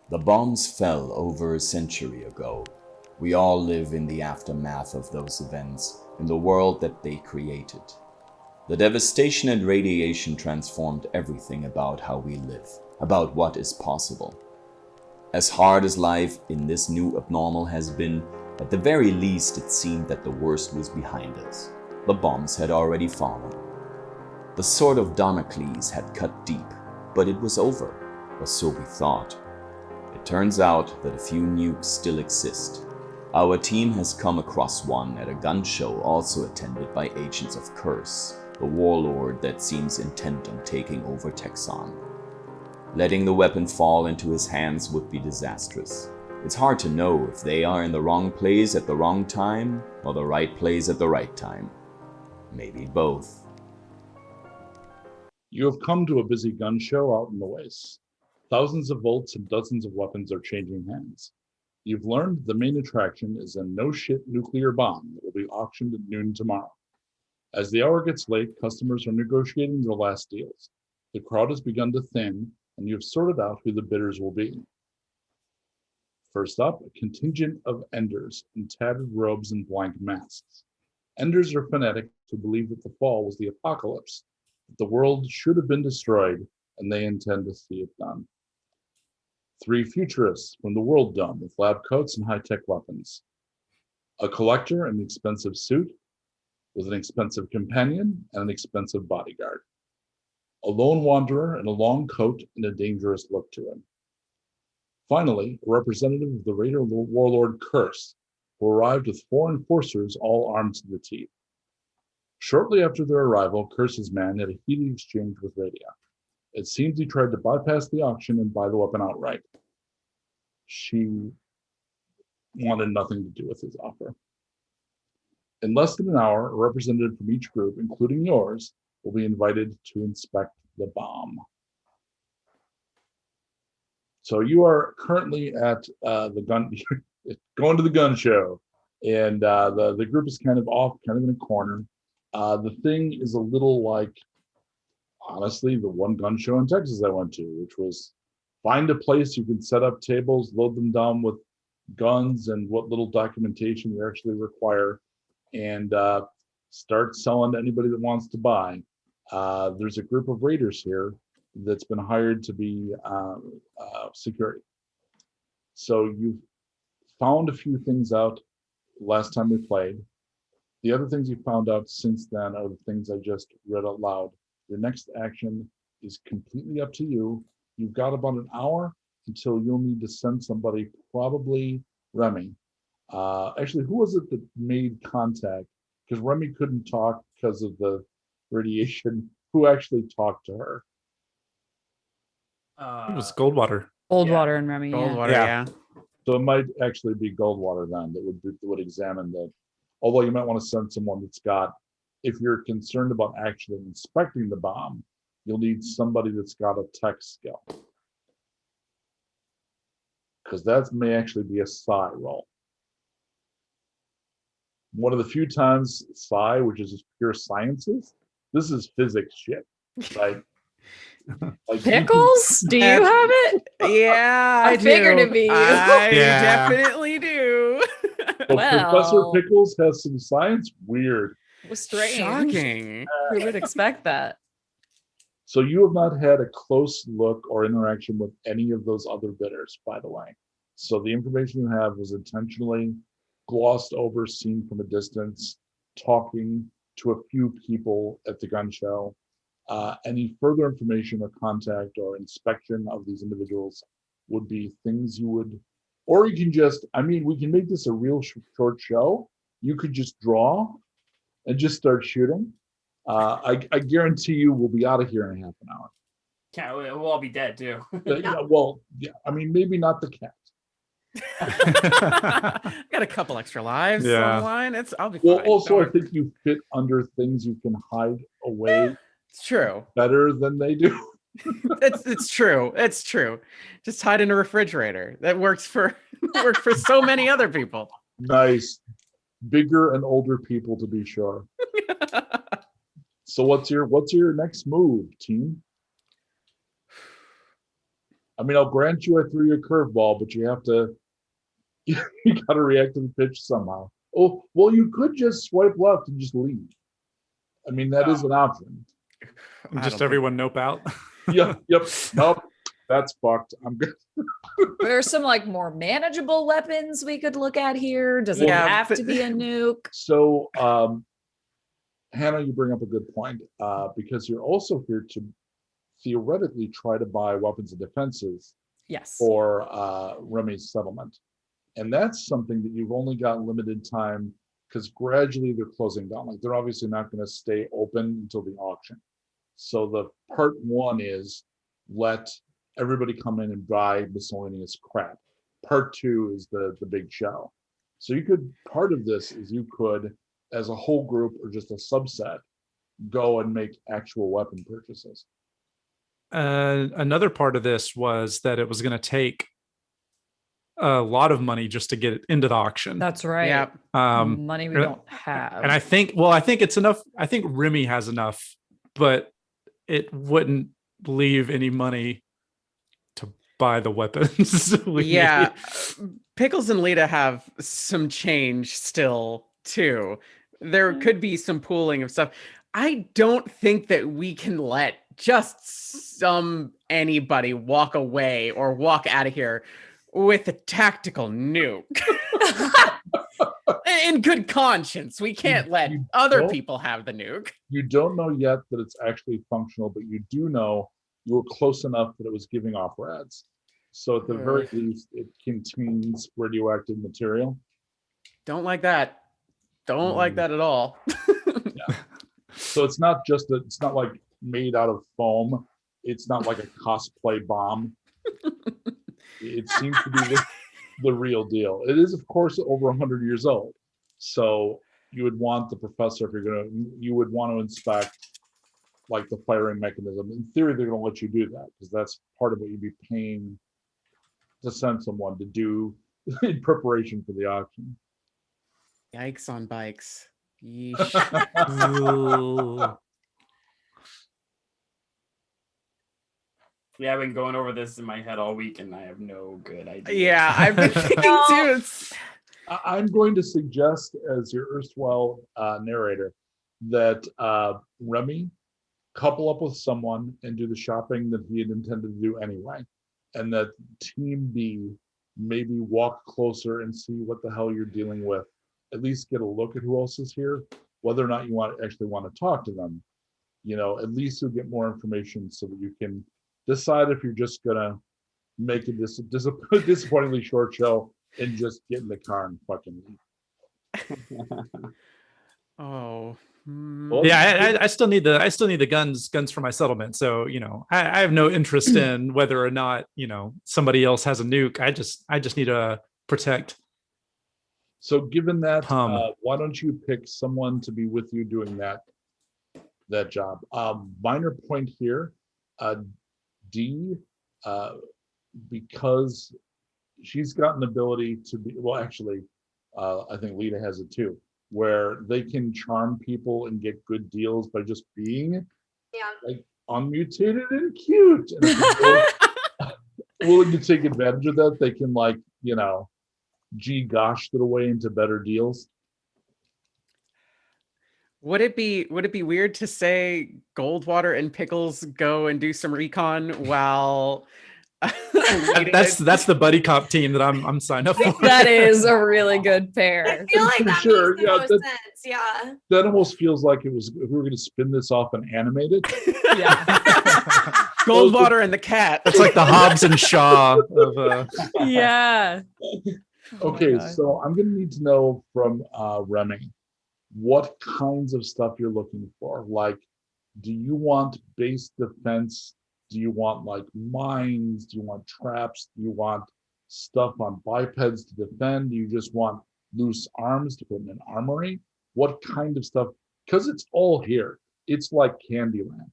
The bombs fell over a century ago. We all live in the aftermath of those events, in the world that they created. The devastation and radiation transformed everything about how we live, about what is possible. As hard as life in this new abnormal has been, at the very least it seemed that the worst was behind us. The bombs had already fallen. The sword of Damocles had cut deep, but it was over, or so we thought. It turns out that a few nukes still exist. Our team has come across one at a gun show also attended by agents of Curse, the warlord that seems intent on taking over Texan. Letting the weapon fall into his hands would be disastrous. It's hard to know if they are in the wrong place at the wrong time or the right place at the right time. Maybe both. You have come to a busy gun show out in the wastes. Thousands of volts and dozens of weapons are changing hands. You've learned the main attraction is a no-shit nuclear bomb that will be auctioned at noon tomorrow. As the hour gets late, customers are negotiating their last deals. The crowd has begun to thin, and you've sorted out who the bidders will be. First up, a contingent of Enders in tattered robes and blank masks. Enders are fanatics who believe that the fall was the apocalypse, that the world should have been destroyed, and they intend to see it done. 3 futurists from the world dome with lab coats and high-tech weapons. A collector in an expensive suit with an expensive companion and an expensive bodyguard. A lone wanderer in a long coat and a dangerous look to him. Finally, a representative of the Raider warlord Curse, who arrived with 4 enforcers all armed to the teeth. Shortly after their arrival, Curse's man had a heated exchange with Radia. It seems he tried to bypass the auction and buy the weapon outright. She wanted nothing to do with his offer. In less than an hour, a representative from each group, including yours, will be invited to inspect the bomb. So you are currently at the gun, going to the gun show, and the group is kind of off, kind of in a corner. The thing is a little like, honestly, the one gun show in Texas I went to, which was find a place you can set up tables, load them down with guns and what little documentation you actually require, and start selling to anybody that wants to buy. There's a group of raiders here that's been hired to be security. So you've found a few things out last time we played. The other things you found out since then are the things I just read out loud. Your next action is completely up to you. You've got about an hour until you'll need to send somebody, probably Remy. Actually, who was it that made contact? Because Remy couldn't talk because of the radiation. Who actually talked to her? It was Goldwater. Goldwater and Remy. Goldwater, Yeah. yeah. So it might actually be Goldwater then that would examine that. Although you might want to send someone that's got, if you're concerned about actually inspecting the bomb, you'll need somebody that's got a tech skill. Because that may actually be a psi roll. One of the few times psi, which is just pure sciences, this is physics shit, right? Like Pickles? Do you have it? Yeah, I figured it'd be you. I Yeah. definitely do. So Well. Professor Pickles has some science? Weird. It was strange. Shocking. Who would expect that? So you have not had a close look or interaction with any of those other bidders, by the way. So the information you have was intentionally glossed over, seen from a distance, talking to a few people at the gun show. Any further information or contact or inspection of these individuals would be things you would, or you can just, I mean, we can make this a real short show. You could just draw and just start shooting. I guarantee you we'll be out of here in half an hour. Yeah, we'll all be dead too. Yeah, I mean, maybe not the cat. Got a couple extra lives Yeah. on the line. I'll be Well, fine. also, I think you fit under things you can hide away It's true. better than they do. It's true. It's true. Just hide in a refrigerator. That works for so many other people. Nice. Bigger and older people, to be sure. So what's your next move, team? I mean, I'll grant you I threw you a curveball, but you have to, you got to react to the pitch somehow. Oh, well, you could just swipe left and just leave. I mean, that is an option. And just everyone nope out. Yep. Nope. That's fucked. I'm good. There's some like more manageable weapons we could look at here. Does it have to be a nuke? So, Hannah, you bring up a good point because you're also here to theoretically try to buy weapons and defenses Yes. for Remy's settlement. And that's something that you've only got limited time because gradually they're closing down. Like they're obviously not going to stay open until the auction. So the part one is let everybody come in and buy miscellaneous crap. Part two is the big show. So you could, part of this is you could, as a whole group or just a subset, go and make actual weapon purchases. Another part of this was that it was going to take a lot of money just to get it into the auction. That's right. Yeah. Money we don't have. And I think it's enough. I think Remy has enough, but it wouldn't leave any money to buy the weapons. Yeah. Pickles and Lita have some change still too. There could be some pooling of stuff. I don't think that we can let just anybody walk away or walk out of here with a tactical nuke. In good conscience, we can't let other people have the nuke. You don't know yet that it's actually functional, but you do know you were close enough that it was giving off rads. So at the very least, it contains radioactive material. Don't like that. Don't like that at all. Yeah. So it's not just it's not like made out of foam. It's not like a cosplay bomb. It seems to be the real deal. It is, of course, over 100 years old. So you would want the professor, you would want to inspect like the firing mechanism. In theory, they're going to let you do that because that's part of what you'd be paying to send someone to do in preparation for the auction. Yikes on bikes. Yeesh. Yeah, I've been going over this in my head all week and I have no good idea. Yeah, I've been thinking too. I'm going to suggest, as your erstwhile narrator, that Remy couple up with someone and do the shopping that he had intended to do anyway. And that Team B maybe walk closer and see what the hell you're dealing with. At least get a look at who else is here. Whether or not you actually want to talk to them, at least you'll get more information so that you can decide if you're just gonna make it this disappointingly short show and just get in the car and fucking leave. Oh. Yeah, I still need the guns for my settlement. So I have no interest in whether or not somebody else has a nuke. I just need to protect. So given that, why don't you pick someone to be with you doing that job? Minor point here, D, because she's got an ability to be, well, actually, I think Lita has it too, where they can charm people and get good deals by just being like unmutated and cute. And if they're willing to take advantage of that, they can gosh it away into better deals. Would it be weird to say Goldwater and Pickles go and do some recon while that's the buddy cop team that I'm signed up for. That is a really good pair. I feel like that Sure, makes the most sense. Yeah. That almost feels like if we were going to spin this off and animate it. Yeah. Goldwater and the cat. It's like the Hobbs and Shaw of Yeah. Okay, so I'm going to need to know from Remy what kinds of stuff you're looking for. Like, do you want base defense? Do you want like mines? Do you want traps? Do you want stuff on bipeds to defend? Do you just want loose arms to put in an armory? What kind of stuff? Because it's all here. It's like Candyland.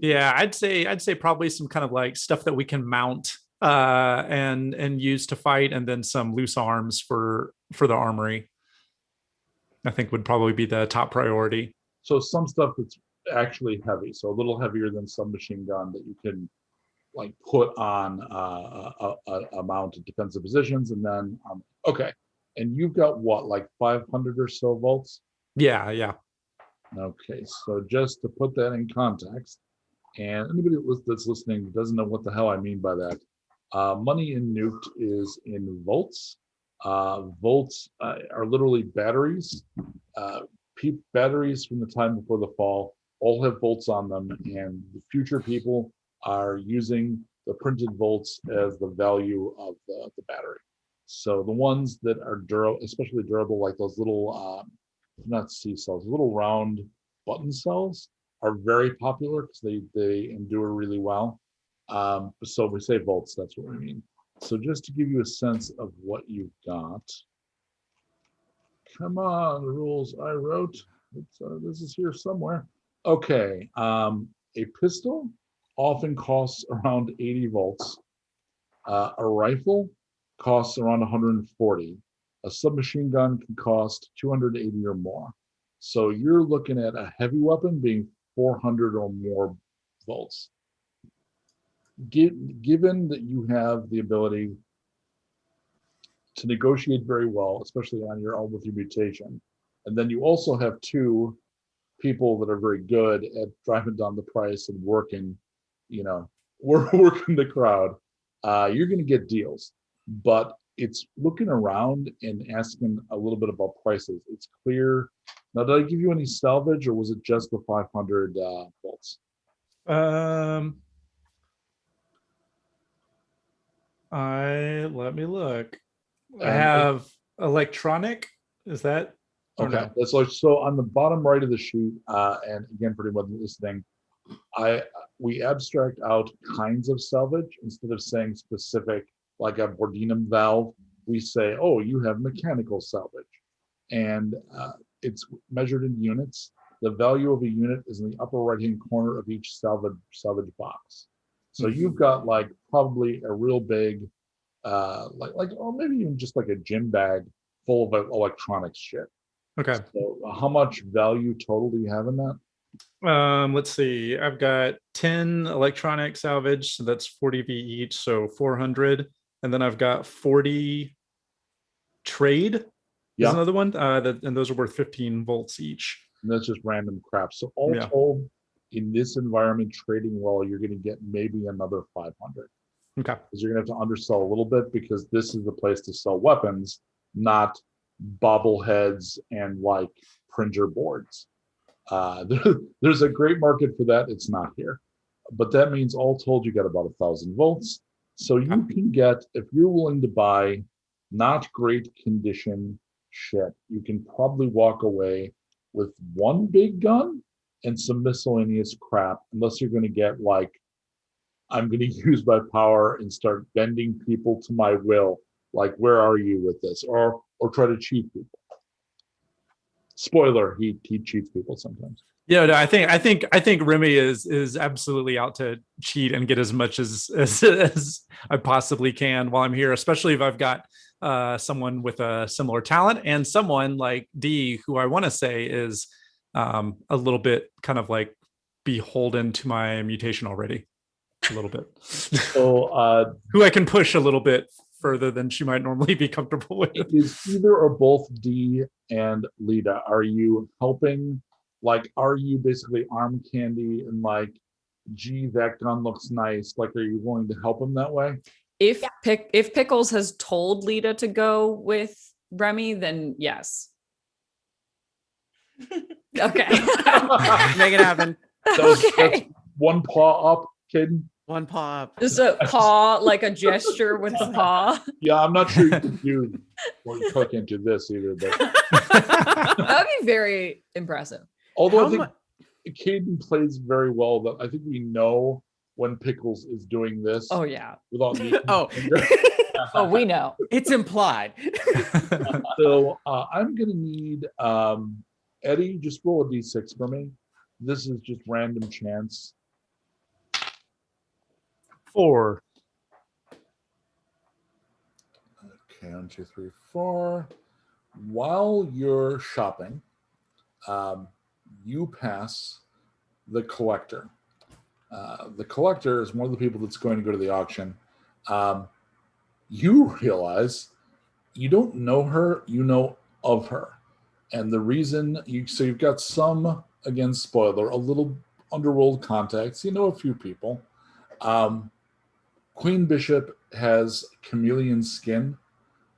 Yeah, I'd say probably some kind of like stuff that we can mount and use to fight, and then some loose arms for the armory. I think would probably be the top priority. So some stuff that's actually heavy, so a little heavier than submachine gun that you can like put on a mount of defensive positions, and then okay. And you've got what, like 500 or so volts? Yeah. Okay, so just to put that in context, and anybody that's listening doesn't know what the hell I mean by that. Money in Nuked is in volts. Volts are literally batteries. Batteries from the time before the fall all have volts on them, and the future people are using the printed volts as the value of the battery. So the ones that are durable, especially durable, like those little, not C cells, little round button cells, are very popular because they endure really well. So we say volts, that's what we mean. So just to give you a sense of what you've got. Come on, the rules I wrote. This is here somewhere. Okay, a pistol often costs around 80 volts. A rifle costs around 140. A submachine gun can cost 280 or more. So you're looking at a heavy weapon being 400 or more volts. Given that you have the ability to negotiate very well, especially on your own with your mutation, and then you also have two people that are very good at driving down the price and working the crowd, you're going to get deals. But it's looking around and asking a little bit about prices. It's clear. Now, did I give you any salvage, or was it just the 500 volts? Let me look. I have electronic. Is that okay? No? That's like, so on the bottom right of the sheet, and again, for anyone listening, we abstract out kinds of salvage instead of saying specific, like a Bordinum valve. We say, oh, you have mechanical salvage, and it's measured in units. The value of a unit is in the upper right-hand corner of each salvage box. So you've got like probably a real big, or maybe even just like a gym bag full of electronics shit. Okay. So how much value total do you have in that? Let's see. I've got 10 electronic salvage, so that's 40 V each, so 400. And then I've got 40 trade. Is another one. And those are worth 15 volts each. And that's just random crap. So all told, in this environment, trading well, you're going to get maybe another 500. Okay. Because you're going to have to undersell a little bit, because this is the place to sell weapons, not bobbleheads and like Pringer boards. There's a great market for that. It's not here. But that means all told, you got about 1,000 volts. So you can get, if you're willing to buy not great condition shit, you can probably walk away with one big gun and some miscellaneous crap, unless you're going to get like, I'm going to use my power and start bending people to my will. Like, where are you with this? Or try to cheat people. Spoiler, he cheats people sometimes. Yeah, no, I think Remy is absolutely out to cheat and get as much as I possibly can while I'm here, especially if I've got someone with a similar talent and someone like D, who I want to say is a little bit kind of like beholden to my mutation already, a little bit. So who I can push a little bit further than she might normally be comfortable with. Is either or both D and Lita, are you helping? Like, are you basically arm candy and like, gee, that gun looks nice? Like, are you willing to help him that way? If Pickles has told Lita to go with Remy, then yes. Okay. Make it happen. That's one paw up, Kdin. One paw up. Just a paw, like a gesture with the paw. Yeah, I'm not sure you can do, well, you probably can't do this either, but that would be very impressive. Although I think Kdin plays very well, that I think we know when Pickles is doing this. Oh yeah. Without me. Oh. Oh, we know. It's implied. So I'm gonna need Eddy, just roll a d6 for me. This is just random chance. 4. Okay, 1, 2, 3, 4. While you're shopping, you pass the collector. The collector is one of the people that's going to go to the auction. You realize you don't know her, you know of her. And the reason you've got some, again, spoiler, a little underworld contacts. You know a few people. Queen Bishop has chameleon skin.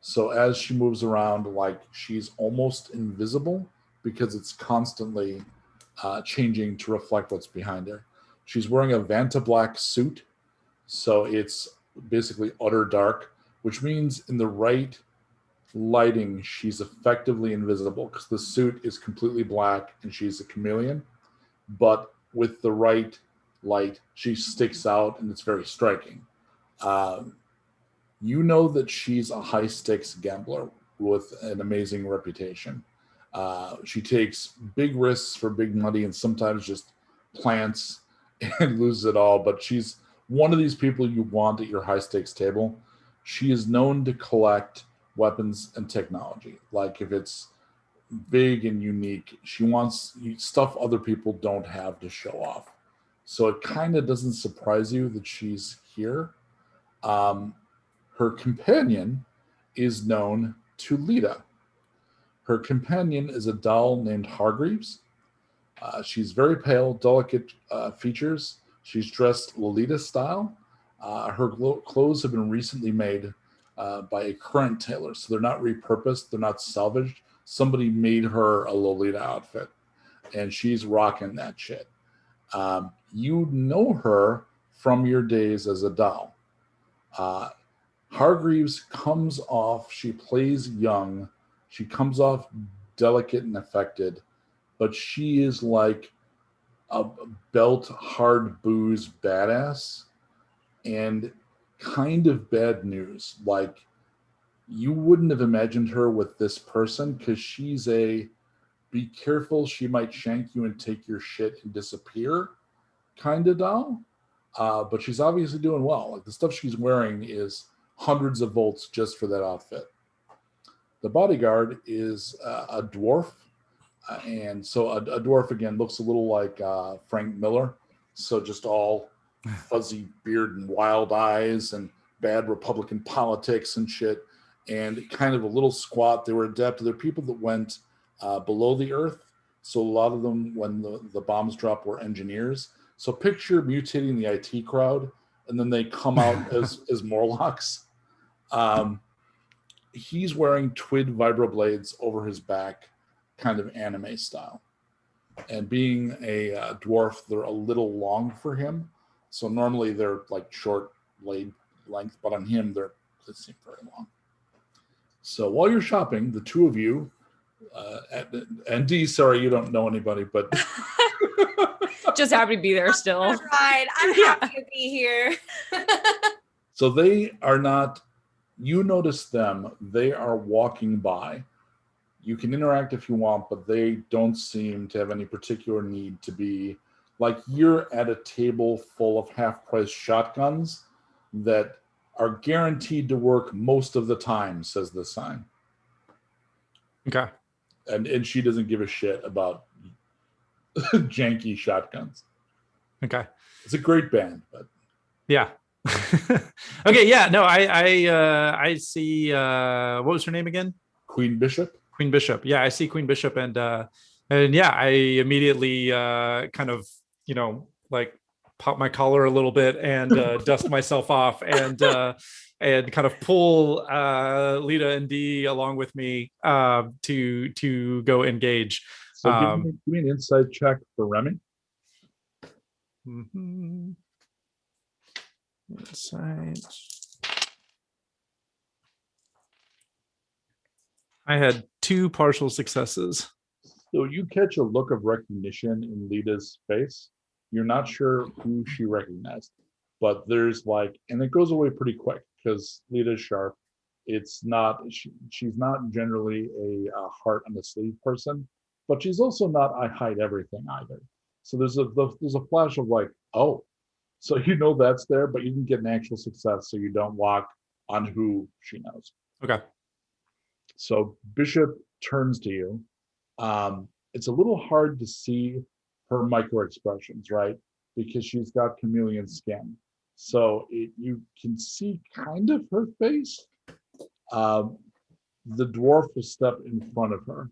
So as she moves around, like she's almost invisible because it's constantly changing to reflect what's behind her. She's wearing a Vanta black suit. So it's basically utter dark, which means in the right lighting, she's effectively invisible because the suit is completely black and she's a chameleon. But with the right light, she sticks out and it's very striking. You know that she's a high stakes gambler with an amazing reputation. She takes big risks for big money and sometimes just plants and loses it all. But she's one of these people you want at your high stakes table. She is known to collect weapons and technology. Like if it's big and unique, she wants stuff other people don't have to show off. So it kind of doesn't surprise you that she's here. Her companion is known to Lita. Her companion is a doll named Hargreaves. She's very pale, delicate features. She's dressed Lolita style. Her clothes have been recently made by a current tailor, so they're not repurposed, they're not salvaged. Somebody made her a Lolita outfit, and she's rocking that shit. You know her from your days as a doll. Hargreaves comes off, she plays young, she comes off delicate and affected, but she is like a belt hard booze badass and kind of bad news. Like you wouldn't have imagined her with this person because she's a be careful, she might shank you and take your shit and disappear kind of doll. But she's obviously doing well. Like the stuff she's wearing is hundreds of volts just for that outfit. The bodyguard is a dwarf. And so a dwarf, again, looks a little like Frank Miller. So just all fuzzy beard and wild eyes and bad Republican politics and shit. And kind of a little squat. They were adept. They're people that went below the earth. So a lot of them, when the bombs dropped, were engineers. So picture mutating the IT crowd, and then they come out as Morlocks. He's wearing twid vibroblades over his back, kind of anime style. And being a dwarf, they're a little long for him. So normally they're like short blade length, but on him, they seem very long. So while you're shopping, the two of you, and D, sorry, you don't know anybody, but... Just happy to be there still. All right. I'm happy to be here. So they are not, you notice them, they are walking by. You can interact if you want, but they don't seem to have any particular need to be, like you're at a table full of half-price shotguns that are guaranteed to work most of the time, says the sign. Okay. And she doesn't give a shit about janky shotguns. Okay. It's a great band, but yeah. Okay. Yeah. No, I see. What was her name again? Queen Bishop. Queen Bishop. Yeah, I see Queen Bishop, and yeah, I immediately kind of like pop my collar a little bit and dust myself off and kind of pull Lita and D along with me to go engage. So give me an insight check for Remy. Mm-hmm. Insight. I had 2 partial successes. So you catch a look of recognition in Lita's face. You're not sure who she recognized, but there's like, and it goes away pretty quick because Lita's sharp. It's not, she's not generally a heart on the sleeve person, but she's also not I hide everything either. So there's a flash of like, oh, so you know that's there, but you didn't get an actual success, so you don't lock on who she knows. Okay. So Bishop turns to you. It's a little hard to see her micro expressions, right? because she's got chameleon skin. So you can see kind of her face. The dwarf will step in front of her.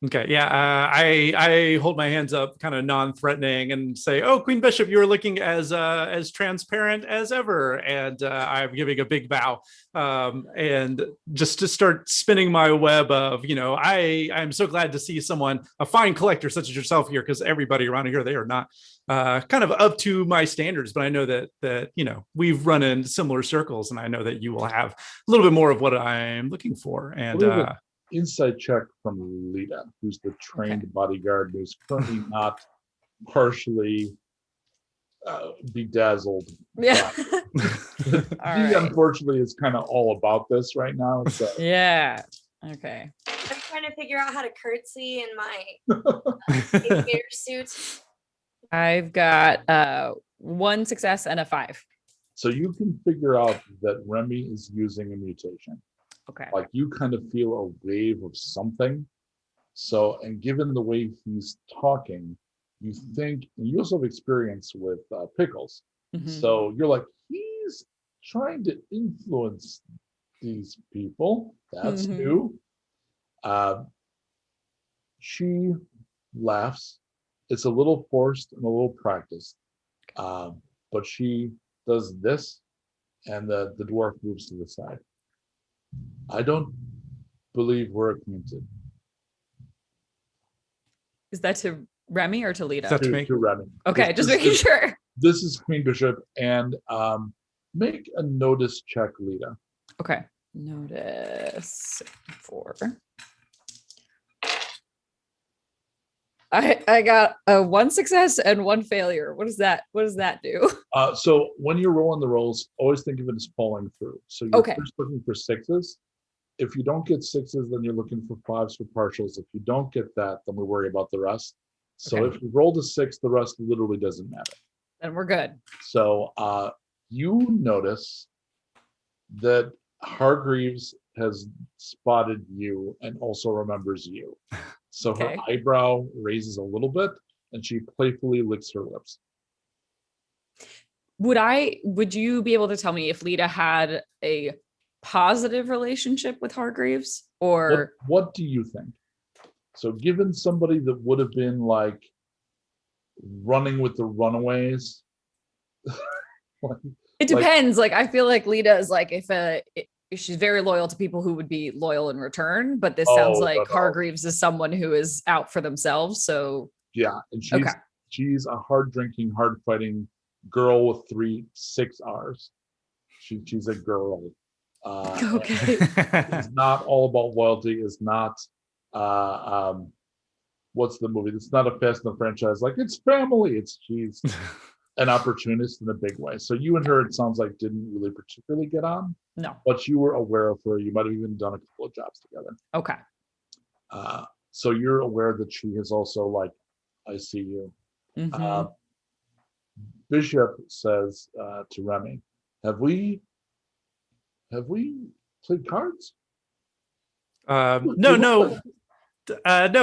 Okay, yeah, I hold my hands up, kind of non-threatening, and say, "Oh, Queen Bishop, you are looking as transparent as ever." And I'm giving a big bow, and just to start spinning my web of, I'm so glad to see someone, a fine collector such as yourself here, because everybody around here, they are not kind of up to my standards, but I know that we've run in similar circles, and I know that you will have a little bit more of what I'm looking for. And insight check from Lita, who's the trained bodyguard, who's currently not partially bedazzled. Yeah. He unfortunately is kind of all about this right now. So. Yeah. Okay. I'm trying to figure out how to curtsy in my air suit. I've got 1 success and a 5. So you can figure out that Remy is using a mutation. Okay. Like you kind of feel a wave of something. So, and given the way he's talking, you think, and you also have experience with Pickles. Mm-hmm. So you're like, he's trying to influence these people. That's new. She laughs. It's a little forced and a little practiced. But she does this, and the dwarf moves to the side. I don't believe we're acquainted. Is that to Remy or to Lita? To Remy. Okay, just making sure. This is Queen Bishop, and make a notice check, Lita. Okay. Notice 4. I got a 1 success and 1 failure. What does that do? So when you're rolling the rolls, always think of it as falling through. So you're first looking for 6s. If you don't get 6s, then you're looking for 5s for partials. If you don't get that, then we worry about the rest. So if you rolled a 6, the rest literally doesn't matter. Then we're good. So you notice that Hargreaves has spotted you and also remembers you. So her eyebrow raises a little bit and she playfully licks her lips. Would you be able to tell me if Lita had a positive relationship with Hargreaves, or what do you think? So given somebody that would have been like running with the runaways. It depends. Like I feel like Lita is like, if she's very loyal to people who would be loyal in return, but this sounds like Hargreaves is someone who is out for themselves. So yeah, and she's a hard drinking, hard fighting girl with 6 R's. She's a girl. It's not all about loyalty. It's not what's the movie? It's not a Fast and the franchise. Like it's family. She's an opportunist in a big way. So you and her, it sounds like, didn't really particularly get on. No. But you were aware of her. You might have even done a couple of jobs together. Okay. So you're aware that she has also like, I see you. Mm-hmm. Bishop says to Remy, have we played cards? No,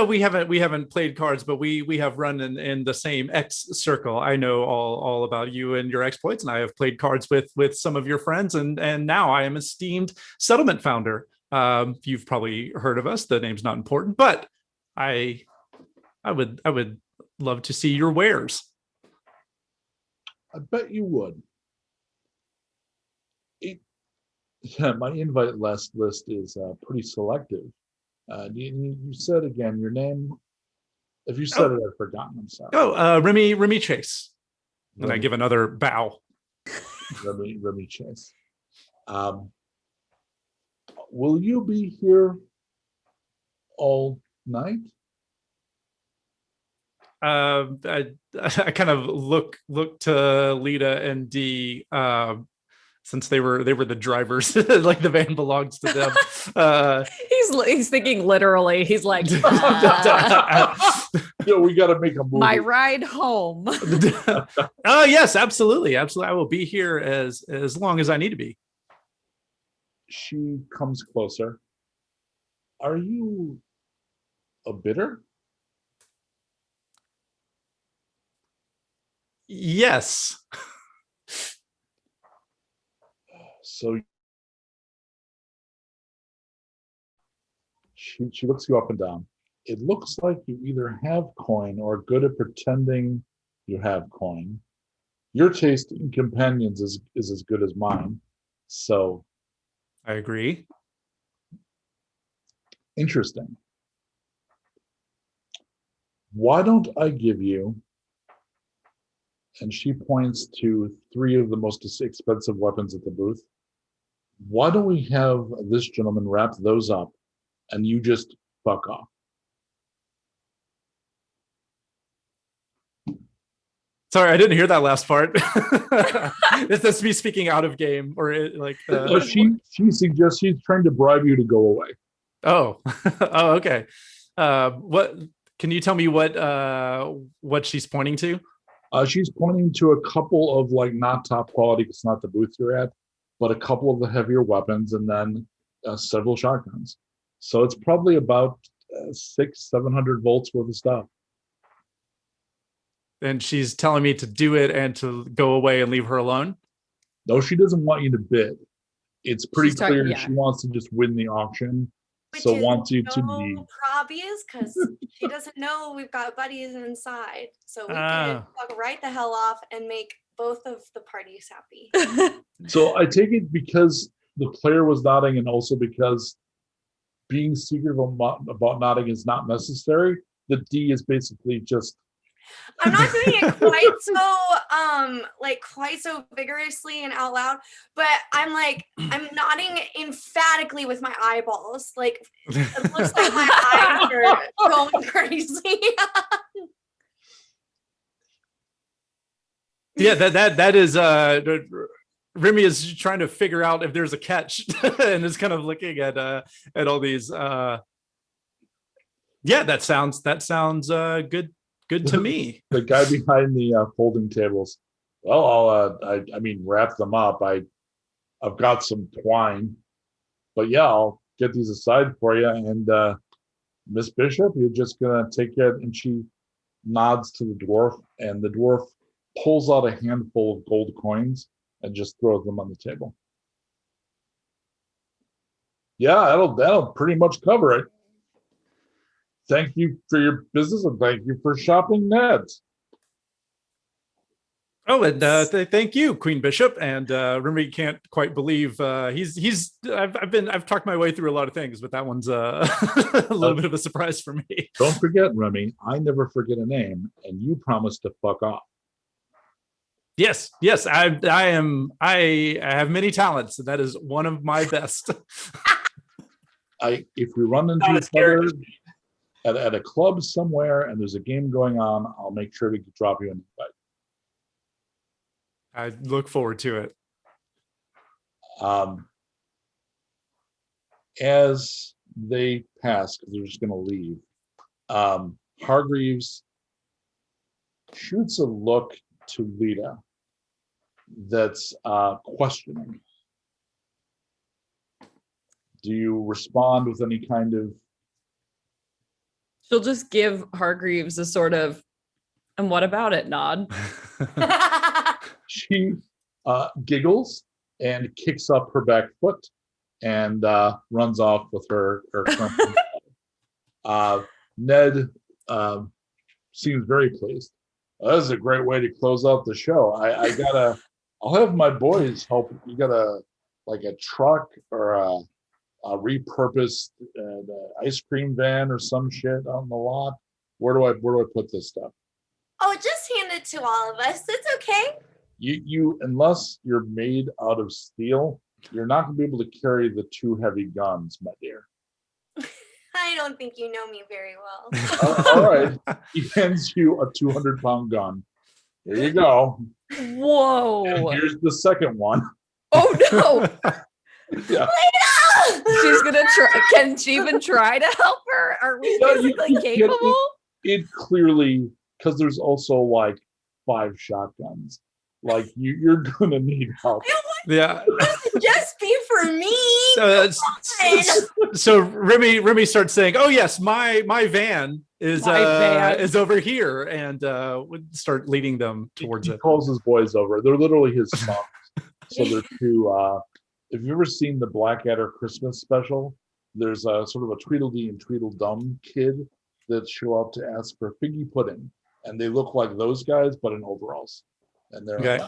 we haven't played cards, but we have run in the same X circle. I know all about you and your exploits, and I have played cards with some of your friends, and now I am esteemed settlement founder. You've probably heard of us. The name's not important, but I would love to see your wares. I bet you would. Yeah, my invite list is pretty selective. You said again your name. If you said it, I've forgotten. I'm sorry. Remy Chase. And I give another bow. Remy Chase. Will you be here all night? I kind of look to Lita and D, since they were the drivers, like the van belongs to them. He's thinking literally. He's like, we got to make a movie. My ride home. Yes, absolutely. I will be here as long as I need to be. She comes closer. Are you a bidder? Yes. So she looks you up and down. It looks like you either have coin or are good at pretending you have coin. Your taste in companions is as good as mine. So I agree. interesting. Why don't I give you, and she points to 3 of the most expensive weapons at the booth. Why don't we have this gentleman wrap those up and you just fuck off? Sorry, I didn't hear that last part. That's me speaking out of game, or She suggests she's trying to bribe you to go away. Oh, oh, okay. What can you tell me what she's pointing to? She's pointing to a couple of like not top quality, it's not the booth you're at, but a couple of the heavier weapons, and then several shotguns. So it's probably about 600-700 volts worth of stuff. And she's telling me to do it and to go away and leave her alone. No, she doesn't want you to bid. It's pretty She's clear yeah. she wants to just win the auction. Which So is wants you to leave. obvious because she doesn't know we've got buddies inside. So we can fuck right the hell off and make both of the parties happy. So I take it because the player was nodding, and also because being secretive about nodding is not necessary. The D is basically just. I'm not doing it quite so vigorously and out loud, but I'm nodding emphatically with my eyeballs. Like it looks like my eyes are going crazy. Yeah, that is Remy is trying to figure out if there's a catch and is kind of looking at all these yeah, that sounds good to me. The guy behind the folding tables. Well, I mean, wrap them up. I've got some twine, but yeah, I'll get these aside for you. And Miss Bishop, you're just gonna take it. And she nods to the dwarf, and the dwarf pulls out a handful of gold coins and just throws them on the table. Yeah, that'll pretty much cover it. Thank you for your business, and thank you for shopping Ned's. Oh, and thank you, Queen Bishop. And Remy can't quite believe I've talked my way through a lot of things, but that one's a little bit of a surprise for me. Don't forget, Remy, I never forget a name, and you promised to fuck off. Yes, I have many talents, and that is one of my best. If we run into each other at a club somewhere and there's a game going on, I'll make sure to drop you an invite. I look forward to it. As they pass, because they're just going to leave, Hargreaves shoots a look to Lita that's questioning. Do you respond with any kind of... She'll just give Hargreaves a sort of, and what about it, nod. She giggles and kicks up her back foot and runs off with her Ned seems very pleased. That is a great way to close out the show. I'll have my boys help. You got a truck or a repurposed ice cream van or some shit on the lot? Where do I put this stuff? Oh, just hand it to all of us. It's okay. You unless you're made out of steel, you're not going to be able to carry the 2 heavy guns, my dear. I don't think you know me very well. All right. He hands you a 200-pound gun. Here you go. Whoa. And here's the second one. Oh no. Yeah. She's gonna try. Can she even try to help her? Are we physically capable? It clearly, because there's also 5 shotguns. You're gonna need help. Yeah. Just be for me. So Remy starts saying, "Oh yes, my van is over here, and would start leading them towards he it. calls his boys over. They're literally his sons. So they're two. If you've ever seen the Blackadder Christmas special, there's a sort of a Tweedledee and Tweedledum kid that show up to ask for figgy pudding, and they look like those guys but in overalls. And they're like,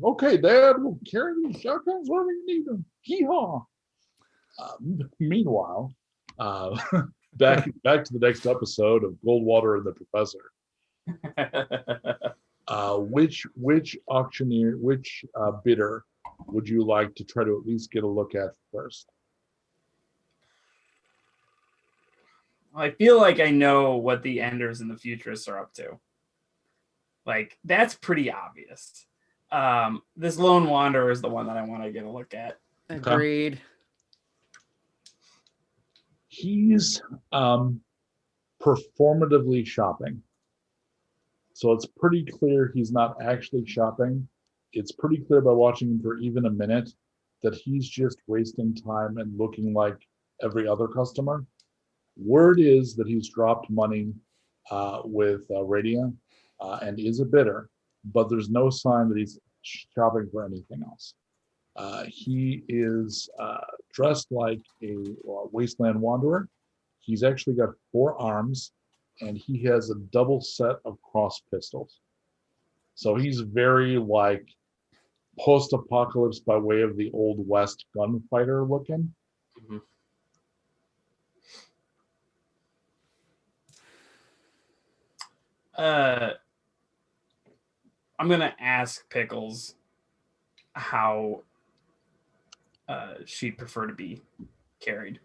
okay, Dad, we'll carry these shotguns wherever you need them. Hee-haw. Meanwhile, back to the next episode of Goldwater and the Professor. Which auctioneer, bidder would you like to try to at least get a look at first? I feel like I know what the Enders and the Futurists are up to. Like, that's pretty obvious. This Lone Wanderer is the one that I want to get a look at. Agreed. He's performatively shopping. So it's pretty clear he's not actually shopping. It's pretty clear by watching him for even a minute that he's just wasting time and looking like every other customer. Word is that he's dropped money with Radia and is a bidder, but there's no sign that he's shopping for anything else. He is dressed like a wasteland wanderer. He's actually got 4 arms, and he has a double set of cross pistols. So he's very like post-apocalypse by way of the Old West gunfighter looking. Mm-hmm. I'm gonna ask Pickles how she'd prefer to be carried.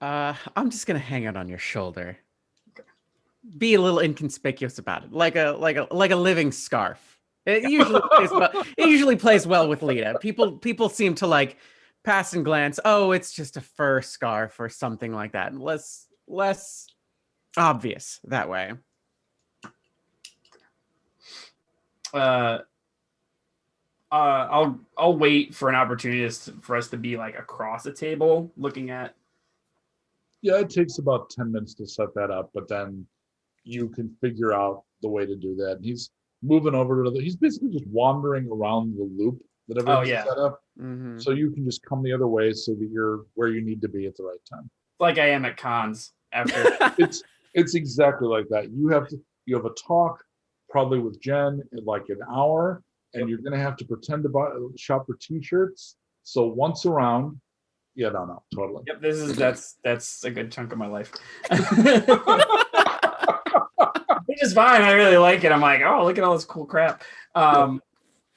I'm just gonna hang it on your shoulder. Okay. Be a little inconspicuous about it, like a living scarf. It usually plays well with Lita. People seem to like pass and glance. Oh, it's just a fur scarf or something like that. Less obvious that way. I'll wait for an opportunity for us to be like across a table looking at. Yeah, it takes about 10 minutes to set that up, but then you can figure out the way to do that. And he's moving over to he's basically just wandering around the loop that everything's set up. Mm-hmm. So you can just come the other way so that you're where you need to be at the right time. Like I am at cons after. It's exactly like that. You have a talk probably with Jen in like an hour, and you're gonna have to pretend to shop for t-shirts. So once around, no, totally. Yep, that's a good chunk of my life. Which is fine. I really like it. I'm like, oh, look at all this cool crap. And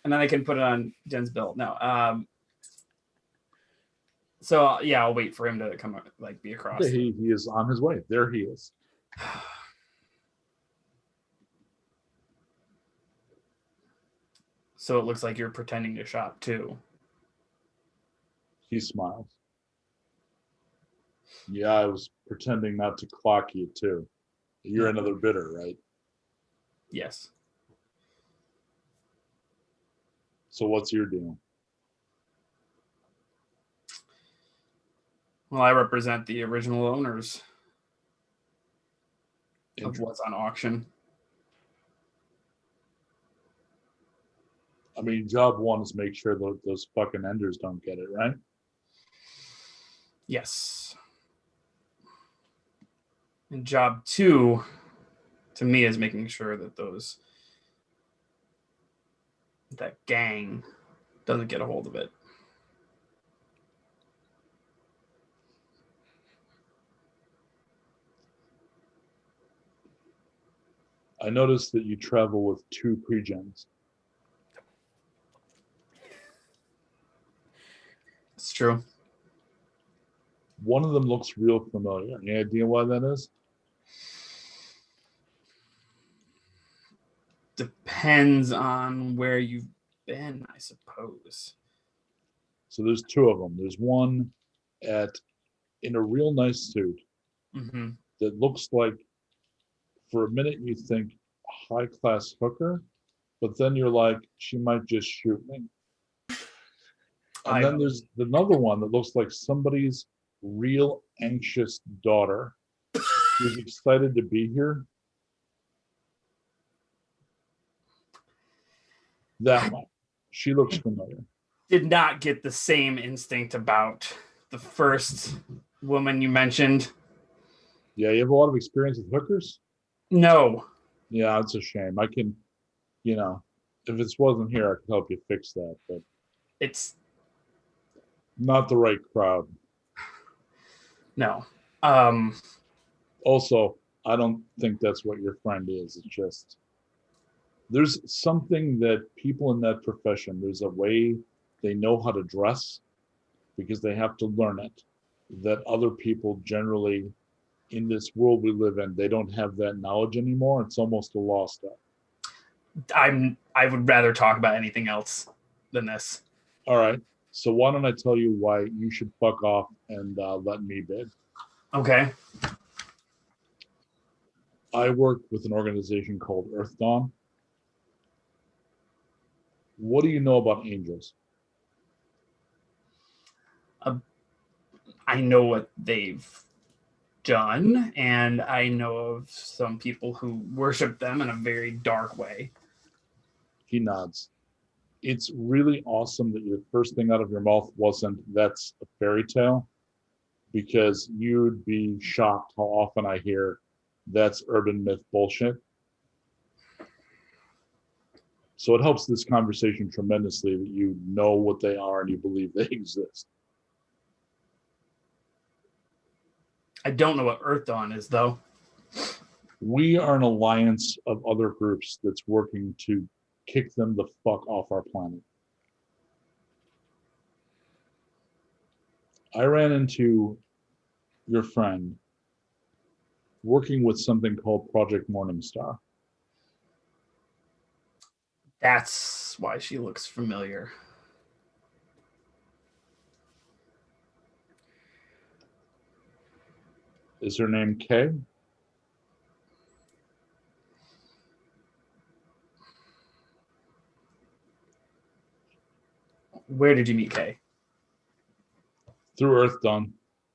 then I can put it on Jen's bill. No. So yeah, I'll wait for him to come like be across. He is on his way. There he is. So it looks like you're pretending to shop too. He smiles. Yeah, I was pretending not to clock you too. You're another bidder, right? Yes. So what's your deal? Well, I represent the original owners of what's on auction. I mean, job one is make sure that those fucking Enders don't get it, right? Yes. And job 2, to me, is making sure that that gang doesn't get a hold of it. I noticed that you travel with 2 pre-gens. It's true. One of them looks real familiar. Any idea why that is? Depends on where you've been, I suppose. So there's 2 of them. There's one in a real nice suit that looks like, for a minute you think high-class hooker, but then you're like, she might just shoot me. And then there's another one that looks like somebody's real anxious daughter She's excited to be here. That one. She looks familiar. Did not get the same instinct about the first woman you mentioned. Yeah, you have a lot of experience with hookers? No. Yeah, it's a shame. I can, if this wasn't here, I could help you fix that, but It's not the right crowd. no. Also, I don't think that's what your friend is. It's just, there's something that people in that profession, there's a way they know how to dress because they have to learn it, that other people generally in this world we live in, they don't have that knowledge anymore. It's almost a lost art. I would rather talk about anything else than this. All right. So why don't I tell you why you should fuck off and let me bid? Okay. I work with an organization called Earth Dawn. What do you know about angels? I know what they've done, and I know of some people who worship them in a very dark way. He nods. It's really awesome that your first thing out of your mouth wasn't, that's a fairy tale, because you'd be shocked how often I hear that's urban myth bullshit. So it helps this conversation tremendously that you know what they are and you believe they exist. I don't know what Earth Dawn is, though. We are an alliance of other groups that's working to kick them the fuck off our planet. I ran into your friend working with something called Project Morningstar. That's why she looks familiar. Is her name Kay? Where did you meet Kay? Through Earth Dawn.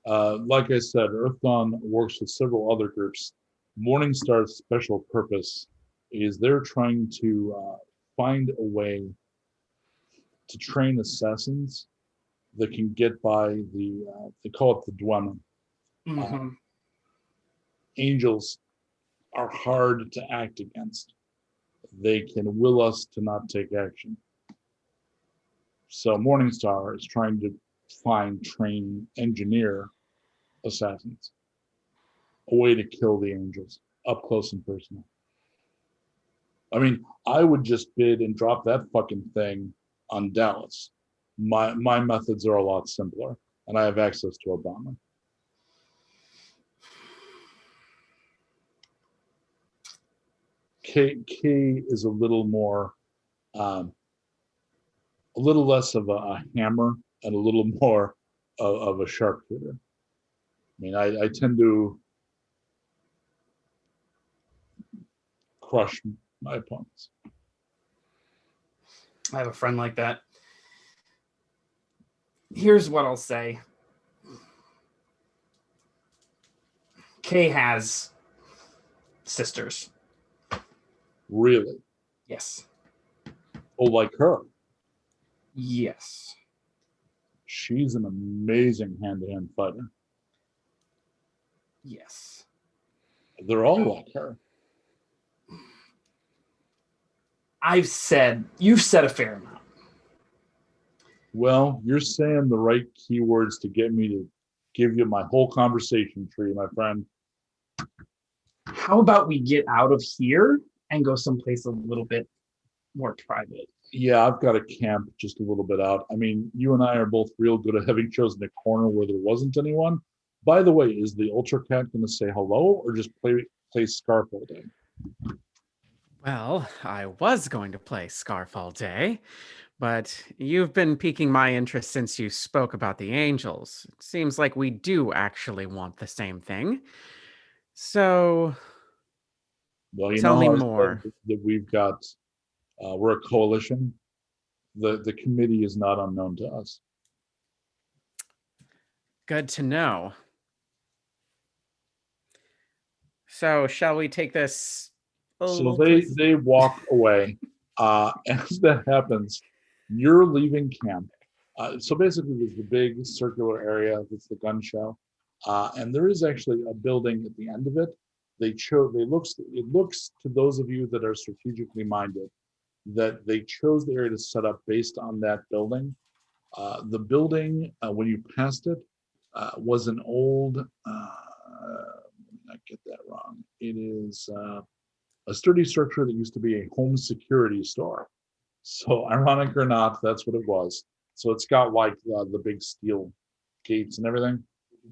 Like I said, Earth Dawn works with several other groups. Morningstar's special purpose is they're trying to find a way to train assassins that can get by they call it the Dwemer. Mm-hmm. Angels are hard to act against. They can will us to not take action. So Morningstar is trying to train, engineer assassins. A way to kill the angels up close and personal. I mean, I would just bid and drop that fucking thing on Dallas. My methods are a lot simpler, and I have access to a bomber. K is a little more, a little less of a hammer and a little more of a sharpshooter. I mean, I tend to crush my opponents. I have a friend like that. Here's what I'll say. Kay has sisters. Really? Yes. Oh, like her? Yes. She's an amazing hand-to-hand fighter. Yes. They're all like her. You've said a fair amount. Well, you're saying the right keywords to get me to give you my whole conversation tree, my friend. How about we get out of here and go someplace a little bit more private? Yeah, I've got a camp just a little bit out. I mean, you and I are both real good at having chosen a corner where there wasn't anyone. By the way, is the Ultra Cat going to say hello or just play Scarf all day? Well, I was going to play Scarf all day, but you've been piquing my interest since you spoke about the angels. It seems like we do actually want the same thing. So, Well, tell me more. That we've got, we're a coalition. The committee is not unknown to us. Good to know. So shall we take this? So they walk away. As that happens, you're leaving camp. So basically, there's the big circular area that's the gun show, and there is actually a building at the end of it. It looks to those of you that are strategically minded that they chose the area to set up based on that building. The building, when you passed it, was an old. Let me not get that wrong. It is a sturdy structure that used to be a home security store. So ironic or not, that's what it was. So it's got like the big steel gates and everything,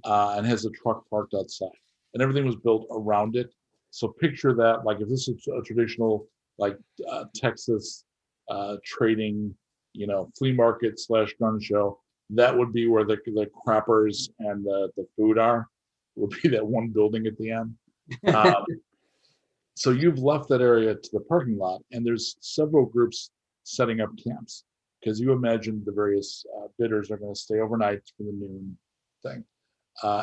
and has a truck parked outside, and everything was built around it. So picture that, like if this is a traditional like Texas trading, flea market / gun show, that would be where the crappers and the food are. Would be that one building at the end. So you've left that area to the parking lot, and there's several groups setting up camps because you imagine the various bidders are going to stay overnight for the noon thing.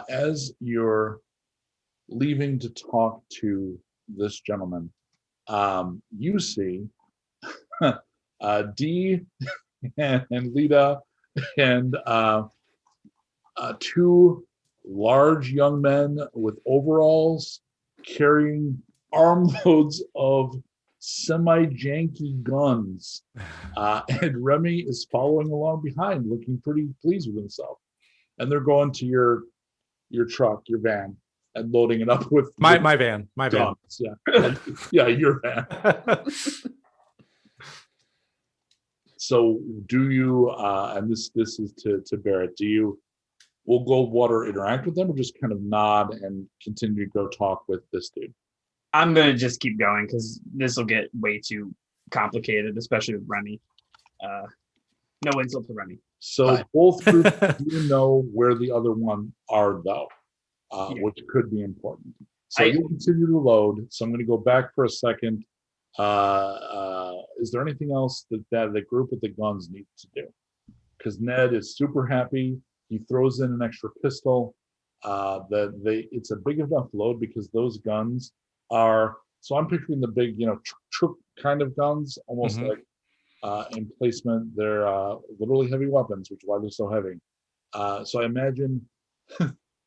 As you're leaving to talk to this gentleman, you see Dee and Lita and two large young men with overalls carrying armloads of semi-janky guns. And Remy is following along behind, looking pretty pleased with himself. And they're going to your truck, your van, and loading it up with my van. guns. Yeah. Yeah, your van. So do you, and this is to Barrett, will Goldwater interact with them or just kind of nod and continue to go talk with this dude? I'm going to just keep going because this will get way too complicated, especially with Remy. No insult to Remy. So both groups do know where the other one are, though, which could be important. So you continue to load. So I'm going to go back for a second. Is there anything else that the group with the guns needs to do? Because Ned is super happy. He throws in an extra pistol. It's a big enough load because those guns are. So I'm picturing the big, chook kind of guns, almost like emplacement. They're literally heavy weapons, which is why they're so heavy. So I imagine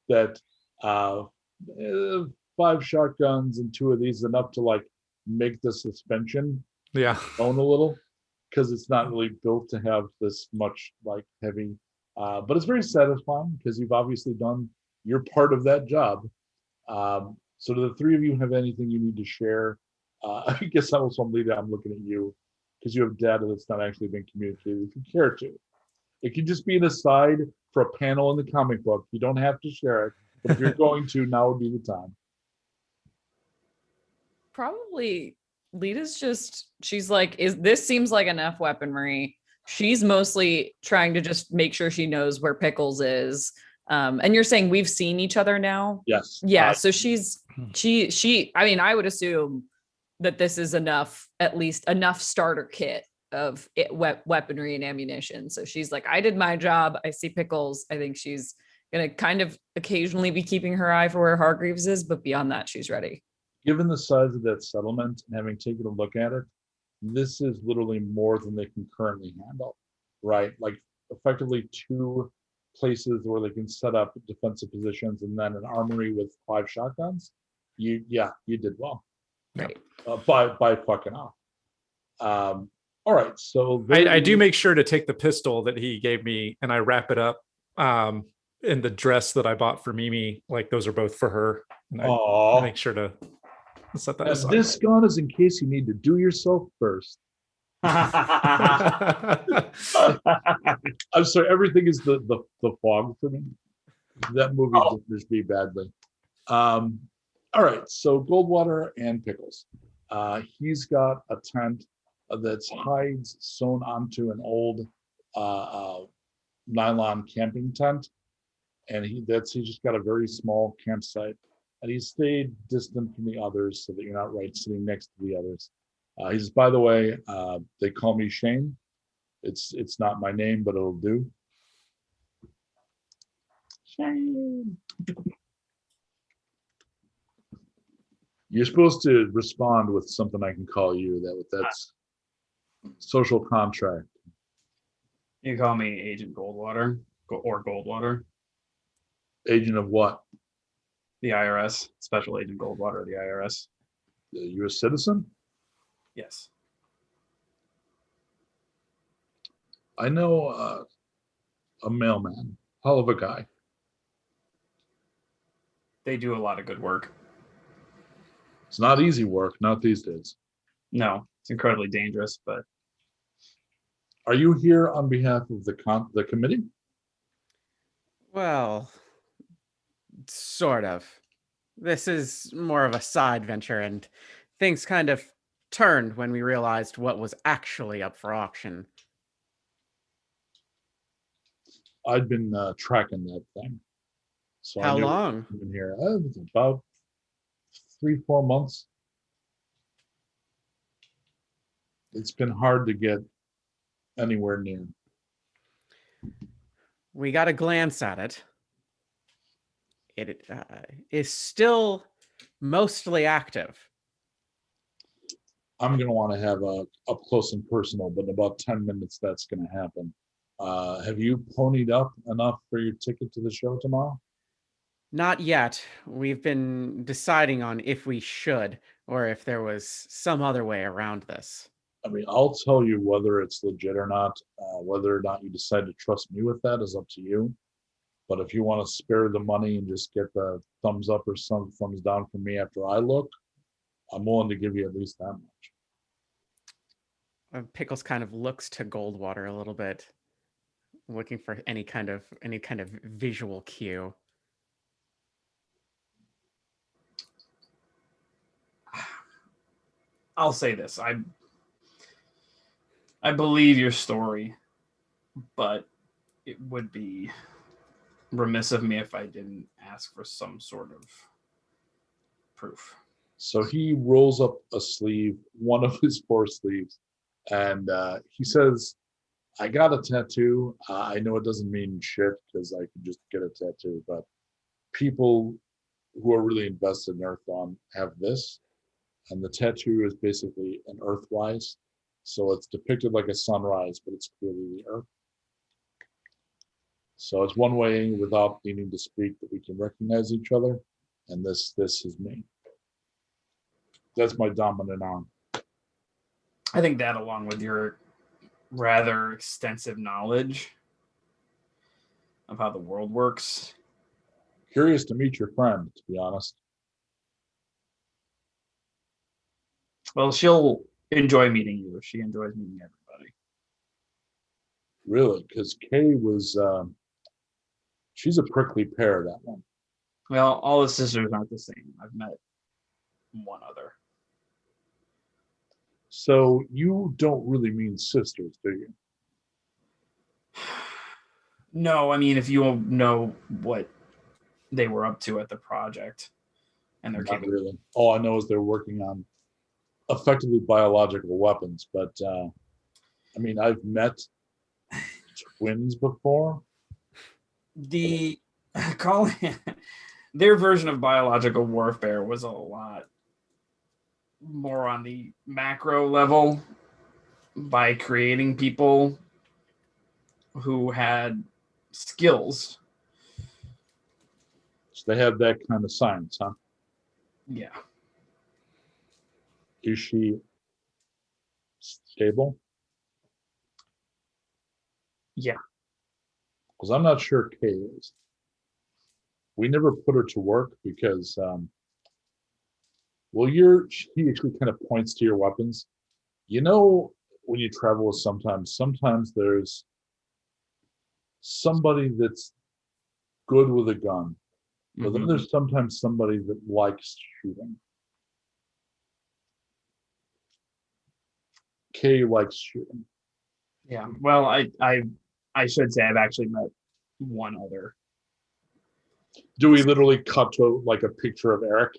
that 5 shotguns and 2 of these is enough to like make the suspension own a little, because it's not really built to have this much like heavy. But it's very satisfying because you've obviously done your part of that job. So do the 3 of you have anything you need to share? I guess also, Lita, I'm looking at you because you have data that's not actually been communicated if you care to. It can just be an aside for a panel in the comic book. You don't have to share it, but if you're going to, now would be the time. Probably Lita's she's like, this seems like enough weaponry. She's mostly trying to just make sure she knows where Pickles is. And you're saying we've seen each other now? Yes. Yeah. So I mean, I would assume that this is at least enough starter kit of weaponry and ammunition. So she's like, I did my job. I see Pickles. I think she's going to kind of occasionally be keeping her eye for where Hargreaves is, but beyond that, she's ready. Given the size of that settlement and having taken a look at it, this is literally more than they can currently handle, right? Like effectively 2 places where they can set up defensive positions and then an armory with 5 shotguns. You did well. Right. By fucking off. All right. So I do make sure to take the pistol that he gave me and I wrap it up in the dress that I bought for Mimi. Like those are both for her. And I make sure to set that aside. This gun is in case you need to do yourself first. I'm sorry, everything is the fog for me. That movie did me badly. All right, so Goldwater and Pickles. He's got a tent that's hides sewn onto an old nylon camping tent, and he's just got a very small campsite, and he stayed distant from the others so that you're not sitting next to the others. He says, by the way, they call me Shane. It's not my name, but it'll do. Shane. You're supposed to respond with something I can call you. That's social contract. You call me Agent Goldwater or Goldwater. Agent of what? The IRS, Special Agent Goldwater of the IRS. The U.S. citizen? Yes. I know a mailman. Hell of a guy. They do a lot of good work. It's not easy work, not these days. No, it's incredibly dangerous, but Are you here on behalf of the committee? Well, sort of. This is more of a side venture, and things kind of turned when we realized what was actually up for auction. I've been tracking that thing. So How I knew long? I've been here about 3-4 months. It's been hard to get anywhere near. We got a glance at it. It is still mostly active. I'm going to want to have a up close and personal, but in about 10 minutes that's going to happen. Have you ponied up enough for your ticket to the show tomorrow? Not yet. We've been deciding on if we should, or if there was some other way around this. I mean, I'll tell you whether it's legit or not. Whether or not you decide to trust me with that is up to you. But if you want to spare the money and just get the thumbs up or some thumbs down from me after I look, I'm willing to give you at least that much. Pickles kind of looks to Goldwater a little bit, looking for any kind of visual cue. I'll say this. I believe your story, but it would be remiss of me if I didn't ask for some sort of proof. So he rolls up a sleeve, one of his 4 sleeves, and he says, I got a tattoo. I know it doesn't mean shit because I can just get a tattoo, but people who are really invested in Earthdawn have this. And the tattoo is basically an Earthwise. So it's depicted like a sunrise, but it's clearly the Earth. So it's one way without needing to speak that we can recognize each other. And this is me. That's my dominant arm. I think that, along with your rather extensive knowledge of how the world works. Curious to meet your friend, to be honest. Well, she'll enjoy meeting you if she enjoys meeting everybody. Really? Because Kay was, she's a prickly pear, that one. Well, all the sisters aren't the same. I've met one other. So you don't really mean sisters, do you? No, I mean, if you know what they were up to at the project and they're Not capable. really. All I know is they're working on effectively biological weapons, but I mean, I've met twins before. The calling their version of biological warfare was a lot more on the macro level by creating people who had skills. So they have that kind of science, huh? Yeah. Is she stable? Yeah. Because I'm not sure Kay is. We never put her to work because, well, he actually kind of points to your weapons. You know, when you travel with sometimes there's somebody that's good with a gun, but then there's sometimes somebody that likes shooting. Kay likes shooting. Yeah. Well, I should say I've actually met one other. Do we literally cut to like a picture of Eric?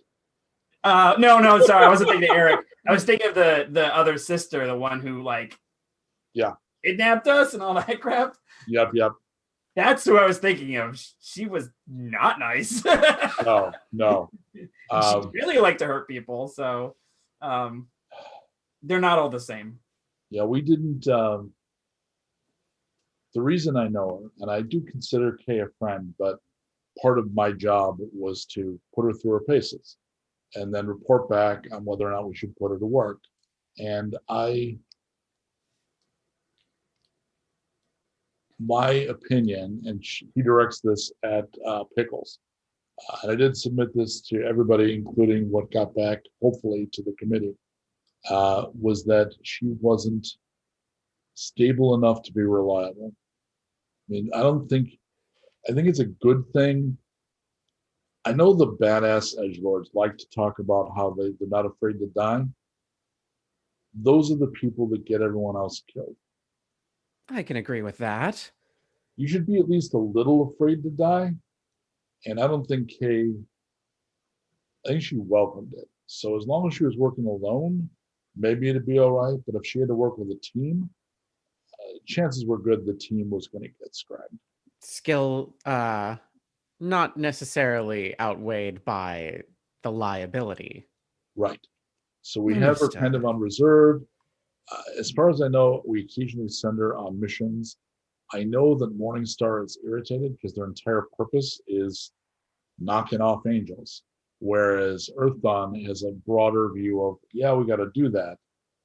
No, sorry, I wasn't thinking of Eric. I was thinking of the other sister, the one who kidnapped us and all that crap. Yep. That's who I was thinking of. She was not nice. No. She really liked to hurt people, so they're not all the same. Yeah, we didn't. The reason I know her, and I do consider Kay a friend, but part of my job was to put her through her paces and then report back on whether or not we should put her to work. And my opinion, and he directs this at Pickles, and I did submit this to everybody, including what got back, hopefully, to the committee, was that she wasn't stable enough to be reliable. I mean, I think it's a good thing. I know the badass edgelords like to talk about how they're not afraid to die. Those are the people that get everyone else killed. I can agree with that. You should be at least a little afraid to die. And I don't think I think she welcomed it. So as long as she was working alone, maybe it'd be all right. But if she had to work with a team, chances were good the team was going to get scrapped. Skill, not necessarily outweighed by the liability. Right. So we have her kind of on reserve. As far as I know, we occasionally send her on missions. I know that Morningstar is irritated because their entire purpose is knocking off angels, whereas Earth Dawn has a broader view of, yeah, we got to do that,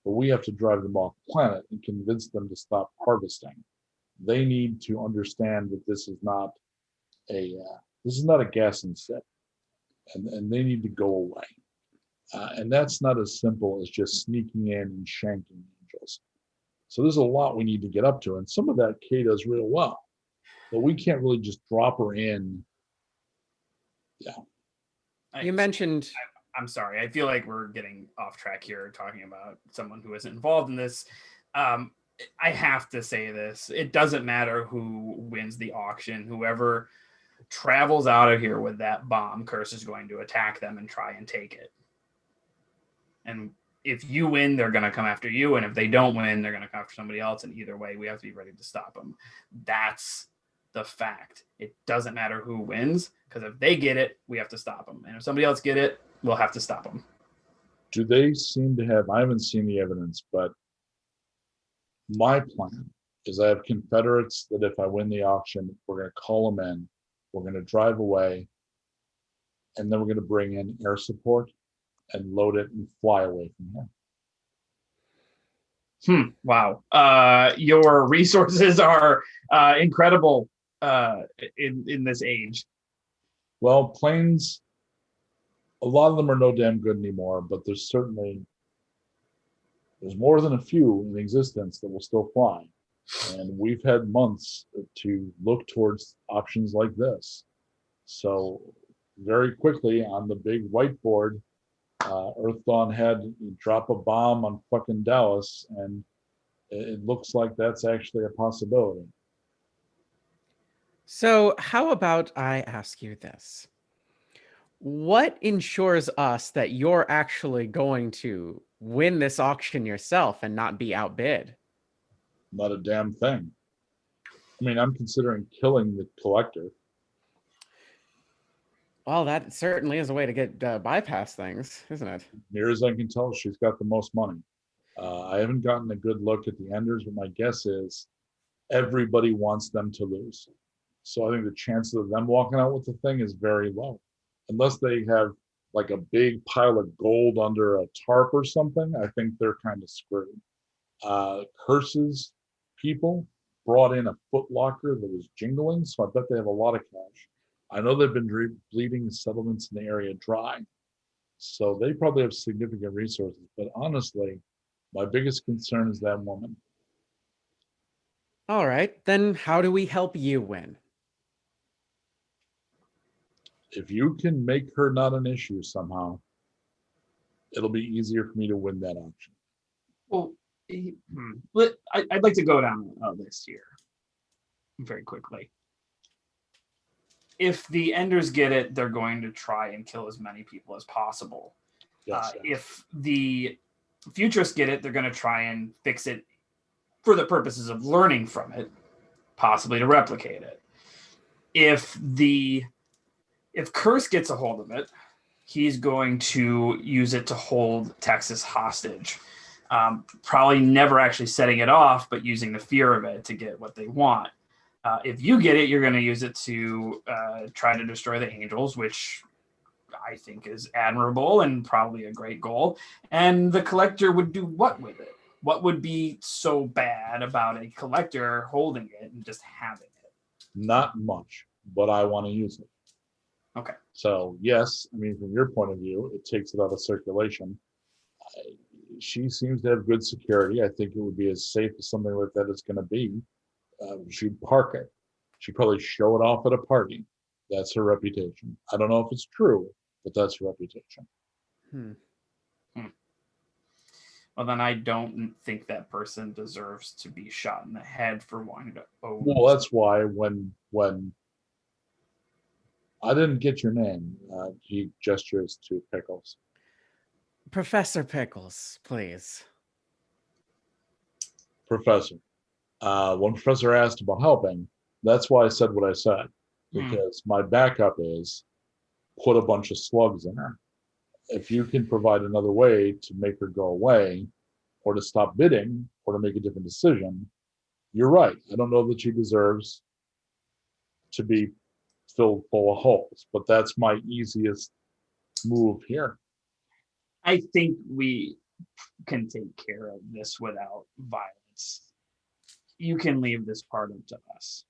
but we have to drive them off the planet and convince them to stop harvesting. They need to understand that this is not a gas and sip, and they need to go away. And that's not as simple as just sneaking in and shanking angels. So there's a lot we need to get up to, and some of that Kay does real well, but we can't really just drop her in. Yeah. You mentioned. I'm sorry. I feel like we're getting off track here, talking about someone who isn't involved in this. I have to say this. It doesn't matter who wins the auction. Whoever travels out of here with that bomb, Curse is going to attack them and try and take it. And if you win, they're going to come after you. And if they don't win, they're going to come after somebody else. And either way, we have to be ready to stop them. That's the fact. It doesn't matter who wins, because if they get it, we have to stop them. And if somebody else get it, we'll have to stop them. Do they seem to have, I haven't seen the evidence, but my plan is I have Confederates that if I win the auction, we're going to call them in, we're going to drive away, and then we're going to bring in air support and load it and fly away from here. Wow. Your resources are incredible in this age. Well, planes, a lot of them are no damn good anymore, but there's more than a few in existence that will still fly. And we've had months to look towards options like this. So very quickly on the big whiteboard, Earth Dawn had drop a bomb on fucking Dallas, and it looks like that's actually a possibility. So how about I ask you this? What ensures us that you're actually going to win this auction yourself and not be outbid? Not a damn thing. I mean, I'm considering killing the collector. Well, that certainly is a way to get bypass things, isn't it? Near as I can tell, she's got the most money. I haven't gotten a good look at the enders, but my guess is everybody wants them to lose. So I think the chances of them walking out with the thing is very low. Unless they have like a big pile of gold under a tarp or something, I think they're kind of screwed. Curse's people brought in a Foot Locker that was jingling, so I bet they have a lot of cash. I know they've been bleeding settlements in the area dry, so they probably have significant resources. But honestly, my biggest concern is that woman. All right, then how do we help you win? If you can make her not an issue somehow, it'll be easier for me to win that auction. Well, I'd like to go down a list here very quickly. If the Enders get it, they're going to try and kill as many people as possible. Yes. If the Futurists get it, they're going to try and fix it for the purposes of learning from it, possibly to replicate it. if Curse gets a hold of it, he's going to use it to hold Texas hostage. Probably never actually setting it off, but using the fear of it to get what they want. If you get it, you're going to use it to try to destroy the Angels, which I think is admirable and probably a great goal. And the Collector would do what with it? What would be so bad about a Collector holding it and just having it? Not much, but I want to use it. Okay. So yes, I mean, from your point of view, it takes it out of circulation. She seems to have good security. I think it would be as safe as something like that is going to be. She'd park it. She'd probably show it off at a party. That's her reputation. I don't know if it's true, but that's her reputation. Well, then I don't think that person deserves to be shot in the head for wanting to own. Well, that's why when I didn't get your name, he gestures to Pickles. Professor Pickles, please. Professor. When Professor asked about helping, that's why I said what I said. Because my backup is put a bunch of slugs in her. If you can provide another way to make her go away, or to stop bidding, or to make a different decision, you're right. I don't know that she deserves to be filled full of holes, but that's my easiest move here. I think we can take care of this without violence. You can leave this part up to us.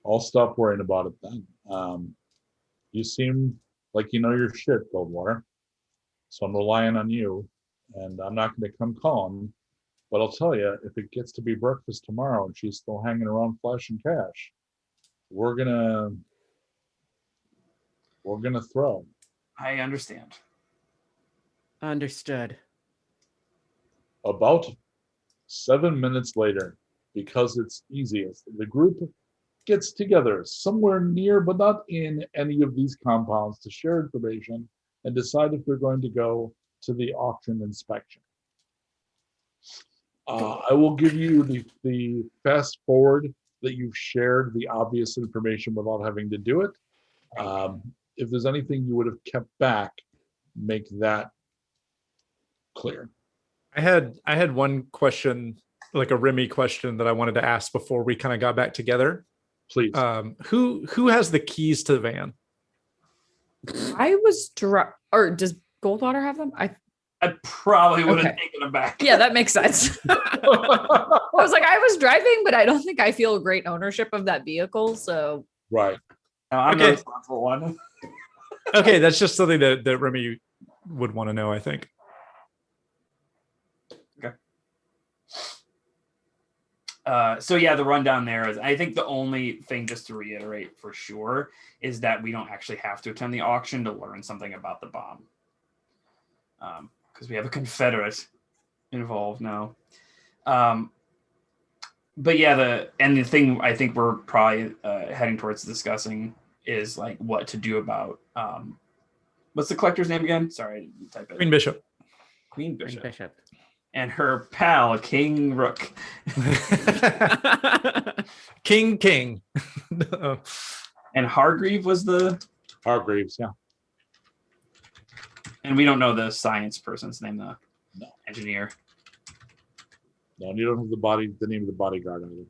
I'll stop worrying about it then. You seem like you know your shit, Goldwater. So I'm relying on you, and I'm not going to come calling. But I'll tell you, if it gets to be breakfast tomorrow and she's still hanging around flashing cash, we're gonna throw. I understand. Understood. About 7 minutes later, because it's easiest, the group gets together somewhere near but not in any of these compounds to share information and decide if they're going to go to the auction inspection. I will give you the fast forward that you've shared the obvious information without having to do it. If there's anything you would have kept back, make that clear. I had one question, like a Remy question that I wanted to ask before we kind of got back together. Please. Who has the keys to the van? I was or does Goldwater have them? I probably would have taken them back. Yeah, that makes sense. I was like, I was driving, but I don't think I feel great ownership of that vehicle. So Right. No, I'm the responsible one. Okay, that's just something that Remy would want to know, I think. Okay. So yeah, the rundown there is, I think the only thing, just to reiterate for sure, is that we don't actually have to attend the auction to learn something about the bomb. Because we have a Confederate involved now. But yeah, the thing I think we're probably heading towards discussing is like what to do about what's the collector's name again? Sorry, type it. Queen Bishop. Queen Bishop. And her pal, King Rook. King. And Hargreave was the Hargreaves, yeah. And we don't know the science person's name, the No. engineer. No, and you don't have the name of the bodyguard either.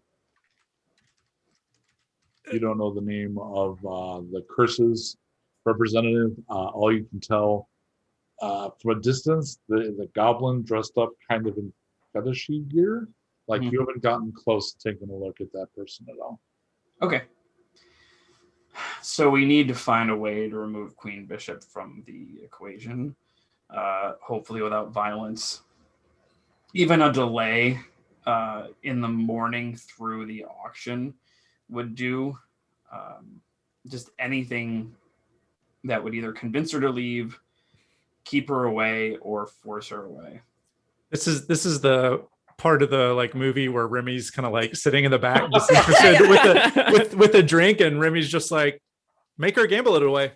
You don't know the name of the Curses representative. All you can tell from a distance, the goblin dressed up kind of in fetishy gear. Like you haven't gotten close to taking a look at that person at all. Okay. So we need to find a way to remove Queen Bishop from the equation, hopefully without violence. Even a delay in the morning through the auction would do. Just anything that would either convince her to leave, keep her away, or force her away. This is the part of the like movie where Remy's kind of like sitting in the back, just interested with a drink, and Remy's just like, make her gamble it away.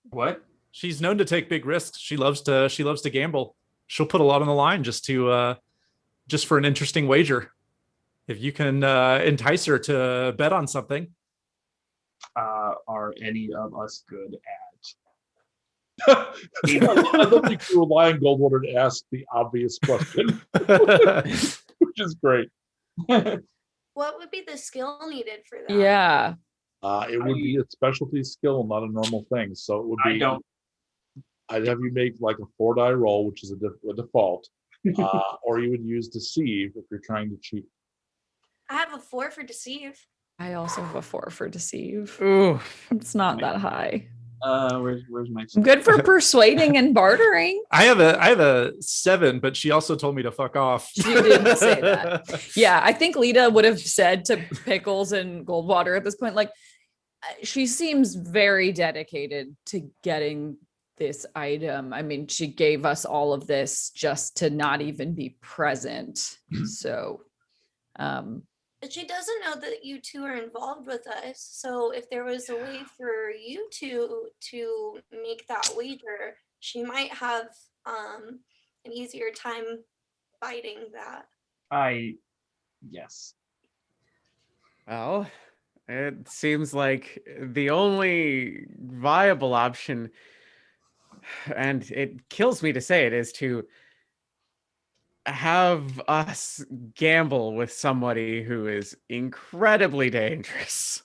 What? She's known to take big risks. She loves to gamble. She'll put a lot on the line just for an interesting wager. If you can entice her to bet on something. Are any of us good I don't think you rely on Goldwater to ask the obvious question, which is great. at? What would be the skill needed for that? Yeah. It would be a specialty skill, not a normal thing. So it would I be. don't. I'd have you make like a 4-die roll, which is a default, or you would use deceive if you're trying to cheat. I have a 4 for deceive. I also have a 4 for deceive. Ooh, It's not that high. Where's my? I'm good for persuading and bartering. I have a 7, but she also told me to fuck off. She didn't say that. Yeah, I think Lita would have said to Pickles and Goldwater at this point, like, she seems very dedicated to getting this item. I mean, she gave us all of this just to not even be present. So, But she doesn't know that you two are involved with us. So if there was a way for you two to make that wager, she might have an easier time fighting that. Yes. well, it seems like the only viable option, and it kills me to say it, is to have us gamble with somebody who is incredibly dangerous.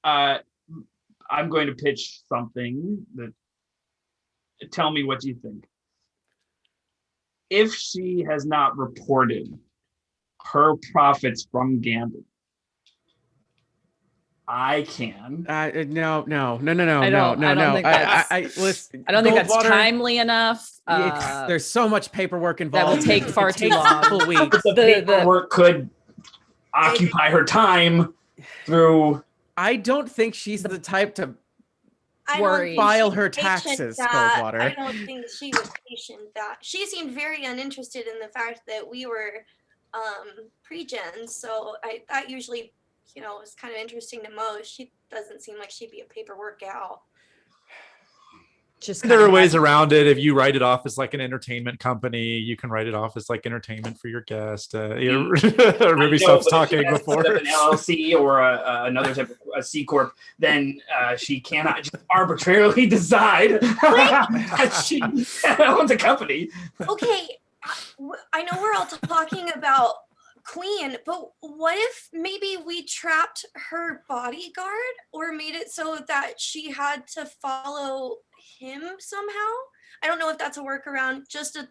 I'm going to pitch something that. Tell me what you think. If she has not reported her profits from gambling, I can. No. I don't No. think that's- Listen, I don't think that's Goldwater, timely enough. there's so much paperwork that involved. will take far too long. Couple weeks. The paperwork could occupy her time through. I don't think she's the type to I Worry. don't think file she's her patient taxes, that. Goldwater. I don't think she was patient that. She seemed very uninterested in the fact that we were pre-gens. So that usually, is kind of interesting to most. She doesn't seem like she'd be a paperwork gal. Just There are kinda ways have- around it. If you write it off as like an entertainment company, you can write it off as like entertainment for your guest. Ruby stops talking before. An LLC or another type of a C corp, then she cannot just arbitrarily decide that she owns a company. Okay, I know we're all talking about Queen, but what if maybe we trapped her bodyguard or made it so that she had to follow him somehow? I don't know if that's a workaround. So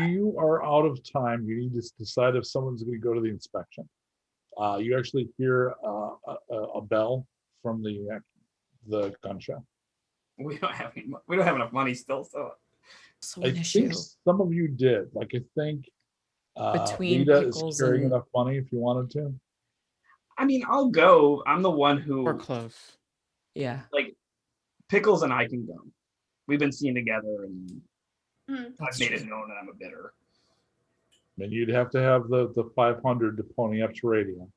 you are out of time. You need to decide if someone's going to go to the inspection. You actually hear a bell from the gun show. We don't have enough money still, so So I an issue. think some of you did. Like I think Between Lita Pickles is carrying and- enough money if you wanted to. I mean, I'll go. I'm the one We're who close. Yeah. Pickles and I can go. We've been seen together, and That's I've made true. it known that I'm a bidder. And you'd have to have the 500 to pony up to radio.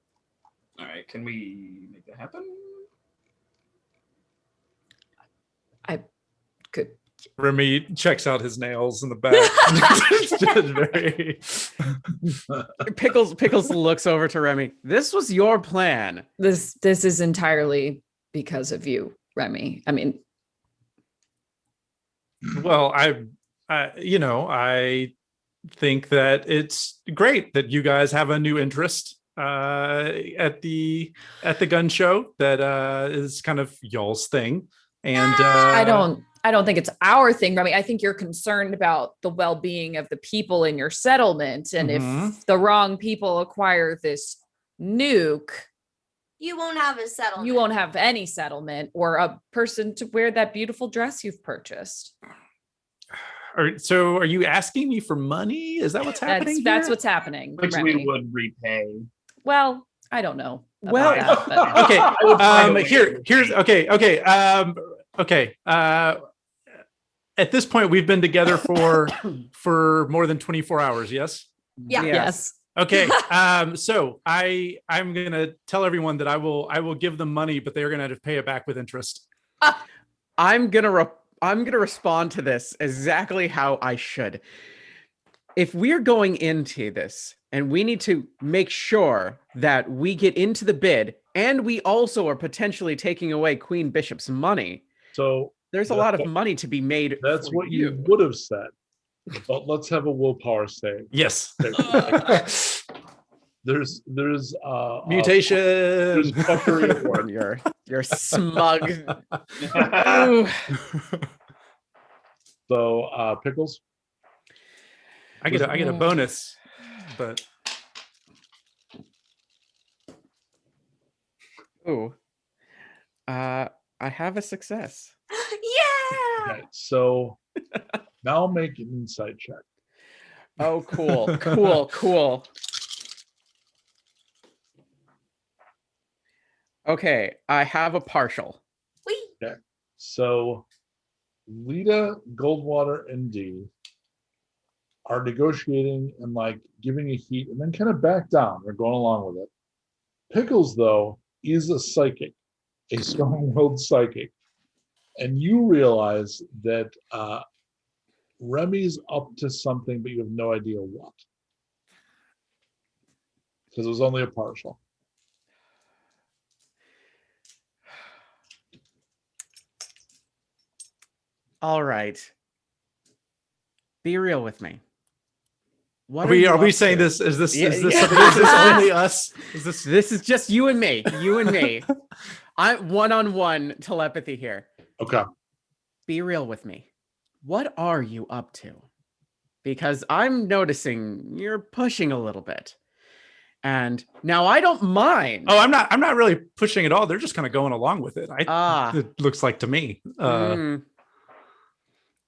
All right, can we make that happen? Good. Remy checks out his nails in the back. Very... Pickles looks over to Remy. This was your plan. This is entirely because of you, Remy. I mean, Well, I think that it's great that you guys have a new interest at the gun show that is kind of y'all's thing. And I don't think it's our thing, Remy. I think you're concerned about the well-being of the people in your settlement. And Mhm. if the wrong people acquire this nuke, You won't have a settlement. you won't have any settlement or a person to wear that beautiful dress you've purchased. So are you asking me for money? Is that what's happening? That's here? what's happening. Which Remy. we would repay. Well, I don't know. about Well, that, but- Okay. would find a way Here's to okay. At this point, we've been together for more than 24 hours. Yes. Yeah. Yes. Okay. So I'm gonna tell everyone that I will give them money, but they're gonna have to pay it back with interest. I'm gonna respond to this exactly how I should. If we're going into this And we need to make sure that we get into the bid, and we also are potentially taking away Queen Bishop's money. So there's a lot of money to be made. That's for what you would have said. But let's have a willpower save. Yes. There's Mutation. There's fuckery at work. You're smug. So Pickles, I get a bonus, but I have a success. Yeah. okay, so now make an insight check. Oh, cool. Okay, I have a partial. Wee. Okay, so Lita, Goldwater, and D are negotiating and like giving a heat, and then kind of back down. They're going along with it. Pickles, though, is a psychic, a strong-willed psychic, and you realize that Remy's up to something, but you have no idea what, because it was only a partial. All right. Be real with me. What are we up saying to? this? Is this Yeah, is this yeah. something, is this only us? Is this This is just you and me. You and me. I'm one-on-one telepathy here. Okay. Be real with me. What are you up to? Because I'm noticing you're pushing a little bit. And now I don't mind. Oh, I'm not really pushing at all. They're just kind of going along with it. It looks like to me.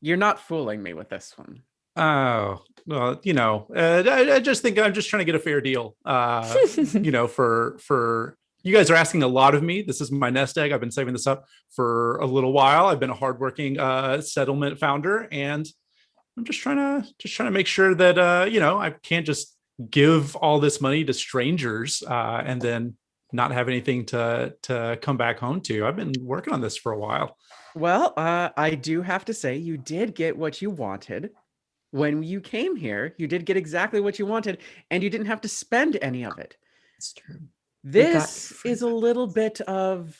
You're not fooling me with this one. Oh, well, I just think I'm just trying to get a fair deal. For you guys are asking a lot of me. This is my nest egg. I've been saving this up for a little while. I've been a hardworking settlement founder, and I'm just trying to make sure that I can't just give all this money to strangers and then not have anything to come back home to. I've been working on this for a while. Well, I do have to say you did get what you wanted. When you came here, you did get exactly what you wanted, and you didn't have to spend any of it. It's true. This is a little bit of,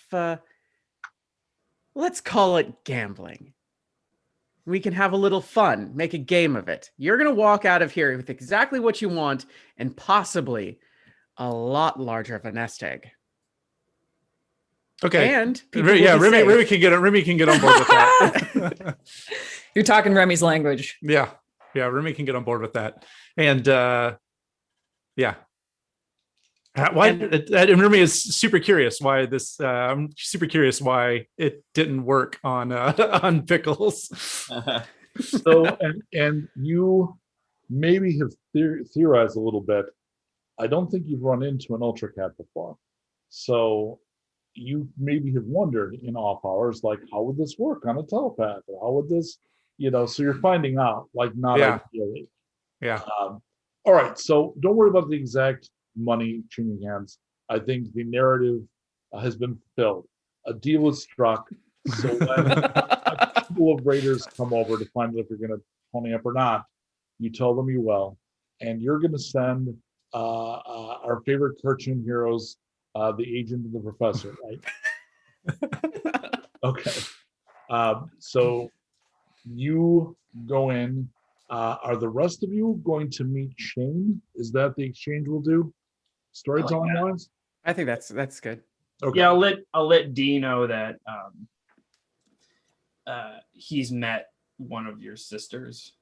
let's call it gambling. We can have a little fun, make a game of it. You're going to walk out of here with exactly what you want and possibly a lot larger of a nest egg. Okay. And Remy can get on board with that. You're talking Remy's language. Yeah, Remy can get on board with that. And yeah. And Remy is super curious why this. I'm super curious why it didn't work on Pickles. So and you maybe have theorized a little bit. I don't think you've run into an ultra cat before, so you maybe have wondered in off hours, like, how would this work on a telepath, or how would this, so you're finding out, like, not ideally. Yeah. All right, so don't worry about the exact money changing hands. I think the narrative has been fulfilled. A deal is struck. So when a couple of raiders come over to find out if you're going to pony up or not, you tell them you will, and you're going to send our favorite cartoon heroes, the agent and the professor, right? Okay. So you go in. Are the rest of you going to meet Shane? Is that the exchange we'll do? Storytelling wise? I think that's good. Okay. Yeah, I'll let D know that he's met one of your sisters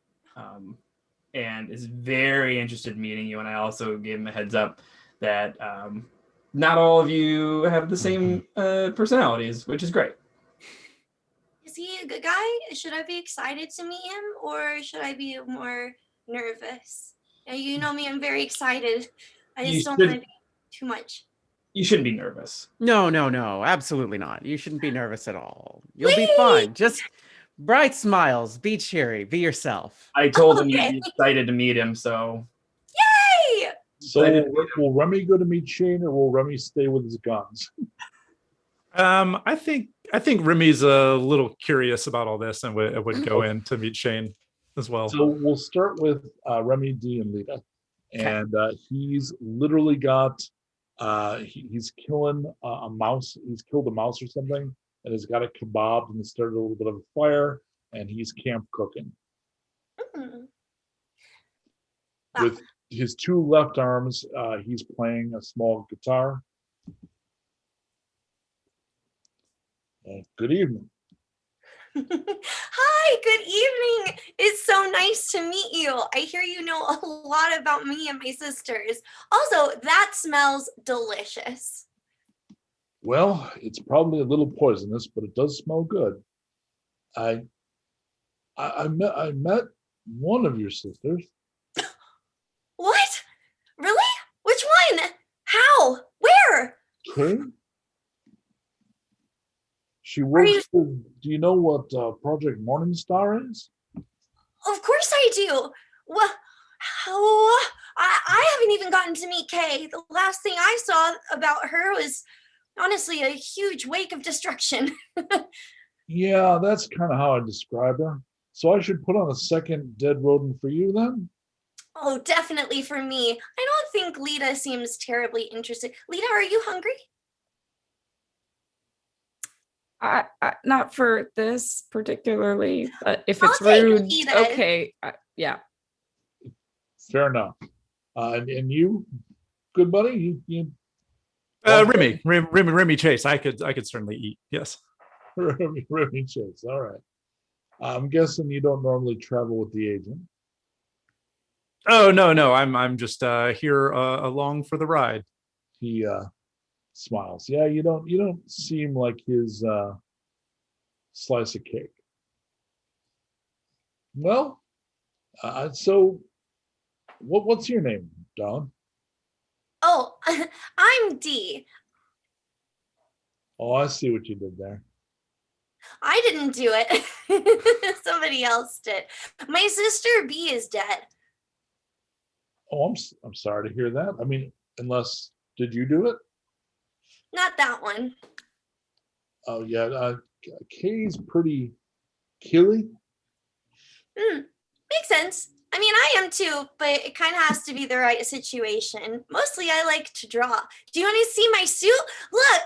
and is very interested in meeting you. And I also gave him a heads up that not all of you have the same personalities, which is great. Is he a good guy? Should I be excited to meet him, or should I be more nervous? You know me, I'm very excited. I just don't want to be too much. You shouldn't be nervous. No, absolutely not. You shouldn't be nervous at all. You'll be fine. Just bright smiles, be cheery, be yourself. I told him you'd be excited to meet him, so. Yay! So will Remy go to meet Shane, or will Remy stay with his guns? I think Remy's a little curious about all this and would go in to meet Shane as well. So we'll start with Remy, D, and Lita. and he's literally got he's killing a mouse. He's killed a mouse or something, and has got it kebabbed and started a little bit of a fire, and he's camp cooking. With his two left arms, he's playing a small guitar. Good evening. Hi, good evening. It's so nice to meet you. I hear you know a lot about me and my sisters. Also, that smells delicious. Well, it's probably a little poisonous, but it does smell good. I met one of your sisters. What? Really? Which one? How? Where? Okay. She works with, do you know what Project Morningstar is? Of course I do. Well, I haven't even gotten to meet Kay. The last thing I saw about her was honestly a huge wake of destruction. Yeah, that's kind of how I describe her. So I should put on a second dead rodent for you then? Oh, definitely for me. I don't think Lita seems terribly interested. Lita, are you hungry? I not for this particularly, but if it's I'll take rude, Lita. okay. Yeah. Fair enough. And you, good buddy? You Remy Chase. I could certainly eat. Yes. Remy Chase. All right. I'm guessing you don't normally travel with the agent. Oh no. I'm just here along for the ride. He smiles. Yeah, you don't seem like his slice of cake. Well, so what's your name, Dawn? Oh, I'm Dee. Oh, I see what you did there. I didn't do it. Somebody else did. My sister B is dead. Oh, I'm sorry to hear that. I mean, unless, did you do it? Not that one. Oh yeah, Kay's pretty killy. Makes sense. I mean, I am too, but it kind of has to be the right situation. Mostly I like to draw. Do you want to see my suit? Look!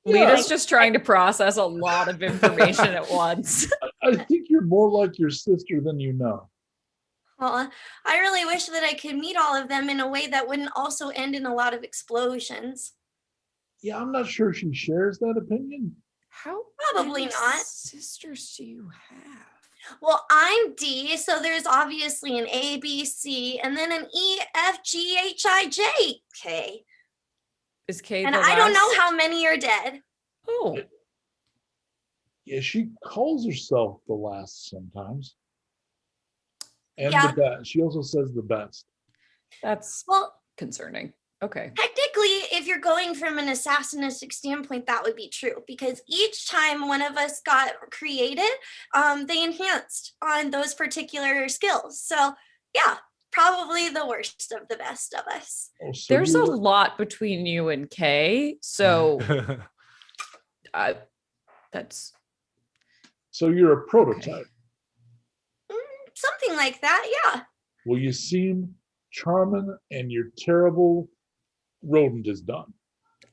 Lita's just trying to process a lot of information at once. I think you're more like your sister than you know. Well, I really wish that I could meet all of them in a way that wouldn't also end in a lot of explosions. Yeah, I'm not sure she shares that opinion. How Probably many not. sisters do you have? Well, I'm D, so there's obviously an A, B, C, and then an E, F, G, H, I, J, K. Is K And the I don't know last? how many are dead. Oh, Yeah, she calls herself the last sometimes. And Yeah. the best. She also says the best. that's Well, concerning. Okay. technically, if you're going from an assassinistic standpoint, that would be true because each time one of us got created, they enhanced on those particular skills. So yeah, probably the worst of the best of us. Oh, so There's a you're- lot between you and Kay, so that's So you're a prototype. Something like that, yeah. Well, you seem charming, and your terrible rodent is done.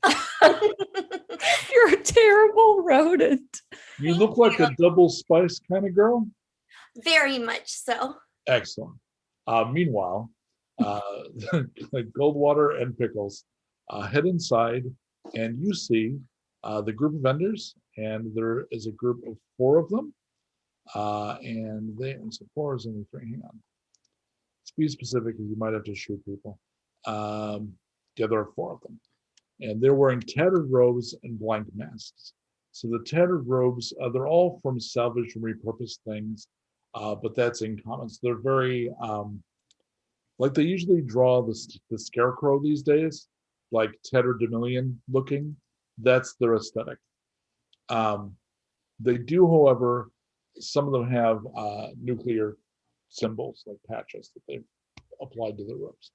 you're a terrible rodent. You look like a double spice kind of girl. Very much so. Excellent. Meanwhile, Goldwater and Pickles head inside, and you see the group of vendors, and there is a group of 4 of them. And so 4 is only 3. Hang on. Let's be specific, because you might have to shoot people. Yeah, there are 4 of them, and they're wearing tattered robes and blank masks. So the tattered robes, they're all from salvaged and repurposed things, but that's in common. So they're very like they usually draw the scarecrow these days, like tatterdemalion looking. That's their aesthetic. They do, however, some of them have nuclear symbols like patches that they've applied to their robes.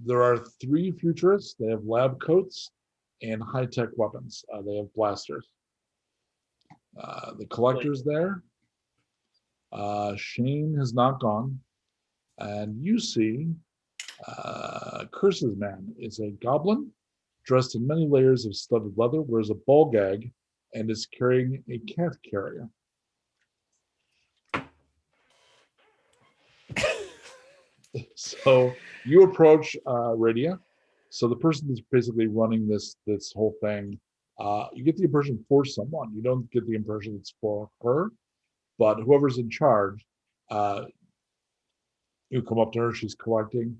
There are 3 futurists. They have lab coats and high-tech weapons. They have blasters. The collector's there. Shane has not gone. And you see Curse's man is a goblin dressed in many layers of studded leather, wears a ball gag, and is carrying a cat carrier. So you approach Radia. So the person that's basically running this whole thing, you get the impression for someone. You don't get the impression it's for her, but whoever's in charge, you come up to her. She's collecting.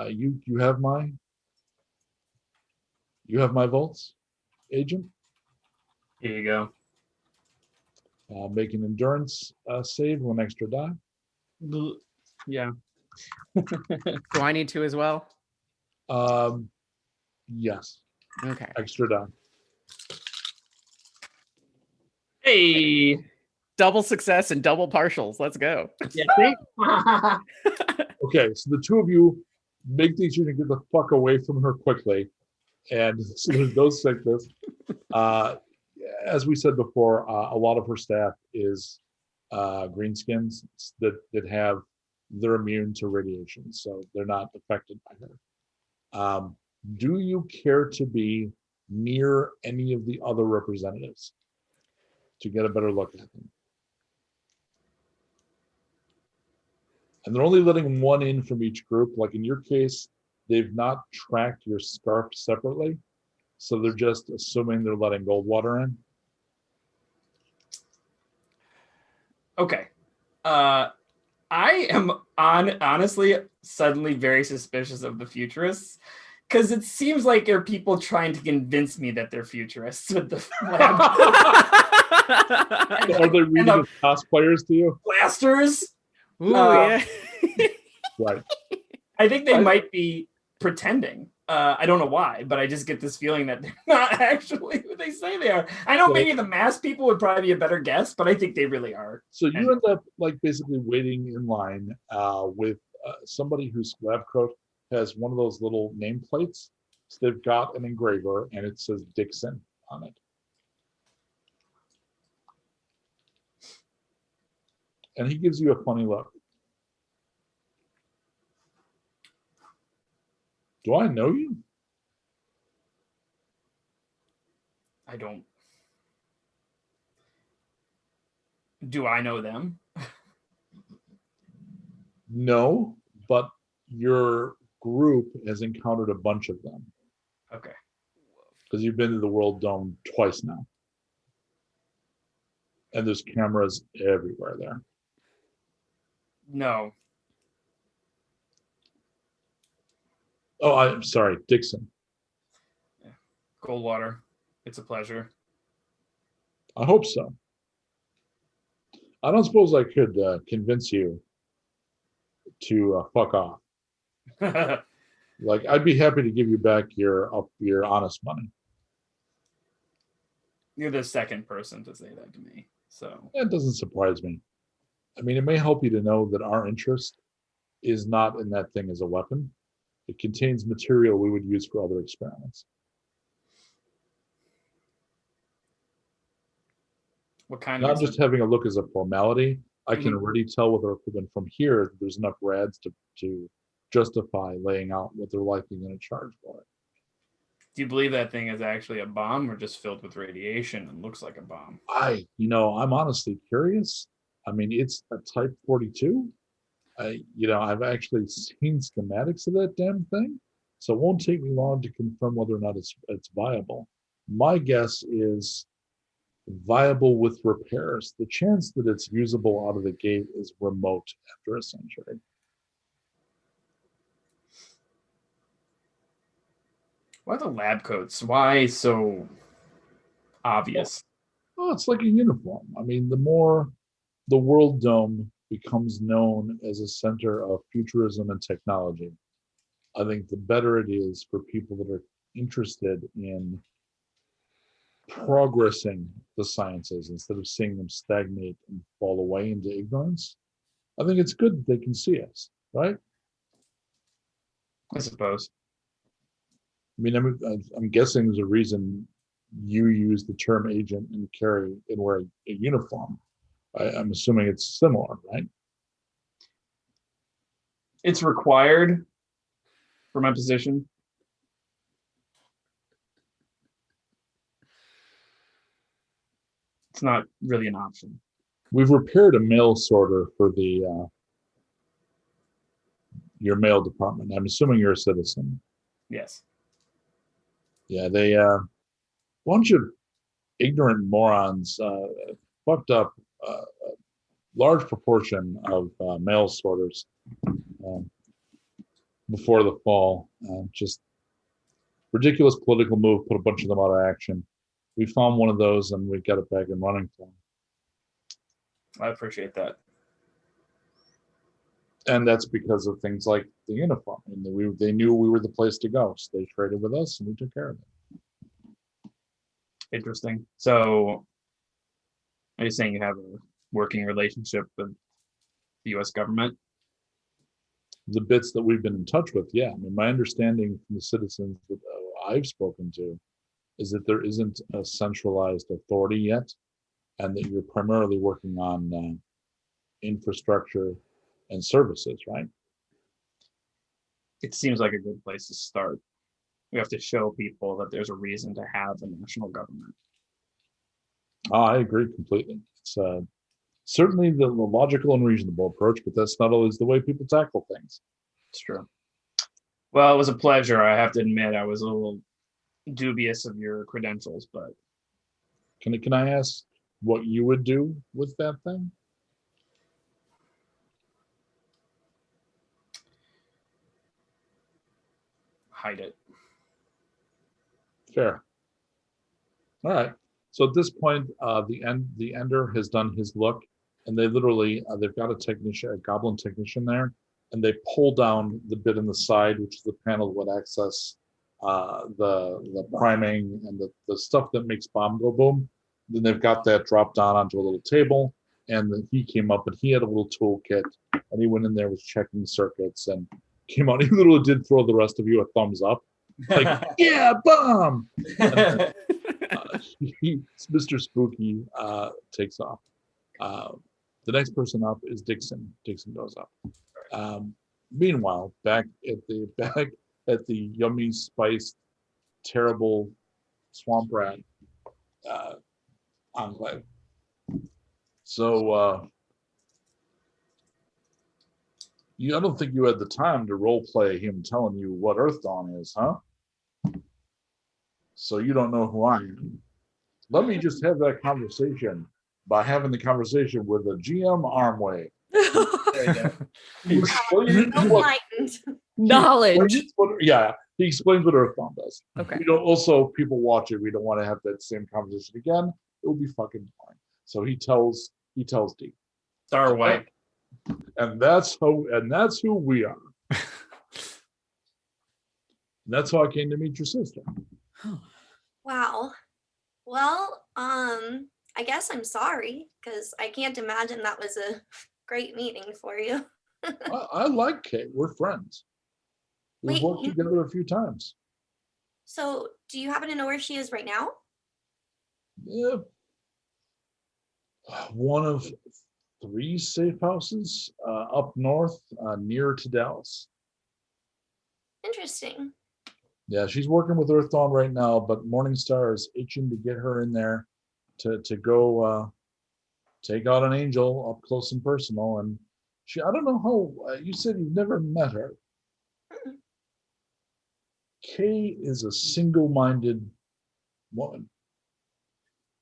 You have my votes, agent. Here you go. Make an endurance save, 1 extra die. Yeah. Do I need to as well? Yes, Okay. extra die. Hey. Double success and double partials. Let's go. Yeah. See? Okay, so the two of you make the decision to get the fuck away from her quickly, and so there's no sickness. As we said before, a lot of her staff is greenskins that have they're immune to radiation, so they're not affected by her. Do you care to be near any of the other representatives to get a better look at them? And they're only letting one in from each group. Like in your case, they've not tracked your scarf separately, so they're just assuming they're letting Goldwater in. Okay. I am honestly suddenly very suspicious of the futurists, because it seems like there are people trying to convince me that they're futurists with the lab. Are they reading as cosplayers to you? Blasters. Ooh, yeah. Right. I think they might be pretending. I don't know why, but I just get this feeling that they're not actually who they say they are. I know maybe the mask people would probably be a better guess, but I think they really are. So you end up like basically waiting in line with somebody whose lab coat has one of those little nameplates. So they've got an engraver and it says Dixon on it. And he gives you a funny look. Do I know you? I don't. Do I know them? No, but your group has encountered a bunch of them. Okay. Because you've been to the World Dome twice now. And there's cameras everywhere there. No. Oh, I'm sorry, Dixon. Yeah. Goldwater. It's a pleasure. I hope so. I don't suppose I could convince you to fuck off. Like, I'd be happy to give you back your honest money. You're the second person to say that to me, so That doesn't surprise me. I mean, it may help you to know that our interest is not in that thing as a weapon. It contains material we would use for other experiments. what kind Not of just having a look as a formality. I can already tell with our equipment from here, there's enough rads to justify laying out what they're likely going to charge for it. Do you believe that thing is actually a bomb or just filled with radiation and looks like a bomb? I'm honestly curious. I mean, it's a Type 42. I've actually seen schematics of that damn thing, so it won't take me long to confirm whether or not it's viable. My guess is viable with repairs. The chance that it's usable out of the gate is remote after a century. Why the lab coats? Why so obvious? Well, it's like a uniform. I mean, the more the World Dome becomes known as a center of futurism and technology, I think the better it is for people that are interested in progressing the sciences instead of seeing them stagnate and fall away into ignorance. I think it's good that they can see us, right? I suppose. I mean, I'm guessing there's a reason you use the term agent and wear a uniform. I'm assuming it's similar, right? It's required for my position. It's not really an option. We've repaired a mail sorter for the your mail department. I'm assuming you're a citizen. Yes. Yeah, they bunch of ignorant morons fucked up a large proportion of mail sorters before the fall. Just ridiculous political move, put a bunch of them out of action. We found one of those and we got it back and running for them. I appreciate that. And that's because of things like the uniform. And they knew we were the place to go, so they traded with us and we took care of it. Interesting. So are you saying you have a working relationship with the US government? The bits that we've been in touch with, yeah. I mean, my understanding from the citizens that I've spoken to is that there isn't a centralized authority yet, and that you're primarily working on infrastructure and services, right? It seems like a good place to start. We have to show people that there's a reason to have a national government. I agree completely. It's certainly the logical and reasonable approach, but that's not always the way people tackle things. It's true. Well, it was a pleasure. I have to admit, I was a little dubious of your credentials, but Can I ask what you would do with that thing? hide it. Fair. All right. So at this point, the Ender has done his look, and they literally they've got a goblin technician there, and they pull down the bit in the side, which is the panel that would access the priming and the stuff that makes bomb go boom. Then they've got that dropped down onto a little table, and then he came up and he had a little toolkit, and he went in there, was checking circuits, and came out. He literally did throw the rest of you a thumbs up, like yeah, bomb. And then, Mr. Spooky takes off. The next person up is Dixon. Dixon goes up. Meanwhile, back at the yummy, spiced, terrible swamp rat enclave. So I don't think you had the time to role play him telling you what Earth Dawn is, huh? So you don't know who I am. Let me just have that conversation by having the conversation with a GM Armway. Enlightened. Knowledge. He explains what Earth Dawn does. Okay. Also, people watch it. We don't want to have that same conversation again. It will be fucking boring. So he tells Dee. Star White. And that's who we are. And that's how I came to meet your sister. Wow. Well, I guess I'm sorry, because I can't imagine that was a great meeting for you. I like Kate. We're friends. We've worked together a few times. So, do you happen to know where she is right now? Yeah. One of 3 safe houses up north near to Dallas. Interesting. Yeah, she's working with Earth Dawn right now, but Morningstar is itching to get her in there to go take out an angel up close and personal. And I don't know how, you said you've never met her. Kay is a single-minded woman.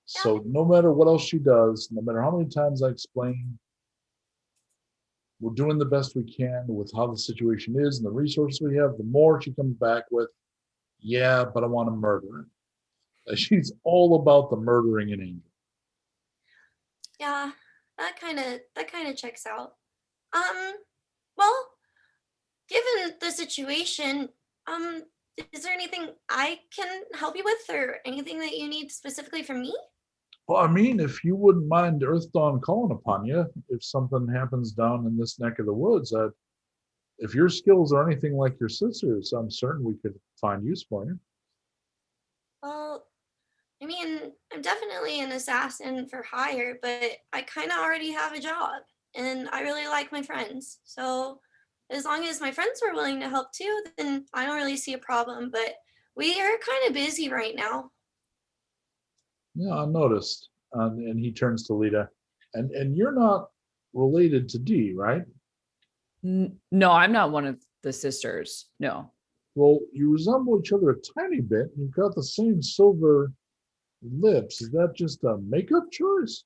So no matter what else she does, no matter how many times I explain, we're doing the best we can with how the situation is and the resources we have, the more she comes back with, yeah, but I want to murder him. She's all about the murdering an angel. Yeah, that kind of checks out. Well, given the situation, is there anything I can help you with, or anything that you need specifically from me? Well, I mean, if you wouldn't mind Earth Dawn calling upon you, if something happens down in this neck of the woods, if your skills are anything like your sister's, I'm certain we could find use for you. Well, I mean, I'm definitely an assassin for hire, but I kind of already have a job and I really like my friends. So as long as my friends were willing to help too, then I don't really see a problem. But we are kind of busy right now. Yeah, I noticed. And he turns to Lita. And you're not related to Dee, right? No, I'm not one of the sisters. No. Well, you resemble each other a tiny bit. You've got the same silver lips. Is that just a makeup choice?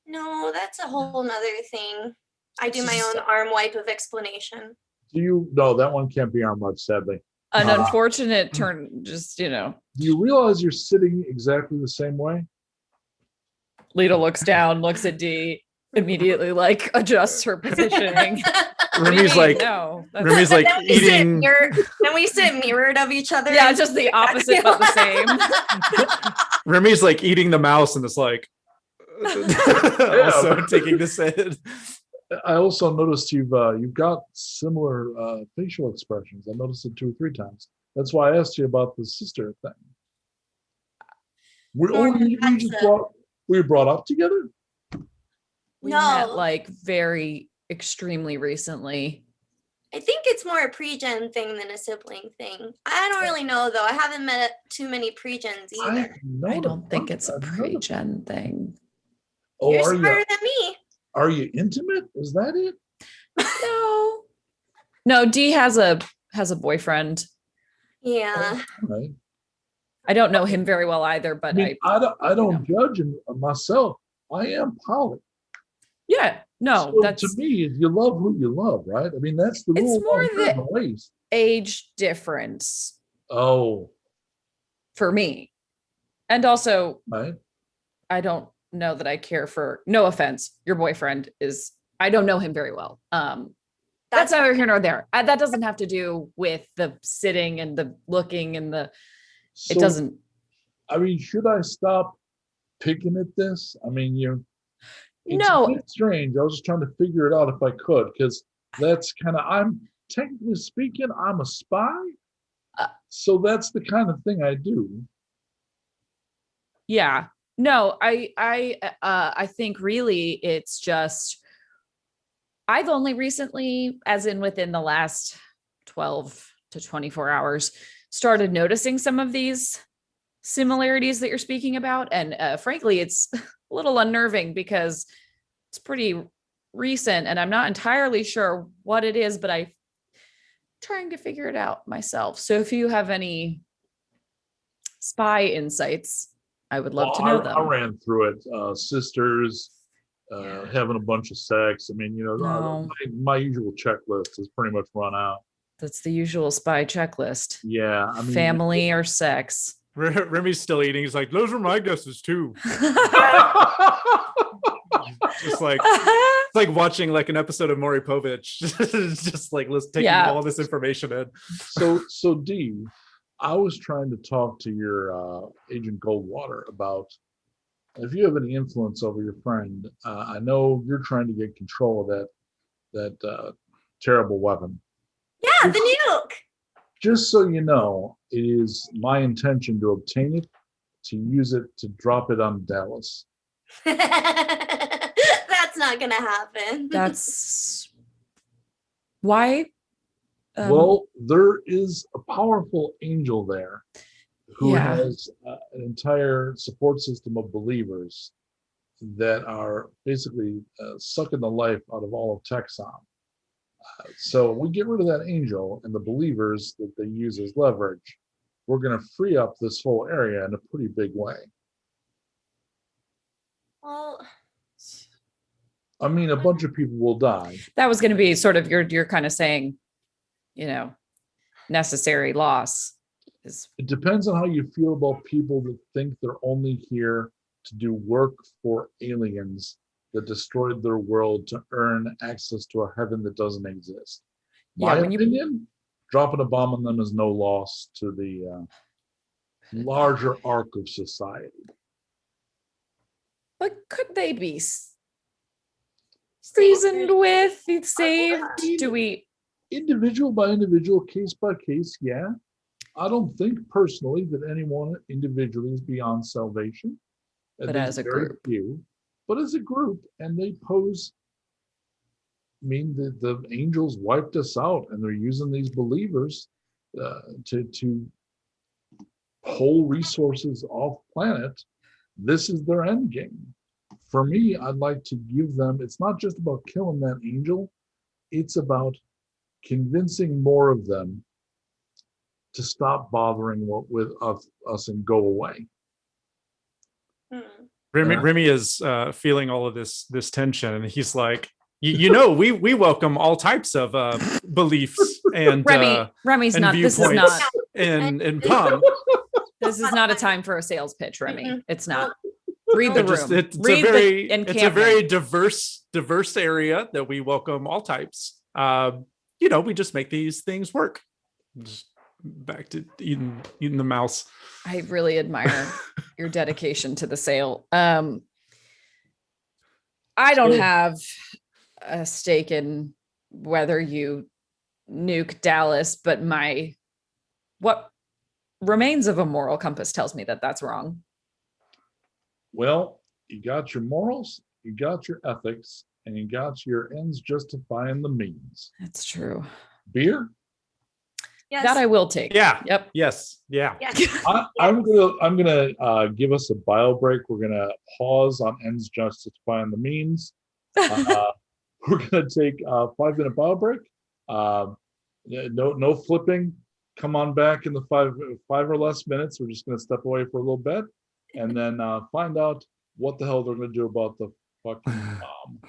No, that's a whole nother thing. I do my own arm wipe of explanation. No, that one can't be arm wipe, sadly. An unfortunate turn, just, Do you realize you're sitting exactly the same way? Lita looks down, looks at Dee, immediately like adjusts her positioning. Remy's like, no. Remy's like eating. Then we sit mirrored of each other. Yeah, just the opposite but the same. Remy's like eating the mouse and it's like also taking this in. I also noticed you've got similar facial expressions. I noticed it 2 or 3 times. That's why I asked you about the sister thing. We were brought up together? We met like very extremely recently. I think it's more a pre-gen thing than a sibling thing. I don't really know though. I haven't met too many pre-gens either. I don't think it's a pre-gen thing. Oh, You're smarter than me. Are you intimate? Is that it? No, Dee has a boyfriend. Yeah. Right. I don't know him very well either, but I don't judge myself. I am poly. Yeah, no, so that's to me, you love who you love, right? I mean, that's the rule. It's more the ways. Age difference. Oh, for me, and also, right. I don't know that I care for. No offense, your boyfriend is. I don't know him very well. That's neither here nor there. That doesn't have to do with the sitting and the looking and the. So, it doesn't. I mean, should I stop picking at this? I mean, it's no, a bit strange. I was just trying to figure it out if I could, because that's kind of, I'm technically speaking, I'm a spy. So that's the kind of thing I do. Yeah. No, I think really it's just, I've only recently, as in within the last 12 to 24 hours, started noticing some of these similarities that you're speaking about. And frankly, it's a little unnerving because it's pretty recent and I'm not entirely sure what it is, but I'm trying to figure it out myself. So if you have any spy insights, I would love to know them. I ran through it. Sisters, having a bunch of sex. I mean, my usual checklist is pretty much run out. That's the usual spy checklist. Yeah. I mean, family or sex. Remy's still eating. He's like, those were my guesses too. Just like it's like watching like an episode of Maury Povich. Just like let's take all this information in. So Dee, I was trying to talk to your agent Goldwater about if you have any influence over your friend. I know you're trying to get control of that terrible weapon. Yeah, the nuke. Just so you know, it is my intention to obtain it, to use it, to drop it on Dallas. That's not gonna happen. That's why. Well, there is a powerful angel there who has an entire support system of believers that are basically sucking the life out of all of Texan. So we get rid of that angel and the believers that they use as leverage. We're going to free up this whole area in a pretty big way. Well, I mean, a bunch of people will die. That was going to be sort of you're kind of saying, necessary loss. It depends on how you feel about people that think they're only here to do work for aliens that destroyed their world to earn access to a heaven that doesn't exist. My opinion, dropping a bomb on them is no loss to the larger arc of society. But could they be reasoned with, saved? Do we? Individual by individual, case by case, yeah. I don't think personally that anyone individually is beyond salvation. But There's as a very group. few, but as a group, and they pose. I mean, the angels wiped us out, and they're using these believers to pull resources off planet. This is their end game. For me, I'd like to give them. It's not just about killing that angel; it's about convincing more of them to stop bothering with us and go away. Remy is feeling all of this tension, and he's like, you know, we welcome all types of beliefs and Remy's and not. This is viewpoints not. in PUM. This is not a time for a sales pitch, Remy. It's not. Read the room. It's Read a very diverse area that we welcome all types. You know, we just make these things work. Just back to eating the mouse. I really admire your dedication to the sale. I don't have a stake in whether you nuke Dallas, but what remains of a moral compass tells me that that's wrong. Well, you got your morals, you got your ethics, and you got your ends justifying the means. That's true. Beer? Yes. That I will take. Yeah. Yep. Yes. Yeah. Yes. I'm gonna give us a bio break. We're gonna pause on ends justifying the means. We're gonna take a 5-minute bio break. No flipping. Come on back in the five or less minutes. We're just gonna step away for a little bit, and then find out what the hell they're gonna do about the fucking bomb.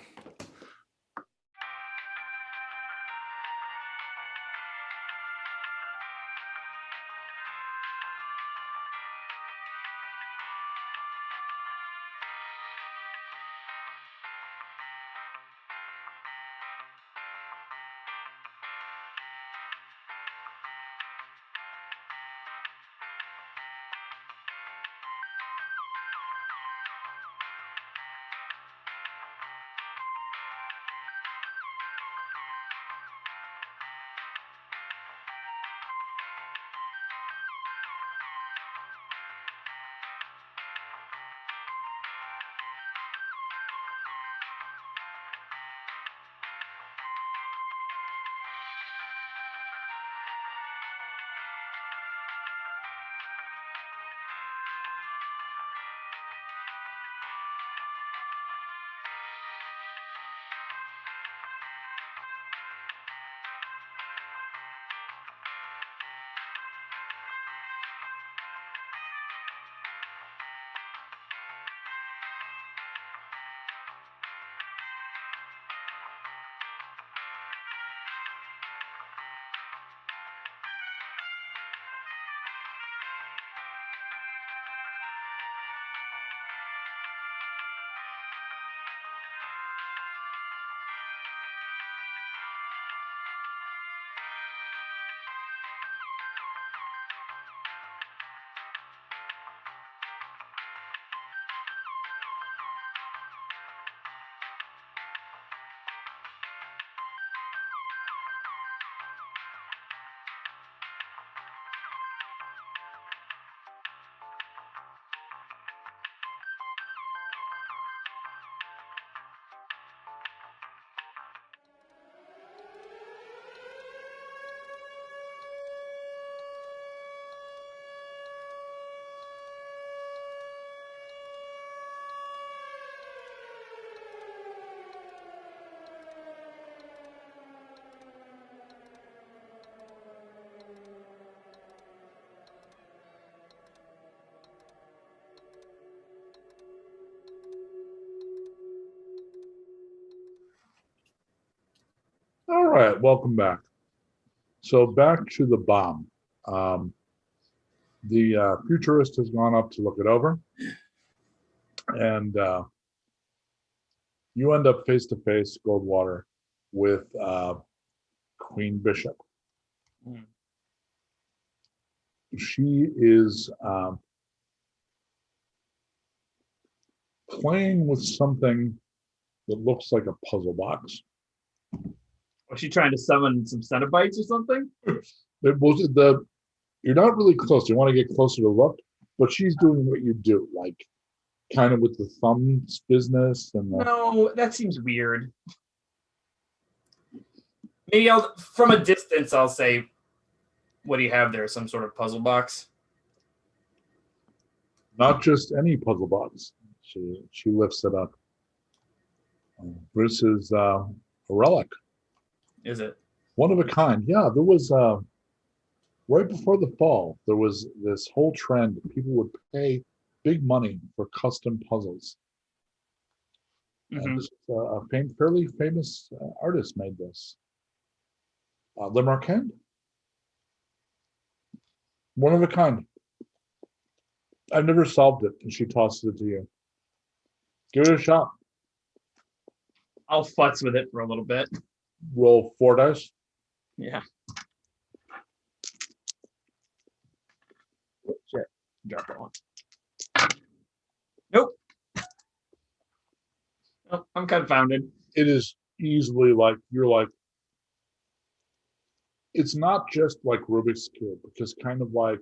All right, welcome back. So back to the bomb. The futurist has gone up to look it over, and you end up face to face, Goldwater, with Queen Bishop. She is playing with something that looks like a puzzle box. Was she trying to summon some Cenobites or something? It was You're not really close. You want to get closer to look, but she's doing what you do, like kind of with the thumbs business and the, No, that seems weird. Maybe from a distance, I'll say, what do you have there? Some sort of puzzle box? not just any puzzle box. She lifts it up. This is a relic, Is it? one of a kind. Yeah, there was right before the fall, there was this whole trend. People would pay big money for custom puzzles. Mhm. This is a fairly famous artist made this. Le Marquand, one of a kind. I've never solved it, and she tosses it to you. Give it a shot. I'll futz with it for a little bit. Roll 4 dice. Yeah. Oh, shit. Drop that one. Nope. Oh, I'm confounded. It is easily like you're like. It's not just like Rubik's Cube, because kind of like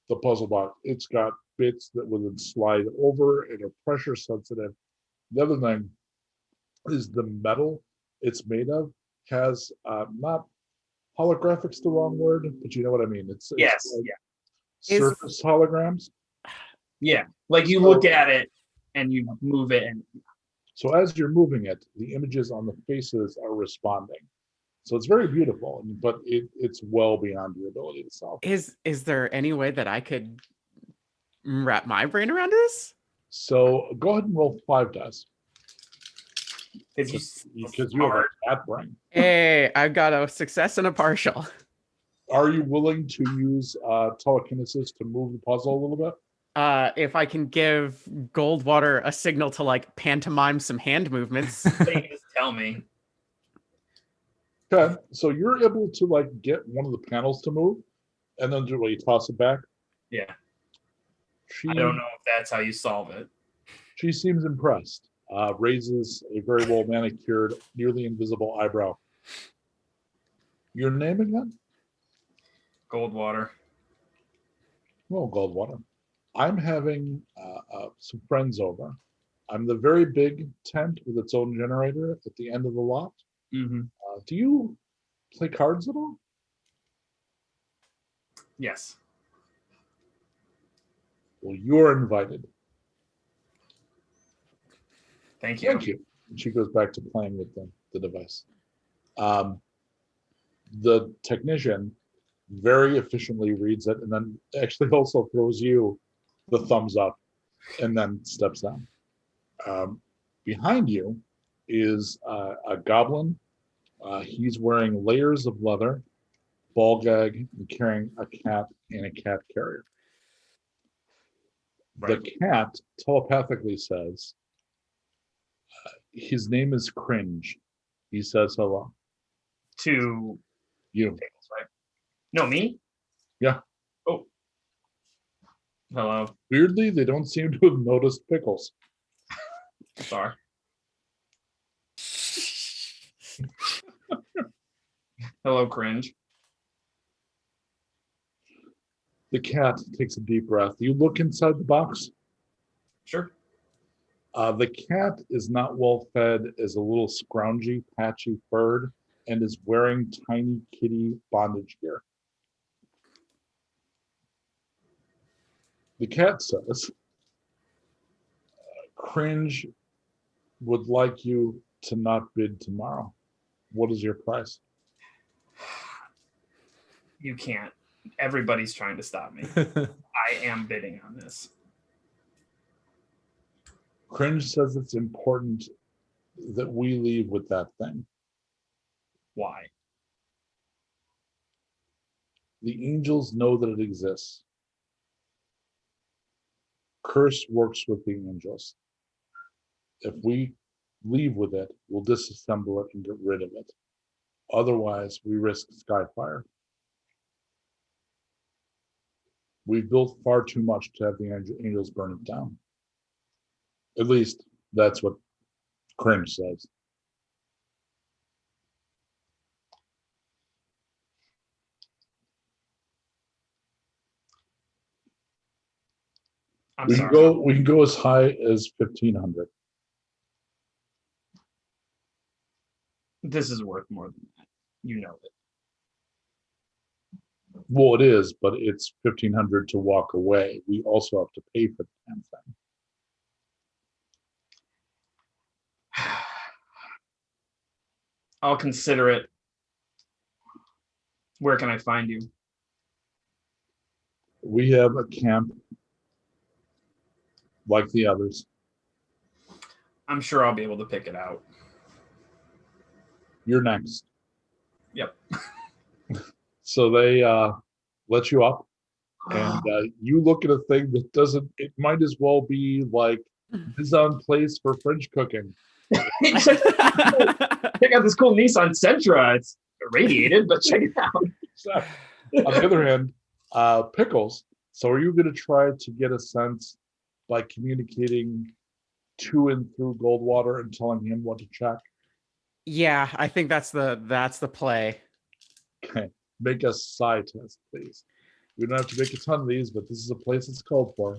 the puzzle box, it's got bits that will then slide over and are pressure sensitive. The other thing is the metal it's made of has not holographic's the wrong word, but you know what I mean. It's Yes. like Yeah. surface holograms. Yeah. Like you look at it and you move it, and So as you're moving it, the images on the faces are responding. So it's very beautiful, but it's well beyond your ability to solve. Is there any way that I could wrap my brain around this? So go ahead and roll 5 dice. because Because you have a cat brain. Hey, I've got a success and a partial. Are you willing to use telekinesis to move the puzzle a little bit? If I can give Goldwater a signal to like pantomime some hand movements. they just tell me. Okay, so you're able to like get one of the panels to move, and then do what, you toss it back. Yeah. She, I don't know if that's how you solve it. She seems impressed. Raises a very well manicured, nearly invisible eyebrow. Your name again? Goldwater. Well, Goldwater. I'm having some friends over. I'm the very big tent with its own generator at the end of the lot. Mm-hmm. Do you play cards at all? Yes. Well, you're invited. Thank you. Thank you. And she goes back to playing with the device. The technician very efficiently reads it and then actually also throws you the thumbs up and then steps down. Behind you is a goblin. He's wearing layers of leather, ball gag, and carrying a cat in a cat carrier. Right. The cat telepathically says, his name is Cringe. He says hello. To You. Pickles, right? No, me? Yeah. Oh. Hello. Weirdly, they don't seem to have noticed Pickles. Sorry. Hello, Cringe. The cat takes a deep breath. You look inside the box. Sure. The cat is not well fed, is a little scroungy, patchy furred, and is wearing tiny kitty bondage gear. The cat says, Cringe would like you to not bid tomorrow. What is your price? You can't. Everybody's trying to stop me. I am bidding on this. Cringe says it's important that we leave with that thing. Why? The angels know that it exists. Curse works with the angels. If we leave with it, we'll disassemble it and get rid of it. Otherwise, we risk skyfire. We've built far too much to have the angels burn it down. At least that's what Cringe says. I'm We sorry. can go as high as 1,500. This is worth more than that. You know it. Well, it is, but it's 1,500 to walk away. We also have to pay for the damn thing. I'll consider it. Where can I find you? We have a camp like the others. I'm sure I'll be able to pick it out. You're next. Yep. So they let you up, and you look at a thing that doesn't. It might as well be like mise en place for French cooking. Check out this cool Nissan Sentra. It's irradiated, but check it out. On the other hand, Pickles. So are you going to try to get a sense by communicating to and through Goldwater and telling him what to check? Yeah, I think that's the play. Okay. Make a psi test, please. We don't have to make a ton of these, but this is a place it's called for.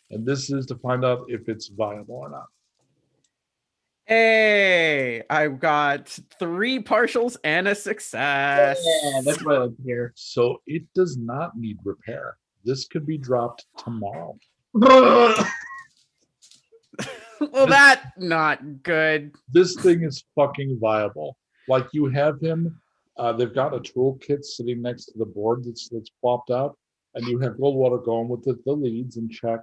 And this is to find out if it's viable or not. Hey, I've got 3 partials and a success. Yeah, that's what I like to hear. So it does not need repair. This could be dropped tomorrow. Well, that's not good. This thing is fucking viable. Like you have him, they've got a toolkit sitting next to the board that's plopped out, and you have Goldwater going with the leads and check,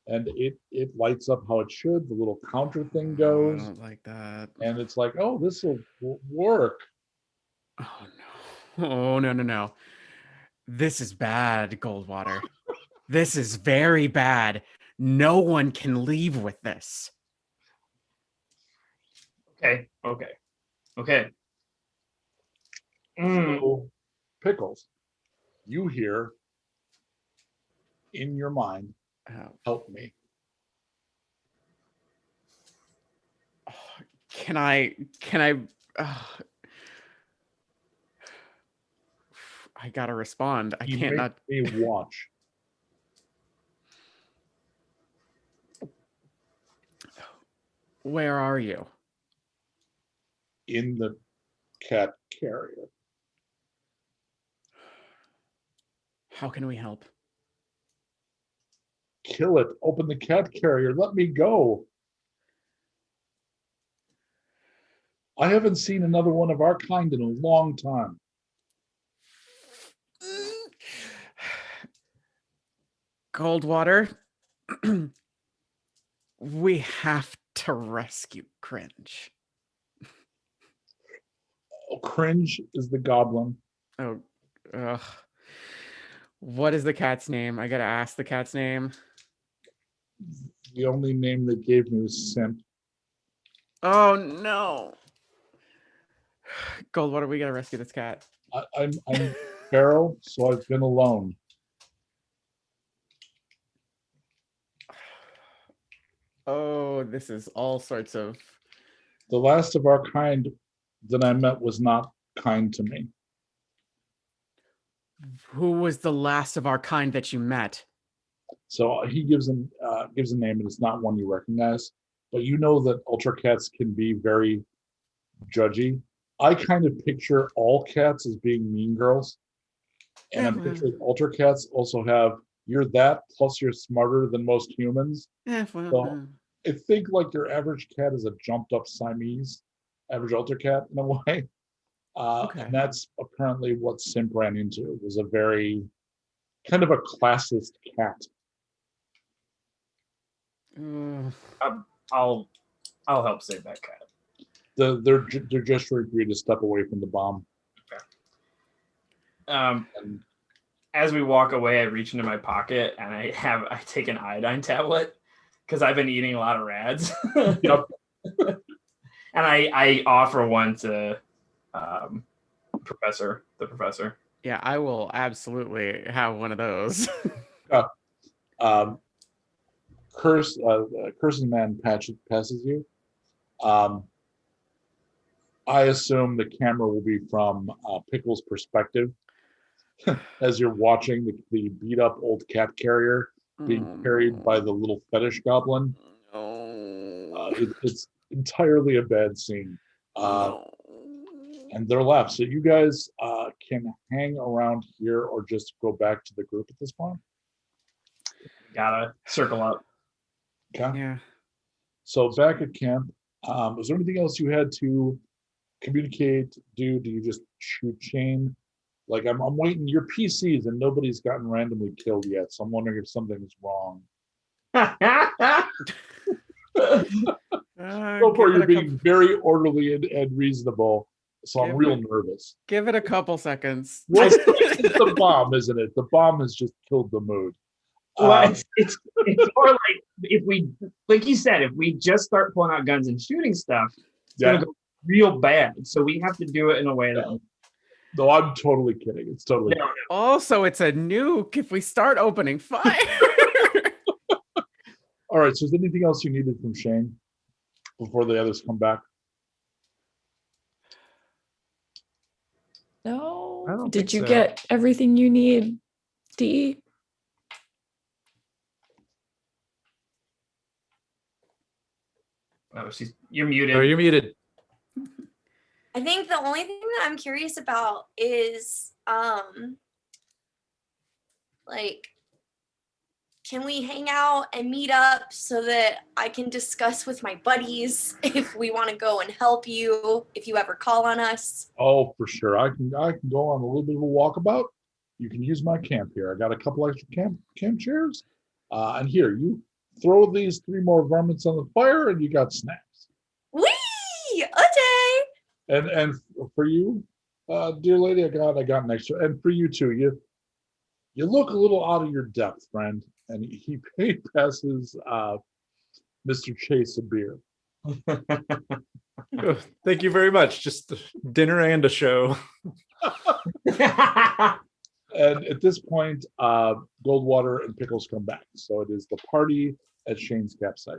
and it lights up how it should. The little counter thing goes. I don't like that. And it's like, oh, this will work. Oh no. Oh no. This is bad, Goldwater. This is very bad. No one can leave with this. Okay. So, Pickles, you hear in your mind, help me. Can I I gotta respond. I You can't make not me watch. Where are you? In the cat carrier. How can we help? Kill it. Open the cat carrier. Let me go. I haven't seen another one of our kind in a long time. Goldwater, we have to rescue Cringe. Oh, Cringe is the goblin. Oh, ugh. What is the cat's name? I gotta ask the cat's name. The only name they gave me was Simp. Oh no. Goldwater, we gotta rescue this cat. I'm feral, so I've been alone. Oh, this is all sorts of... The last of our kind that I met was not kind to me. Who was the last of our kind that you met? So he gives a name, and it's not one you recognize. But you know that Ultra Cats can be very judgy. I kind of picture all cats as being mean girls. And I'm picturing Ultra Cats also have, you're that, plus you're smarter than most humans. So I think like your average cat is a jumped up Siamese, average Ultra Cat in a way. And that's apparently what Simp ran into. It was a very kind of a classist cat. I'll help save that cat. They're just agreed to step away from the bomb. Okay. As we walk away, I reach into my pocket and I take an iodine tablet because I've been eating a lot of rads. Yep. And I offer one to the professor. Yeah, I will absolutely have one of those. Curse's man passes you. I assume the camera will be from Pickles' perspective as you're watching the beat up old cat carrier being carried by the little fetish goblin. It's entirely a bad scene. And they're left. So you guys can hang around here or just go back to the group at this point. Gotta circle up. Okay. Yeah. So back at camp, was there anything else you had to communicate, do? Do you just shoot chain? Like I'm waiting your PCs and nobody's gotten randomly killed yet. So I'm wondering if something's wrong. So far you're being very orderly and reasonable. So I'm real nervous. Give it a couple seconds. Well, it's the bomb, isn't it? The bomb has just killed the mood. Well, it's more like if we, like you said, if we just start pulling out guns and shooting stuff, it's gonna go real bad. So we have to do it in a way that. No, I'm totally kidding. It's totally. No. Also, it's a nuke if we start opening fire. All right. So is there anything else you needed from Shane before the others come back? No. I don't Did think you so. get everything you need, Dee? Oh, you're muted. Oh, you're muted. I think the only thing that I'm curious about is like, can we hang out and meet up so that I can discuss with my buddies if we want to go and help you if you ever call on us? Oh, for sure. I can go on a little bit of a walkabout. You can use my camp here. I got a couple extra camp chairs. And here, you throw these 3 more varmints on the fire and you got snacks. Whee! Okay. And for you, dear lady, I got an extra. And for you too, you look a little out of your depth, friend. And he passes Mr. Chase a beer. Oh, thank you very much. Just dinner and a show. And at this point, Goldwater and Pickles come back. So it is the party at Shane's campsite.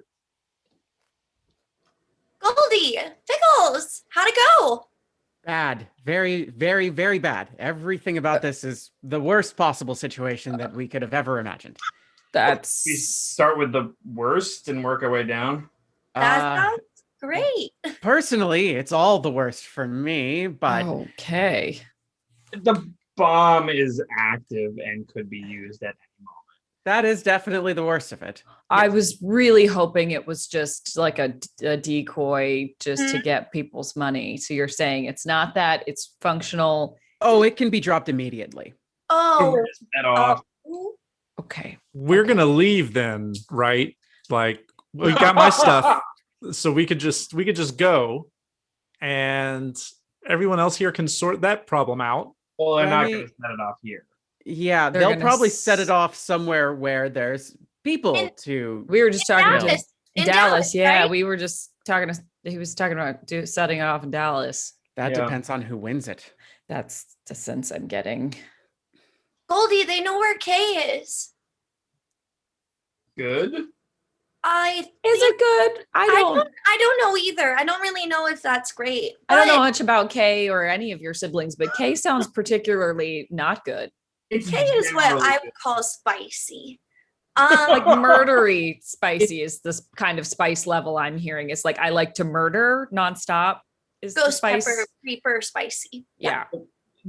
Goldie, Pickles, how'd it go? Bad. Very, very, very bad. Everything about this is the worst possible situation that we could have ever imagined. That's We start with the worst and work our way down. That sounds great. Personally, it's all the worst for me, but okay. The bomb is active and could be used at any moment. that is definitely the worst of it. I was really hoping it was just like a decoy just to get people's money. So you're saying it's not that, it's functional. Oh, it can be dropped immediately. Oh, That off. Okay. We're gonna leave then, right? Like we got my stuff, so we could just go, and everyone else here can sort that problem out. Well, they're not Remy- going to set it off here. Yeah, They're they'll gonna probably set it off somewhere where there's people In- to. We were just talking to Dallas. In Dallas. Yeah, right? we were just talking to, he was talking about setting it off in Dallas. That Yeah. depends on who wins it. That's the sense I'm getting. Goldie, they know where Kay is. Good. Is it good? I I don't know either. I don't really know if that's great. I don't know but much about Kay or any of your siblings, but Kay sounds particularly not good. It's Kay is what generally I good. would call spicy. Like murdery spicy is this kind of spice level I'm hearing. It's like I like to murder nonstop. Is the Ghost spice? pepper, creeper, spicy. Yeah.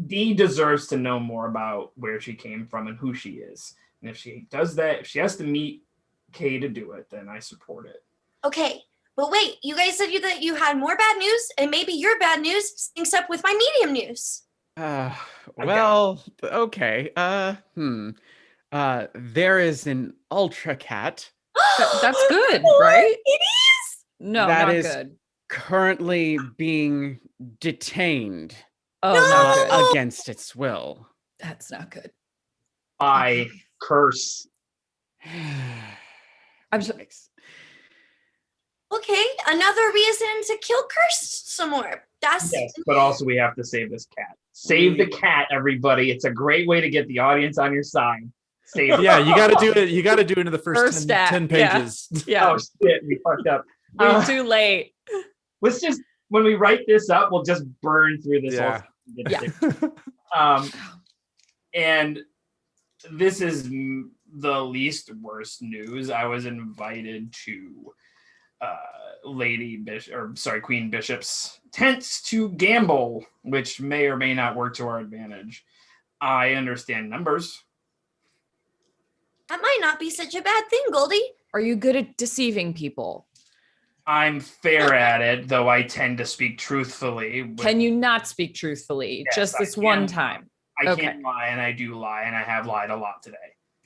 Dee deserves to know more about where she came from and who she is. And if she does that, if she has to meet Kay to do it, then I support it. Okay, but wait, you guys said that you had more bad news, and maybe your bad news syncs up with my medium news. Well, okay. There is an ultra cat That's good, What? right? It is. No, That not is- good. currently being detained Oh, No! not good. against its will. That's not good. I curse. I'm so, Okay, another reason to kill Curse some more. That's Yes, but also we have to save this cat. Save the cat, everybody. It's a great way to get the audience on your side. Save it. Yeah, you got to do it. You got to do it in the first, First 10, act, 10 yeah. pages. yeah, Oh shit, we fucked up. we're too late. Let's just when we write this up, we'll just burn through this Yeah. whole thing. And this is the least worst news. I was invited to Queen Bishop's tents to gamble, which may or may not work to our advantage. I understand numbers. That might not be such a bad thing, Goldie. Are you good at deceiving people? I'm fair at it, though I tend to speak truthfully. Can you not speak truthfully? Yes, just this I one can. time. I Okay. can't lie, and I do lie, and I have lied a lot today.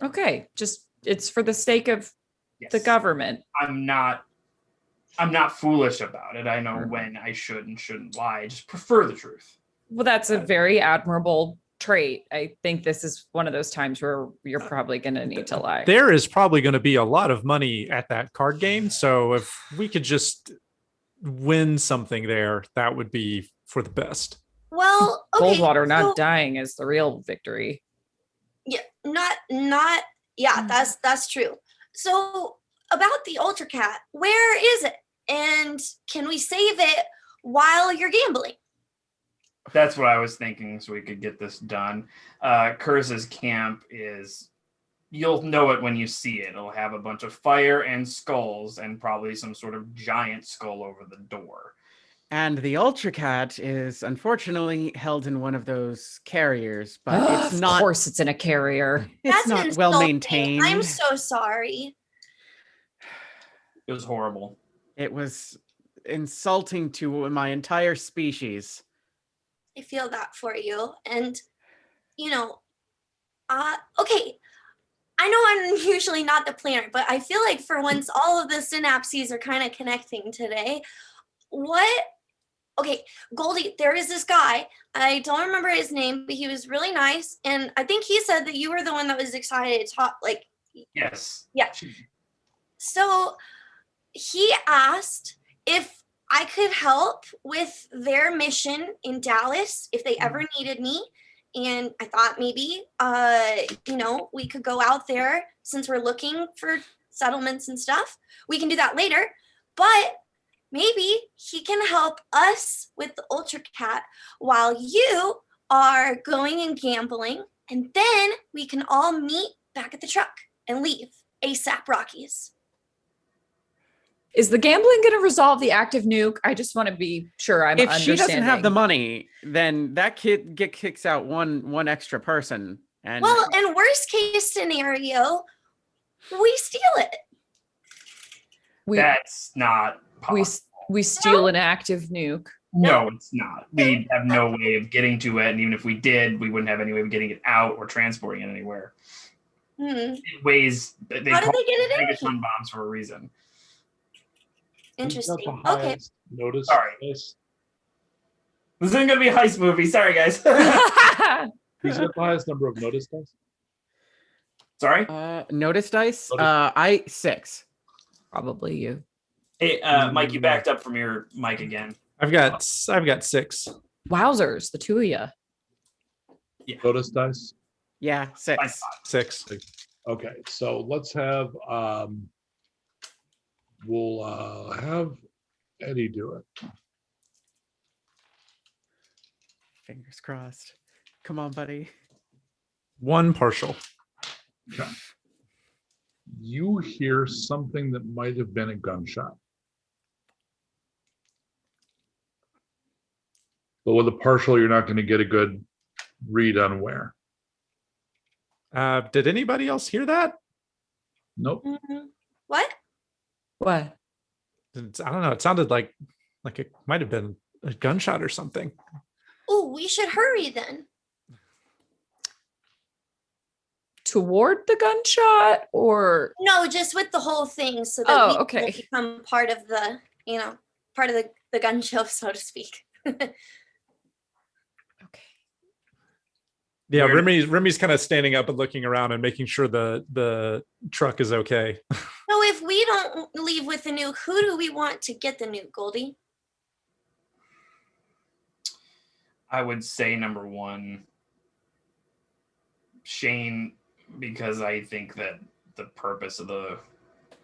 Okay. Just it's for the sake of Yes. the government. I'm not foolish about it. I know when I should and shouldn't lie. I just prefer the truth. Well, that's a very admirable trait. I think this is one of those times where you're probably going to need to lie. There is probably going to be a lot of money at that card game. So if we could just win something there, that would be for the best. Well, okay, Goldwater not dying is the real victory. Yeah, that's true. So about the Ultra Cat, where is it? And can we save it while you're gambling? That's what I was thinking, so we could get this done. Curse's camp is, you'll know it when you see it. It'll have a bunch of fire and skulls and probably some sort of giant skull over the door. And the Ultra Cat is unfortunately held in one of those carriers, but it's not. Of course, it's in a carrier. It's That's not well insulting. maintained. I'm so sorry. It was horrible. It was insulting to my entire species. I feel that for you. And, okay, I know I'm usually not the planner, but I feel like for once all of the synapses are kind of connecting today. Okay, Goldie, there is this guy. I don't remember his name, but he was really nice. And I think he said that you were the one that was excited to talk, like. Yes. Yeah. So he asked if I could help with their mission in Dallas if they ever needed me. And I thought maybe, we could go out there since we're looking for settlements and stuff. We can do that later. But maybe he can help us with the Ultra Cat while you are going and gambling. And then we can all meet back at the truck and leave ASAP Rockies. Is the gambling going to resolve the active nuke? I just want to be sure I'm If she doesn't have the understanding. money, then that kid kicks out one extra person. And Well, and worst case scenario, we steal it. That's not possible. We steal an active nuke. No, it's not. We have no way of getting to it, and even if we did, we wouldn't have any way of getting it out or transporting it anywhere. It weighs. How did they get it in? megaton bombs for a reason. Interesting. Who's got the Okay. highest notice? Sorry. Dice? This isn't going to be a heist movie. Sorry, guys. Who's got the highest number of notice dice? Sorry. notice dice. Notice. I 6. Probably you. Hey, Mike, you backed up from your mic again. I've got 6. Wowzers, the two of you. Notice dice? Yeah, 6. 6. Okay, so let's have we'll have Eddy do it. Fingers crossed. Come on, buddy. 1 partial. Okay. You hear something that might have been a gunshot. But with a partial, you're not going to get a good read on where. Did anybody else hear that? Nope. What? What? I don't know. It sounded like it might have been a gunshot or something. Oh, we should hurry then. Toward the gunshot or No, just with the whole thing so that we okay. will become part of the, part of the gun show, so to speak. Okay. Yeah, Where- Remy's kind of standing up and looking around and making sure the truck is okay. So if we don't leave with the nuke, who do we want to get the nuke, Goldie? I would say number 1, Shane, because I think that the purpose of the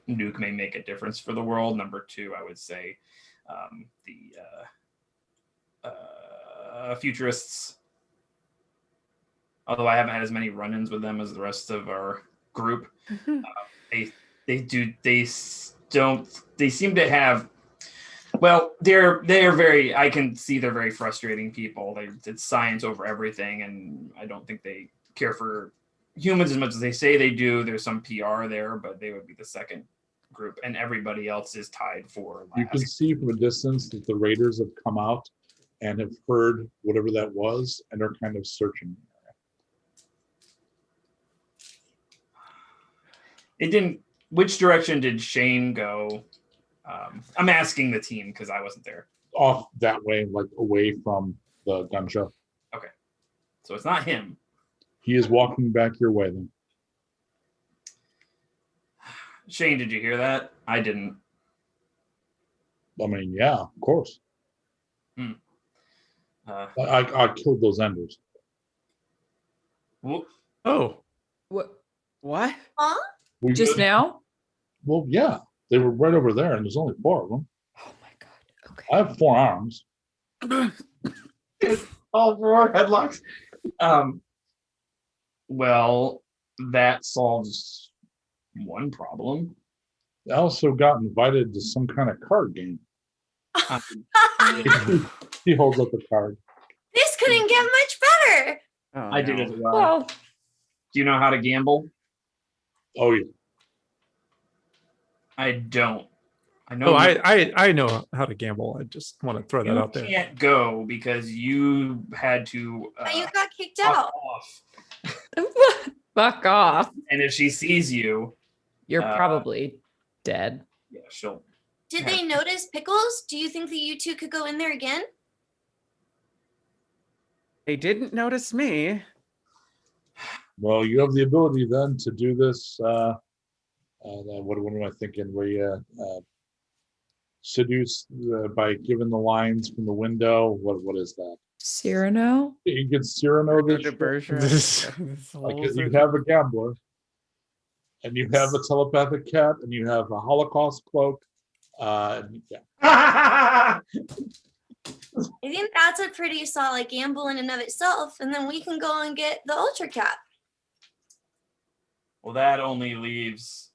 nuke may make a difference for the world. Number 2, I would say the futurists. Although I haven't had as many run-ins with them as the rest of our group. They seem to have. Well, they're very. I can see they're very frustrating people. It's science over everything, and I don't think they care for humans as much as they say they do. There's some PR there, but they would be the second group, and everybody else is tied for last. You can see from a distance that the raiders have come out and have heard whatever that was, and are kind of searching. It didn't. Which direction did Shane go? I'm asking the team because I wasn't there. Off that way, like away from the gun show. Okay, so it's not him. He is walking back your way then. Shane, did you hear that? I didn't. I mean, yeah, of course. I killed those enders. Oh, What? Huh? Just now? Well, yeah, they were right over there, and there's only 4 of them. Oh my god. Okay. I have 4 arms. All 4 headlocks. Well, that solves one problem. I also got invited to some kind of card game. He holds up a card. This couldn't get much better. Oh, I did no. as well. Well, Do you know how to gamble? Oh yeah. I don't. I know. oh, I know how to gamble. I just want to throw that out you there. can't go because you had to. But you got kicked fuck out. off. fuck off. And if she sees you, You're Uh, probably dead. yeah, she'll. Did they notice Pickles? Do you think that you two could go in there again? They didn't notice me. Well, you have the ability then to do this. What am I thinking? Where you seduce by giving the lines from the window. What is that? Cyrano? You can Cyrano this. The shit. Bergeron. This- This Like whole you thing. have a gambler, and you have a telepathic cat, and you have a Holocaust cloak. And yeah. I think that's a pretty solid gamble in and of itself, and then we can go and get the Ultra Cat. Well, that only leaves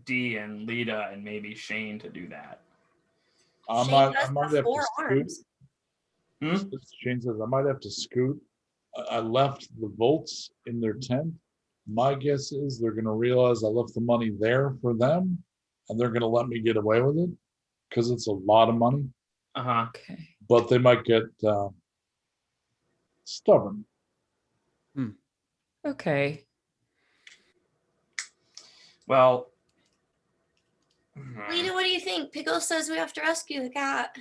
D and Lita and maybe Shane to do that. I Shane might does have have to 4 scoot. arms. Shane says I might have to scoot. I left the volts in their tent. My guess is they're going to realize I left the money there for them, and they're going to let me get away with it because it's a lot of money. Uh-huh. Okay. But they might get stubborn. Okay. Well, Lita, what do you think? Pickles says we have to rescue the cat.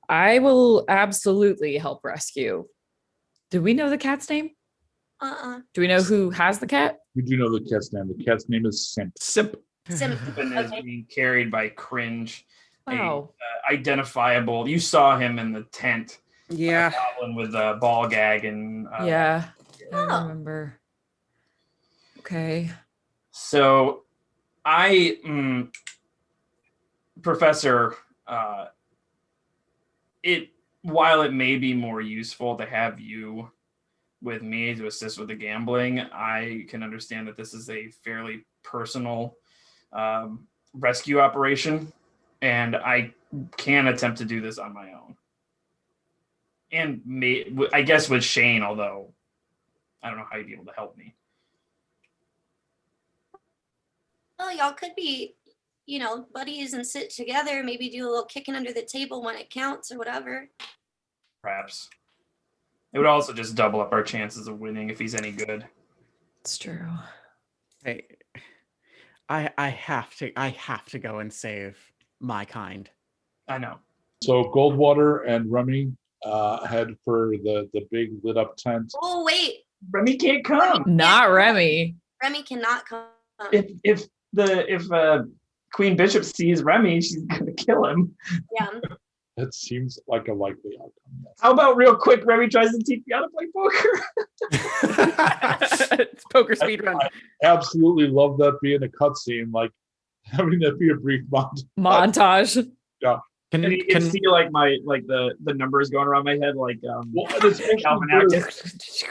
I will absolutely help rescue. Do we know the cat's name? Do we know who has the cat? You do know the cat's name. The cat's name is Simp. Simp. Sim. and is Okay. being carried by Cringe, Wow. identifiable. You saw him in the tent. Yeah. Goblin with a ball gag and Yeah. I Oh. remember. Okay. So Professor, while it may be more useful to have you with me to assist with the gambling, I can understand that this is a fairly personal rescue operation, and I can attempt to do this on my own. And I guess with Shane, although I don't know how you'd be able to help me. Well, y'all could be, buddies and sit together, maybe do a little kicking under the table when it counts or whatever. Perhaps. It would also just double up our chances of winning if he's any good. It's true. Hey, I have to go and save my kind. I know. So Goldwater and Remy head for the big lit up tent. Oh, wait. Remy can't come. Not Remy. Remy cannot come. If Queen Bishop sees Remy, she's gonna kill him. Yeah. That seems like a likely outcome. Yes. How about real quick, Remy tries to teach you how to play poker? It's poker speed run. I absolutely love that being a cutscene, like having that be a brief montage. Montage. And you can see like the numbers going around my head, like Calvin Active.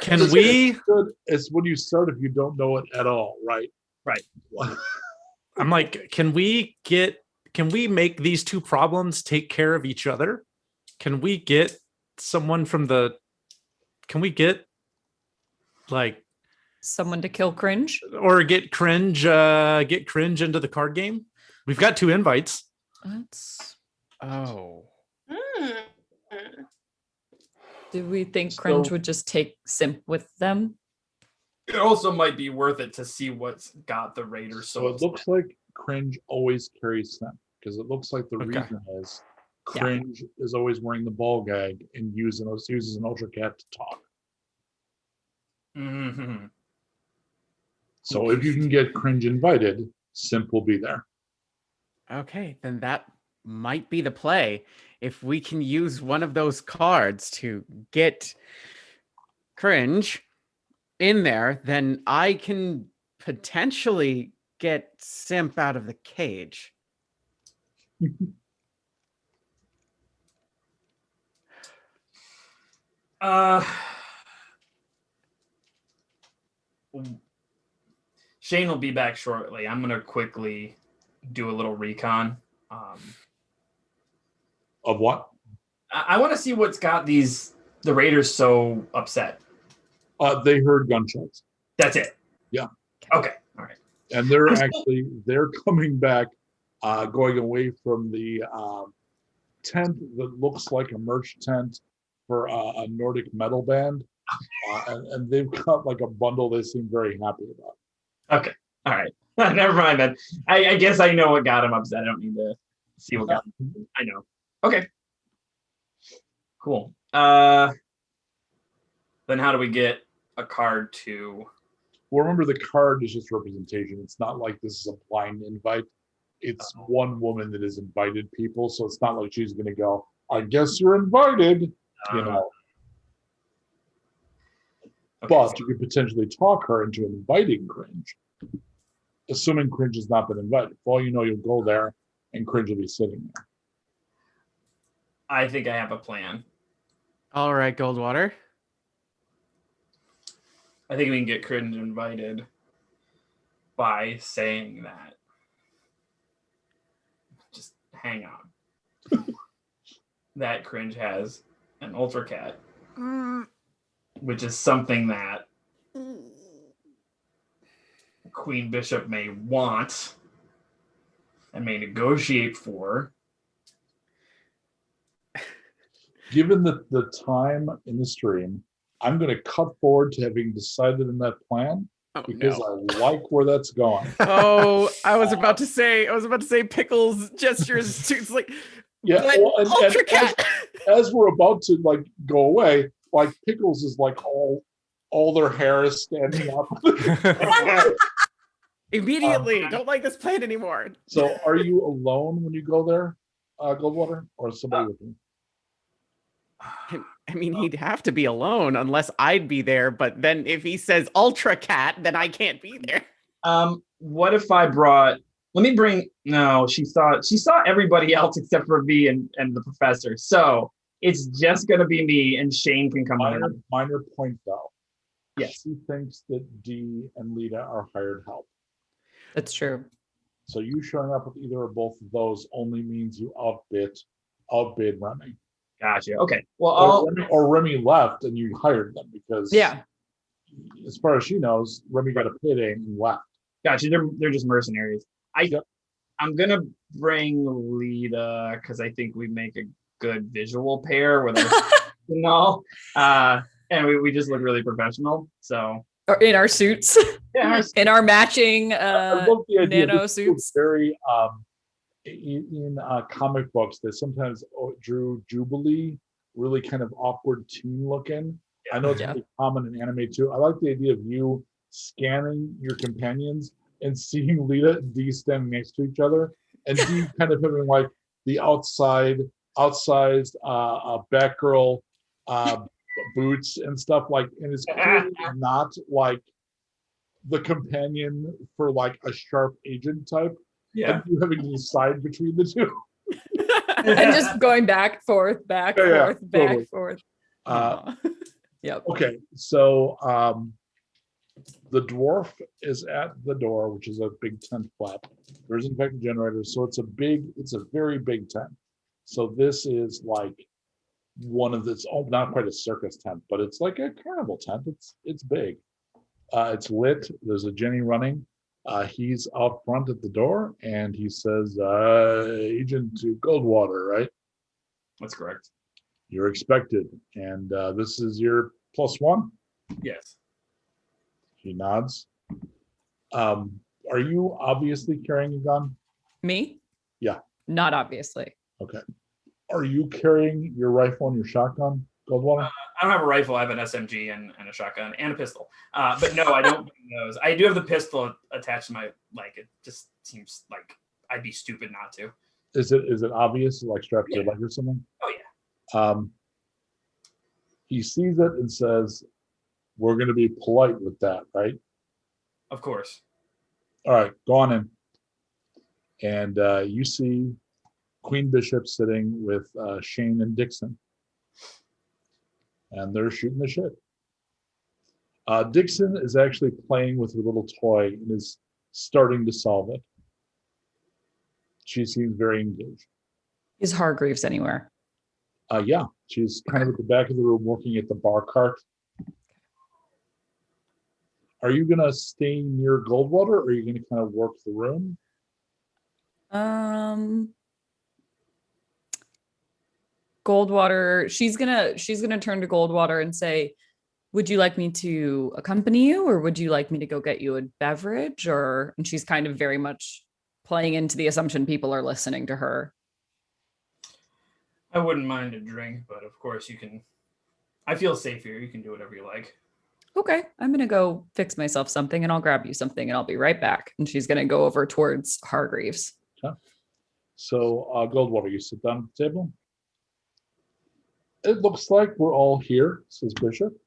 Can we? It's when you start if you don't know it at all, right? Right. I'm like, can we make these two problems take care of each other? Can we get someone from the? Can we get like someone to kill Cringe, or get Cringe into the card game? We've got 2 invites. That's. Oh. Do we think Cringe would just take Simp with them? It also might be worth it to see what's got the Raiders. So it looks like Cringe always carries Simp because it looks like the reason is Cringe is always wearing the ball gag and uses an Ultra Cat to talk. Mm-hmm. So if you can get Cringe invited, Simp will be there. Okay, then that might be the play. If we can use one of those cards to get Cringe in there, then I can potentially get Simp out of the cage. Shane will be back shortly. I'm gonna quickly do a little recon. Of what? I want to see what's got the Raiders so upset. They heard gunshots. That's it. Yeah. Okay. All right. And they're coming back, going away from the tent that looks like a merch tent for a Nordic metal band, and they've got like a bundle they seem very happy about. Okay. All right. Never mind then. I guess I know what got him upset. I don't need to see what got him. I know. Okay. Cool. Then how do we get a card to? Well, remember the card is just representation. It's not like this is a blind invite. It's one woman that has invited people, so it's not like she's going to go, I guess you're invited, you know. Okay, but you could potentially talk her into inviting Cringe, assuming Cringe has not been invited. For all you know, you'll go there and Cringe will be sitting there. I think I have a plan. All right, Goldwater. I think we can get Cringe invited by saying that. Just hang on. That Cringe has an Ultra Cat, which is something that Queen Bishop may want and may negotiate for. Given the time in the stream, I'm going to cut forward to having decided in that plan because I like where that's going. Oh, I was about to say Pickles gestures too. It's like, yeah, well, and Ultra Cat. As we're about to like go away, like Pickles is like all their hair is standing up. Immediately, don't like this plan anymore. So, are you alone when you go there, Goldwater, or somebody with you? I mean, he'd have to be alone unless I'd be there. But then if he says Ultra Cat, then I can't be there. What if I brought? Let me bring. No, she saw everybody else except for me and the professor. So it's just gonna be me, and Shane can come on. Minor point though. Yes. She thinks that Dee and Lita are hired help. That's true. So you showing up with either or both of those only means you outbid Remy. Gotcha. Okay. Well, or Remy left and you hired them because as far as she knows, Remy got a payday and left. Gotcha. They're just mercenaries. I'm gonna bring Lita because I think we make a good visual pair with our and we just look really professional. So in our suits. Yeah, in our matching nano suits. Very in comic books that sometimes drew Jubilee really kind of awkward teen looking. I know it's pretty common in anime too. I like the idea of you scanning your companions and seeing Lita and Dee standing next to each other, and Dee kind of having like the outsized Batgirl boots and stuff like, and it's clearly not like the companion for like a sharp agent type. Yeah, and you having to decide between the two. And just going back, forth, back, Yeah, forth, back, totally. forth. Aw. Yep. Okay, so the dwarf is at the door, which is a big tent flap. There's in fact a generator, so it's a very big tent. So this is like one of this, not quite a circus tent, but it's like a carnival tent. It's big. It's lit. There's a Jenny running. He's out front at the door, and he says, "Agent to Goldwater, right? That's correct. You're expected, and this is your +1." Yes. He nods. Are you obviously carrying a gun? Me? Yeah. Not obviously. Okay. Are you carrying your rifle and your shotgun, Goldwater? I don't have a rifle. I have an SMG and a shotgun and a pistol. But no, I don't bring those. I do have the pistol attached to my, like, it just seems like I'd be stupid not to. Is it obvious, like strapped to your Yeah. leg or something? Oh, yeah. He sees it and says, "We're going to be polite with that, right? Of course. All right, go on in." And you see Queen Bishop sitting with Shane and Dixon. And they're shooting the shit. Dixon is actually playing with her little toy and is starting to solve it. She seems very engaged. Is Hargreaves anywhere? Yeah, she's kind of at the back of the room working at the bar cart. Are you going to stay near Goldwater, or are you going to kind of work the room? Goldwater, she's gonna turn to Goldwater and say, "Would you like me to accompany you, or would you like me to go get you a beverage?" And she's kind of very much playing into the assumption people are listening to her. I wouldn't mind a drink, but of course you can. I feel safe here. You can do whatever you like. Okay, I'm gonna go fix myself something and I'll grab you something and I'll be right back. And she's gonna go over towards Hargreaves. Okay. So Goldwater, you sit down at the table. "It looks like we're all here," says Bishop.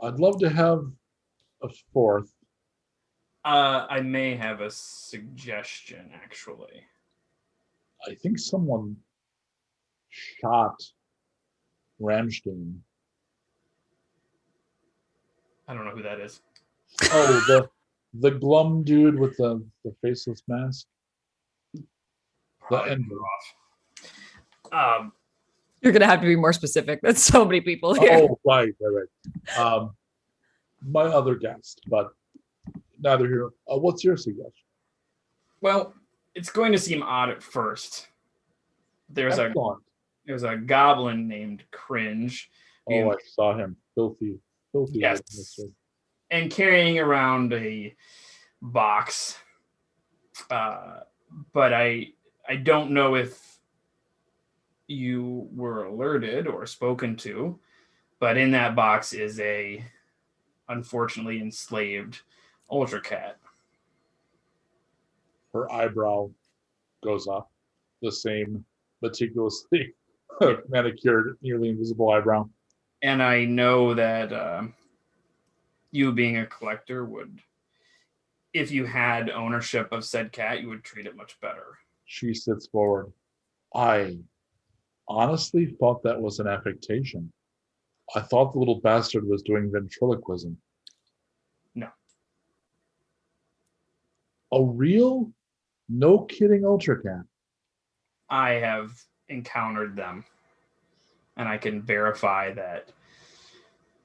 "I'd love to have a fourth." I may have a suggestion, actually. I think someone shot Ramstein. I don't know who that is. Oh, the glum dude with the faceless mask. Probably end. off. You're gonna have to be more specific. That's so many people here. Oh, right. My other guest, but neither here. What's your suggestion? Well, it's going to seem odd at first. There's Excellent. a goblin named Cringe. Oh, I saw him. Filthy. Yes. And carrying around a box. But I don't know if you were alerted or spoken to, but in that box is a unfortunately enslaved Ultra Cat. Her eyebrow goes up, the same meticulously manicured, nearly invisible eyebrow. And I know that you being a collector would, if you had ownership of said cat, you would treat it much better. She sits forward. "I honestly thought that was an affectation. I thought the little bastard was doing ventriloquism." No. "A real, no kidding Ultra Cat?" I have encountered them, and I can verify that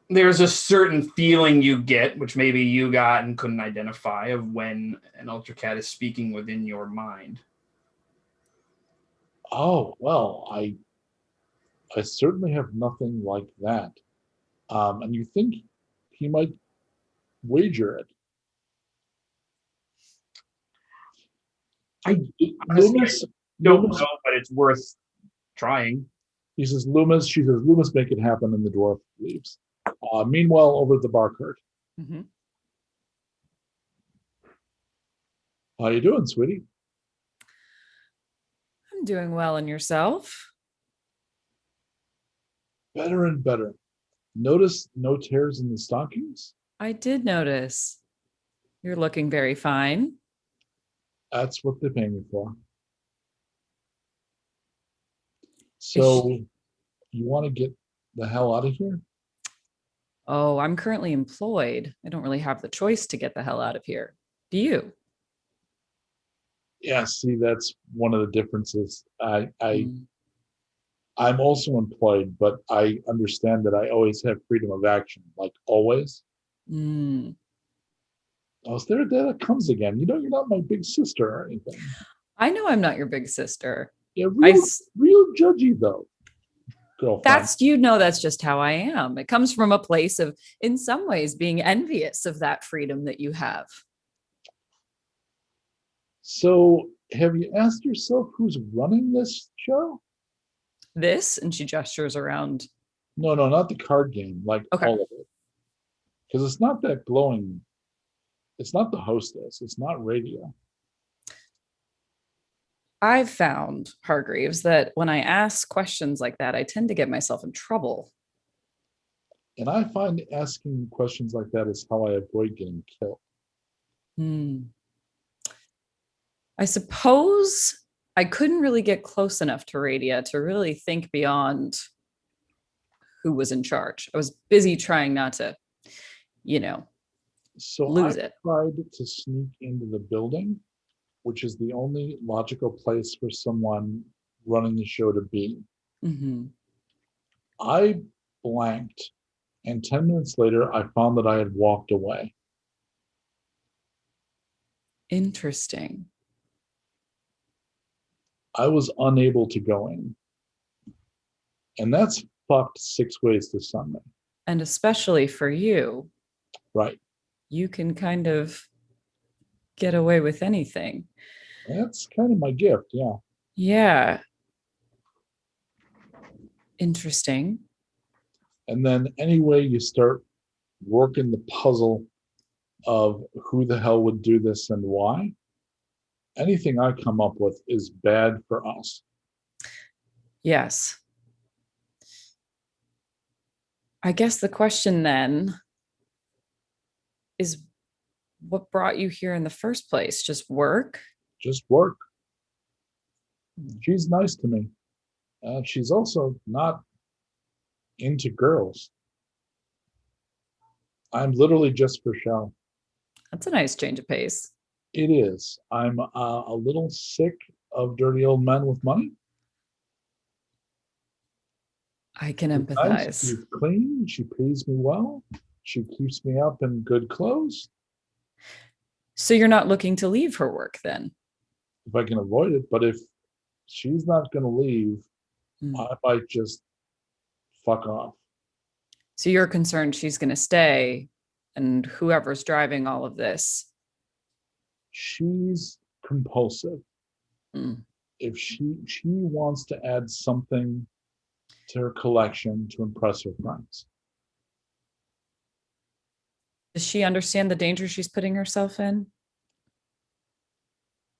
there's a certain feeling you get, which maybe you got and couldn't identify, of when an Ultra Cat is speaking within your mind. Oh, well, I certainly have nothing like that. And you think he might wager it? Loomis, Don't Loomis, know, but it's worth trying. he says, Loomis, she says, "Loomis, make it happen," and the dwarf leaves. Meanwhile, over at the bar cart. Mm-hmm. How you doing, sweetie? I'm doing well, and yourself? Better and better. Notice no tears in the stockings? I did notice. You're looking very fine. That's what they pay me for. So you want to get the hell out of here? Oh, I'm currently employed. I don't really have the choice to get the hell out of here. Do you? Yeah, see, that's one of the differences. Mm. I'm also employed, but I understand that I always have freedom of action, like always. Mm. Oh, there that comes again. You know, you're not my big sister or anything. I know I'm not your big sister. Yeah, I real judgy though, girlfriend. That's just how I am. It comes from a place of, in some ways, being envious of that freedom that you have. So, have you asked yourself who's running this show? This, and she gestures around. No, not the card game, like Okay. all of it. Because it's not that glowing. It's not the hostess. It's not radio. I've found, Hargreaves, that when I ask questions like that, I tend to get myself in trouble. And I find asking questions like that is how I avoid getting killed. I suppose I couldn't really get close enough to Radia to really think beyond who was in charge. I was busy trying not to, So lose I it. tried to sneak into the building, which is the only logical place for someone running the show to be. Mm-hmm. I blanked, and 10 minutes later, I found that I had walked away. Interesting. I was unable to go in. And that's fucked 6 ways to Sunday. And especially for you. Right. You can kind of get away with anything. That's kind of my gift, yeah. Yeah. Interesting. And then anyway, you start working the puzzle of who the hell would do this and why. Anything I come up with is bad for us. Yes. I guess the question then is, what brought you here in the first place? Just work? Just work. She's nice to me. She's also not into girls. I'm literally just for show. That's a nice change of pace. It is. I'm a little sick of dirty old men with money. I can She's empathize. nice, she's clean. She pays me well. She keeps me up in good clothes. So you're not looking to leave her work then? If I can avoid it. But if she's not going to leave, I might just fuck off. So you're concerned she's going to stay, and whoever's driving all of this. She's compulsive. If she wants to add something to her collection to impress her friends. Does she understand the danger she's putting herself in?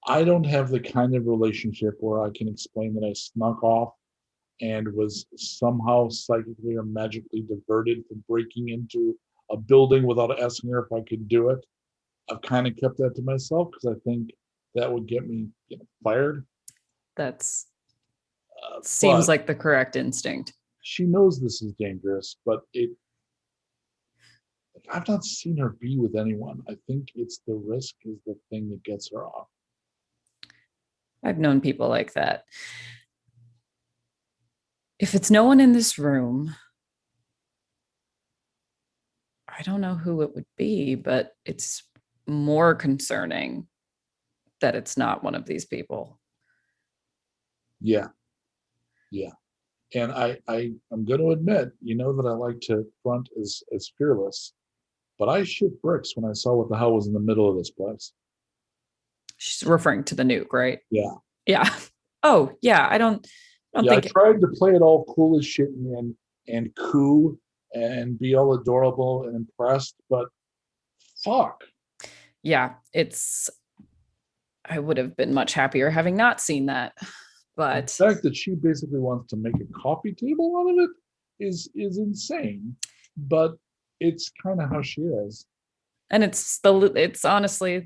I don't have the kind of relationship where I can explain that I snuck off and was somehow psychically or magically diverted from breaking into a building without asking her if I could do it. I've kind of kept that to myself because I think that would get me fired. That's seems like the correct instinct. She knows this is dangerous, but I've not seen her be with anyone. I think it's the risk is the thing that gets her off. I've known people like that. If it's no one in this room, I don't know who it would be, but it's more concerning that it's not one of these people. Yeah. And I'm going to admit, that I like to front as fearless, but I shit bricks when I saw what the hell was in the middle of this place. She's referring to the nuke, right? Yeah. Yeah. Oh, yeah. I don't think I tried to play it all cool as shit and coo and be all adorable and impressed, but fuck. Yeah, I would have been much happier having not seen that. But the fact that she basically wants to make a coffee table out of it is insane, but it's kind of how she is. And it's honestly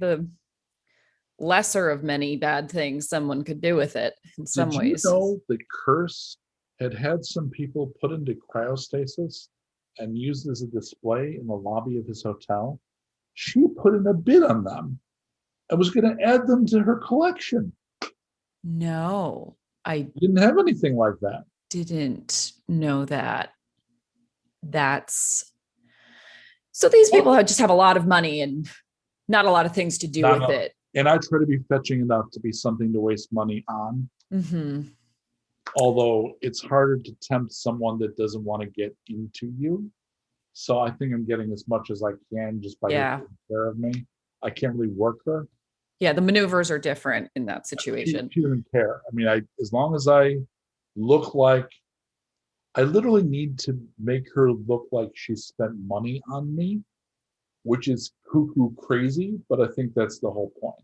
lesser of many bad things someone could do with it in some ways. Did you know the curse had some people put into cryostasis and used as a display in the lobby of his hotel? She put in a bid on them and was going to add them to her collection. No, I Didn't have anything like that. didn't know that. That's so these people just have a lot of money and not a lot of things to do with it. And I try to be fetching enough to be something to waste money on. Mm-hmm. Although it's harder to tempt someone that doesn't want to get into you. So I think I'm getting as much as I can just by taking care of me. I can't really work her. Yeah, the maneuvers are different in that situation. She doesn't care. I mean, as long as I look like, I literally need to make her look like she spent money on me, which is cuckoo crazy, but I think that's the whole point.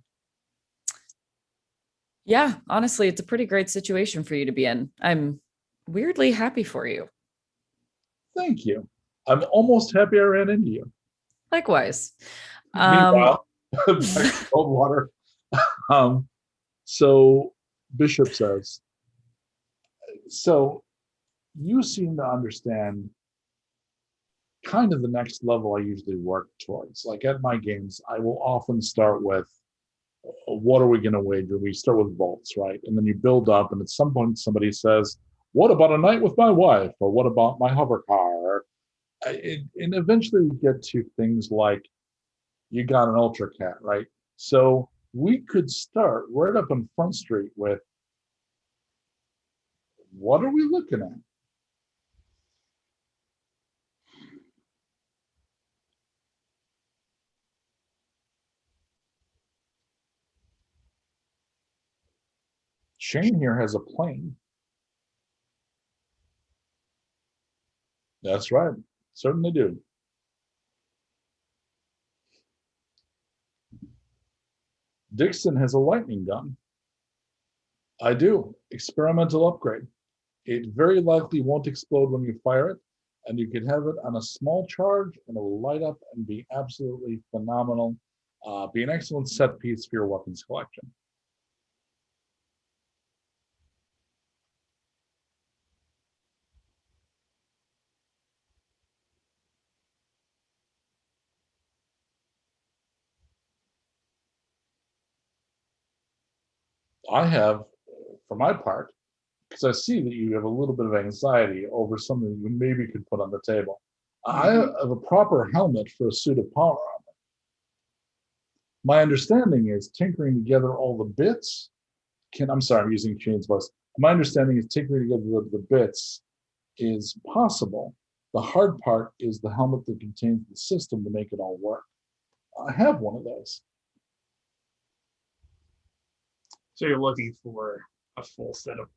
Yeah, honestly, it's a pretty great situation for you to be in. I'm weirdly happy for you. Thank you. I'm almost happy I ran into you. Likewise. Meanwhile, Goldwater. So Bishop says, so you seem to understand kind of the next level I usually work towards. Like at my games, I will often start with, what are we going to wager? We start with vaults, right? And then you build up, and at some point somebody says, what about a night with my wife? Or what about my hover car? And eventually we get to things like, you got an Ultra Cat, right? So we could start right up on Front Street with, what are we looking at? Shane here has a plane. That's right. Certainly do. Dixon has a lightning gun. I do. Experimental upgrade. It very likely won't explode when you fire it, and you can have it on a small charge and it will light up and be absolutely phenomenal. Be an excellent set piece for your weapons collection. I have, for my part, because I see that you have a little bit of anxiety over something you maybe could put on the table. I have a proper helmet for a suit of power armor. My understanding is tinkering together all the bits I'm sorry, I'm using Shane's voice. My understanding is tinkering together the bits is possible. The hard part is the helmet that contains the system to make it all work. I have one of those. So you're looking for a full set of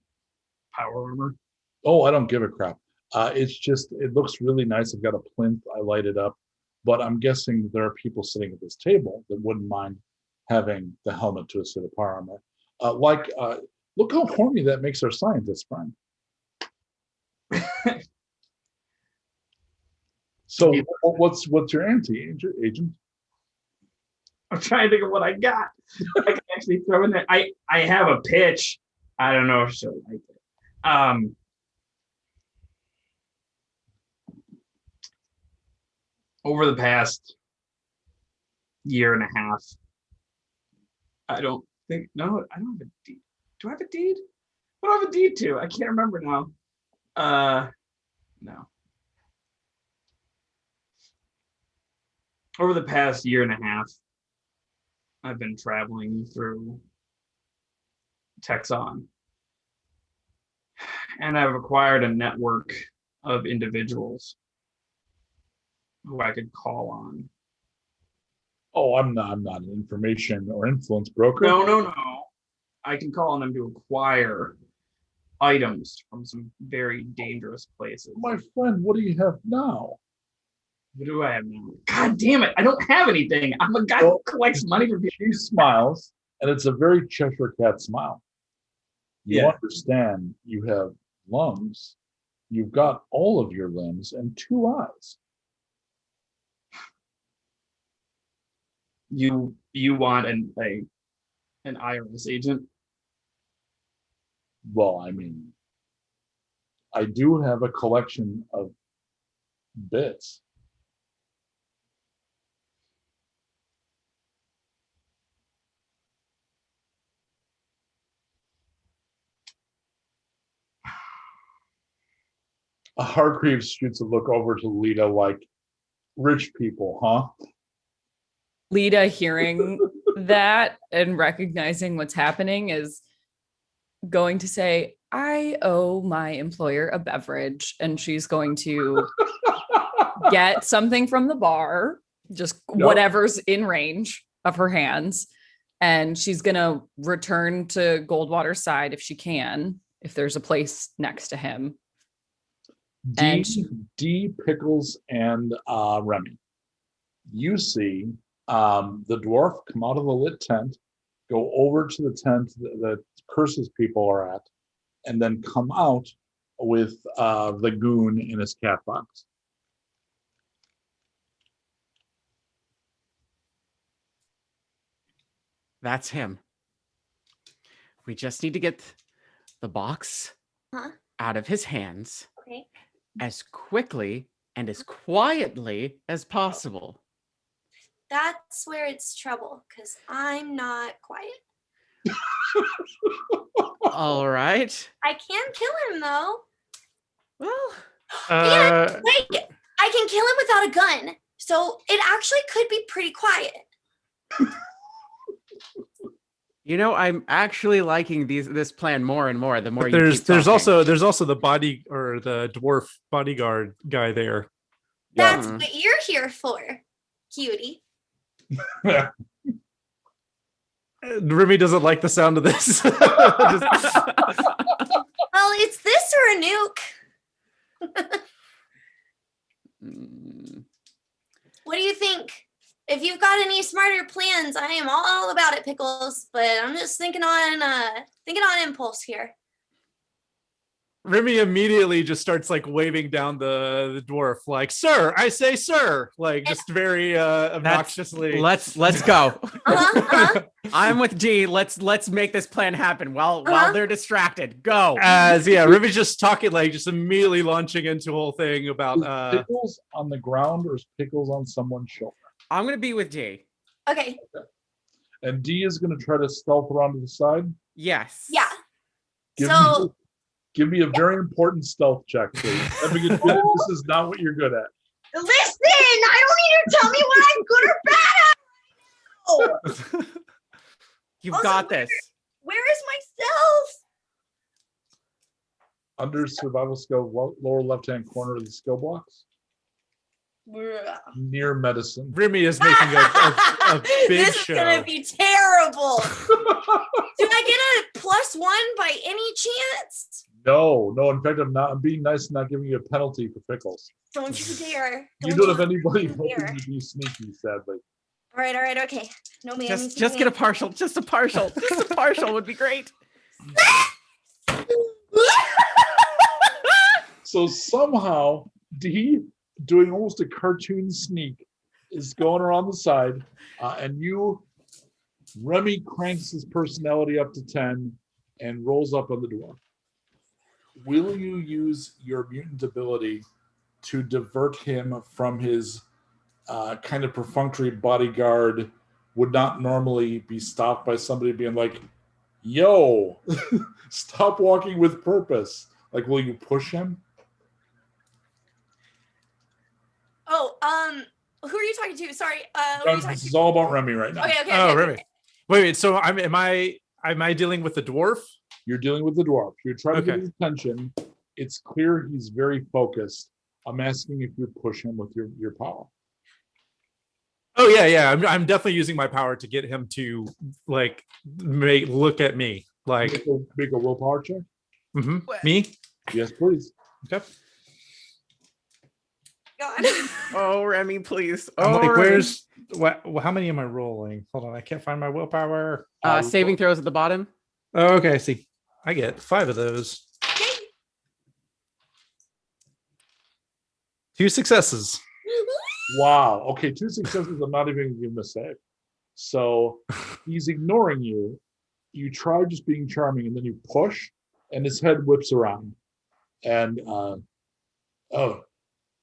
power armor? Oh, I don't give a crap. It's just, it looks really nice. I've got a plinth, I light it up, but I'm guessing there are people sitting at this table that wouldn't mind having the helmet to a set of power armor. Look how horny that makes our scientist friend. So what's your anti-agent? I'm trying to think of what I got. I can actually throw in there. I have a pitch. I don't know if she'll like it. Over the past year and a half, I don't have a deed. Do I have a deed? What do I have a deed to? I can't remember now. No. Over the past year and a half, I've been traveling through Texon, and I've acquired a network of individuals who I could call on. Oh, I'm not an information or influence broker. No. I can call on them to acquire items from some very dangerous places. My friend, what do you have now? What do I have now? God damn it, I don't have anything. I'm a guy who collects money from people. She smiles, and it's a very Cheshire Cat smile. You understand you have lungs, you've got all of your limbs, and 2 eyes. You want a an IRS agent? Well, I mean, I do have a collection of bits. Hargreaves shoots a look over to Lita like, rich people, huh? Lita, hearing that and recognizing what's happening, is going to say, I owe my employer a beverage, and she's going to get something from the bar, just whatever's in range of her hands, and she's gonna return to Goldwater's side if she can, if there's a place next to him. D, Pickles, and Remy. You see the dwarf come out of the lit tent, go over to the tent that Curse's people are at, and then come out with the goon in his cat box. That's him. We just need to get the box out of his hands as quickly and as quietly as possible. That's where it's trouble, because I'm not quiet. All right. I can kill him, though. Well, And wait, I can kill him without a gun, so it actually could be pretty quiet. you know, I'm actually liking this plan more and more. The more there's talking. also the body or the dwarf bodyguard guy there. That's what you're here for, cutie. Remy doesn't like the sound of this. Well, it's this or a nuke. What do you think? If you've got any smarter plans, I am all about it, Pickles. But I'm just thinking on impulse here. Remy immediately just starts like waving down the dwarf, like, "Sir, I say, sir," like just very obnoxiously. Let's go. I'm with D. Let's make this plan happen while they're distracted. Go. Remy's just talking, like just immediately launching into a whole thing about is Pickles on the ground or is Pickles on someone's shoulder? I'm gonna be with D. Okay. And D is gonna try to stealth around to the side. Yes. Yeah. Give me a very important stealth check, please. This is not what you're good at. Listen, I don't need you to tell me what I'm good or bad at. You've got this. Where is my stealth? Under survival skill, lower left-hand corner of the skill box. Near medicine. Remy is making a big this show. This is gonna be terrible. Do I get a +1 by any chance? No. In fact, I'm being nice and not giving you a penalty for Pickles. Don't you dare. You don't have anybody hoping to be sneaky, sadly. All right, okay. No man. Just get a partial. Just a partial. Just a partial would be great. So somehow D, doing almost a cartoon sneak, is going around the side, and Remy cranks his personality up to 10 and rolls up on the door. Will you use your mutant ability to divert him from his kind of perfunctory bodyguard, would not normally be stopped by somebody being like, yo, stop walking with purpose? Like, will you push him? Oh, who are you talking to? Sorry. This is all about Remy right now. Okay. Remy. Wait. So am I dealing with the dwarf? You're dealing with the dwarf. You're trying to get his attention. It's clear he's very focused. I'm asking if you push him with your power. Oh yeah. I'm definitely using my power to get him to like look at me. Like make a willpower check. Mm-hmm. Me? Yes, please. Okay. God. Oh, Remy, please. I'm like, Remy. where's what? How many am I rolling? Hold on, I can't find my willpower. Saving throws at the bottom. Oh, okay. I see. I get 5 of those. 2 successes. Wow. Okay, 2 successes. I'm not even giving him a save. So he's ignoring you, you try just being charming, and then you push, and his head whips around. And oh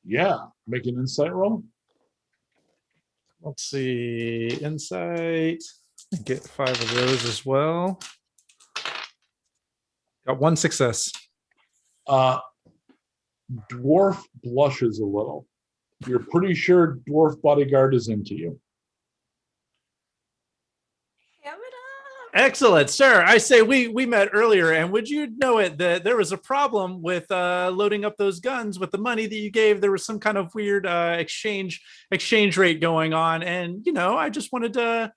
yeah, make an insight roll. Let's see. Insight. Get 5 of those as well. Got 1 success. Dwarf blushes a little. You're pretty sure dwarf bodyguard is into you. Ham it up. Excellent, sir. I say we met earlier, and would you know it that there was a problem with loading up those guns with the money that you gave? There was some kind of weird exchange rate going on, and I just wanted to.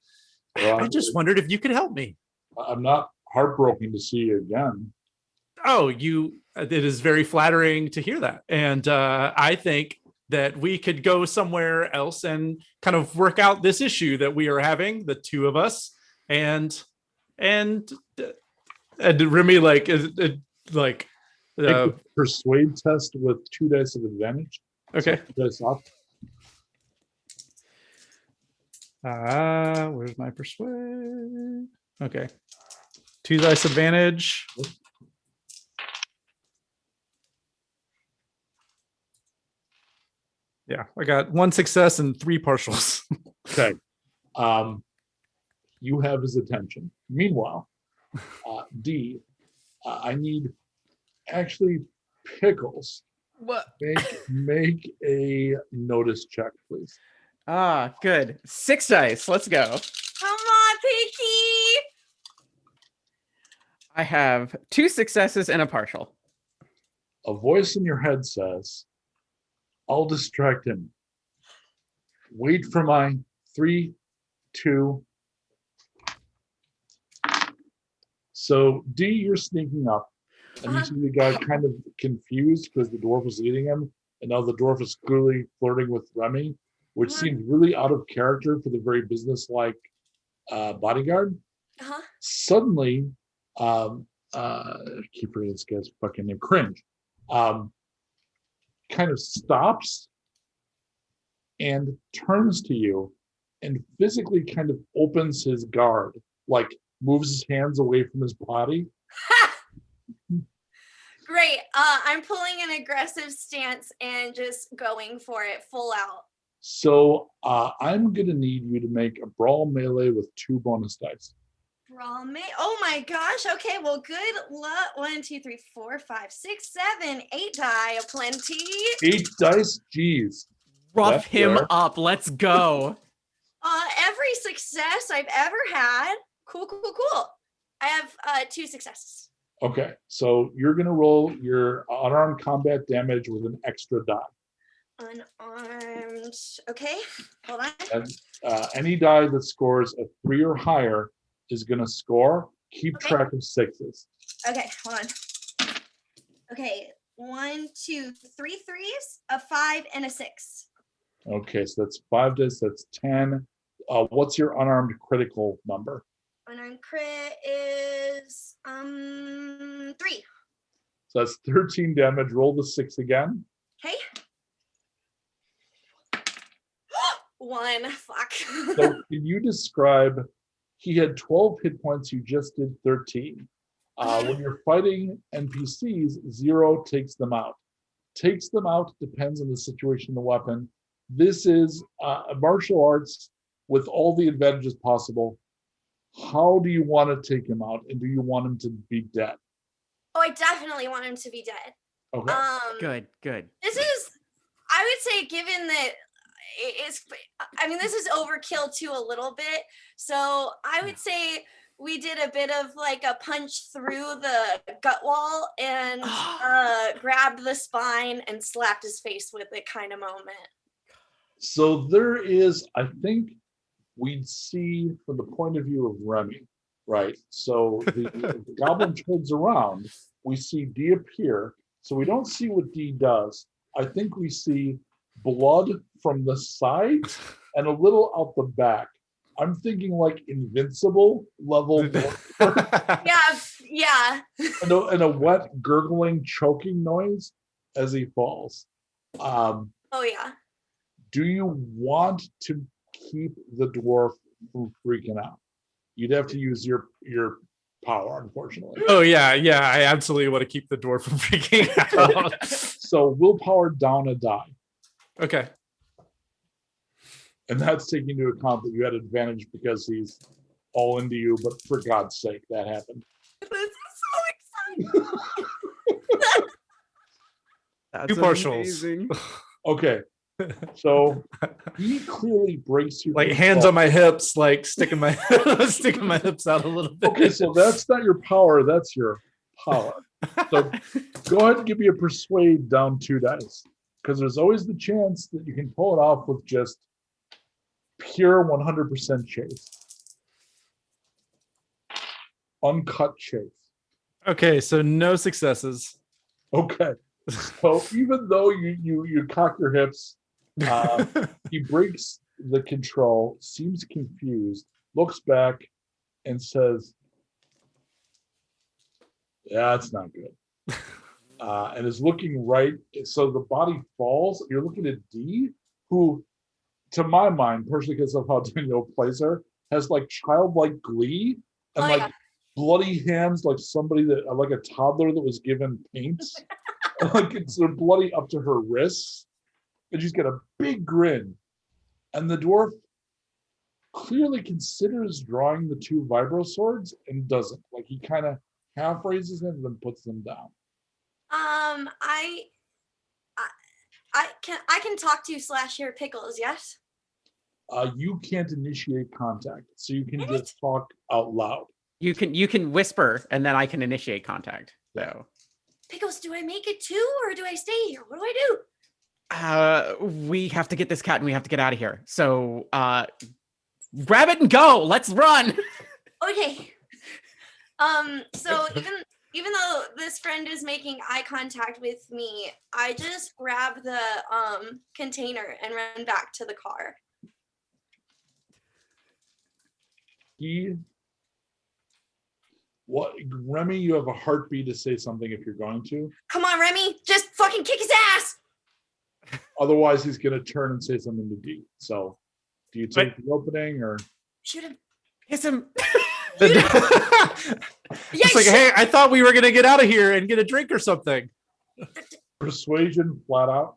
I just wondered if you could help me. I'm not heartbroken to see you again. Oh, it is very flattering to hear that. And I think that we could go somewhere else and kind of work out this issue that we are having, the two of us. And Remy, Make a persuade test with 2 dice of advantage. Okay. So 2 dice up. Where's my persuade? Okay. 2 dice advantage. Yeah, I got 1 success and 3 partials. Okay. You have his attention. Meanwhile, D, I need actually Pickles. What? Make a notice check, please. Good. 6 dice. Let's go. Come on, Pinky. I have 2 successes and a partial. A voice in your head says, I'll distract him. Wait for my 3, 2. So D, you're sneaking up, and you see the guy kind of confused because the dwarf was leading him, and now the dwarf is clearly flirting with Remy, which seems really out of character for the very business-like bodyguard. Suddenly, I keep forgetting this guy's fucking name, Cringe, kind of stops and turns to you and physically kind of opens his guard, like moves his hands away from his body. Great. I'm pulling an aggressive stance and just going for it full out. So I'm going to need you to make a brawl melee with 2 bonus dice. Brawl oh my gosh. Okay, well, good luck. 1, 2, 3, 4, 5, 6, 7, 8 die of plenty. 8 dice? Jeez. Rough him up. Let's go. Every success I've ever had. Cool. I have 2 successes. Okay, so you're going to roll your unarmed combat damage with an extra die. Unarmed. Okay, hold on. And any die that scores a 3 or higher is going to score. Keep track of 6s. Okay, hold on. Okay, 1, 2, 3 3s, a 5, and a 6. Okay, so that's 5 dice. That's 10. What's your unarmed critical number? Unarmed crit is 3. So that's 13 damage. Roll the 6 again. Okay. 1. Fuck. So can you describe? He had 12 hit points. You just did 13. When you're fighting NPCs, 0 takes them out. Takes them out depends on the situation, the weapon. This is martial arts with all the advantages possible. How do you want to take him out, and do you want him to be dead? Oh, I definitely want him to be dead. Okay. Good. This is, I would say, given that this is overkill too a little bit. So I would say we did a bit of like a punch through the gut wall and grabbed the spine and slapped his face with it kind of moment. So there is, I think we'd see from the point of view of Remy, right? So the goblin turns around, we see D appear. So we don't see what D does. I think we see blood from the side and a little out the back. I'm thinking like Invincible level. Yeah. And a wet, gurgling, choking noise as he falls. Oh yeah. Do you want to keep the dwarf from freaking out? You'd have to use your power, unfortunately. Oh yeah, I absolutely want to keep the dwarf from freaking out. So willpower down a die. Okay. And that's taking into account that you had advantage because he's all into you, but for God's sake, that happened. This is so exciting. That's Two partials. amazing. Okay. So he clearly breaks your Like hands on my hips, like sticking my hips out a little bit. Okay, so that's not your power, that's your power. So go ahead and give me a persuade down 2 dice. Because there's always the chance that you can pull it off with just pure 100% chase. Uncut chase. Okay, so no successes. Okay. So even though you cock your hips, he breaks the control, seems confused, looks back, and says, "Yeah, that's not good." And is looking right. So the body falls. You're looking at D, who, to my mind, partially because of how Danielle plays her, has like childlike glee and Oh, like yeah. bloody hands, like somebody that, like a toddler that was given paint. Like it's bloody up to her wrists, and she's got a big grin. And the dwarf clearly considers drawing the 2 vibro swords and doesn't. Like he kind of half raises them and then puts them down. I can talk to / hear Pickles, yes? You can't initiate contact, so you can just talk out loud. You can whisper, and then I can initiate contact. So Pickles, do I make it too, or do I stay here? What do I do? we have to get this cat, and we have to get out of here. So grab it and go. Let's run. Okay. So even though this friend is making eye contact with me, I just grab the container and run back to the car. Remy, you have a heartbeat to say something if you're going to. Come on, Remy, just fucking kick his ass. Otherwise, he's going to turn and say something to D. So, do you take the opening or Shoot him. Kiss him. It's like, hey, I thought we were gonna get out of here and get a drink or something. persuasion flat out?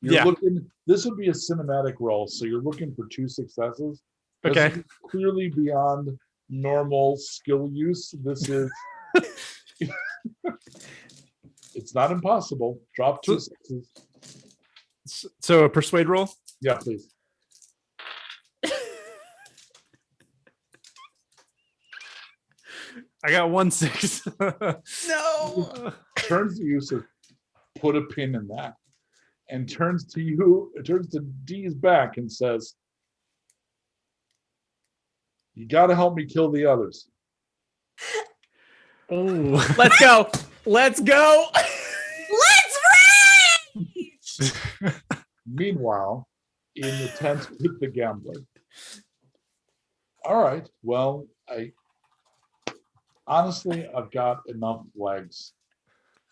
You're looking. This would be a cinematic roll, so you're looking for 2 successes. This Okay. is clearly beyond normal skill use. This is. It's not impossible. Drop 2 sixes. So a persuade roll. Yeah, please. I got 1 6. No. Turns to you, says, "Put a pin in that," and turns to you. It turns to D's back and says, "You got to help me kill the others." Oh, Let's go. Let's go. Let's rage! Meanwhile, in the tent with the gambler. All right. Well, honestly, I've got enough legs.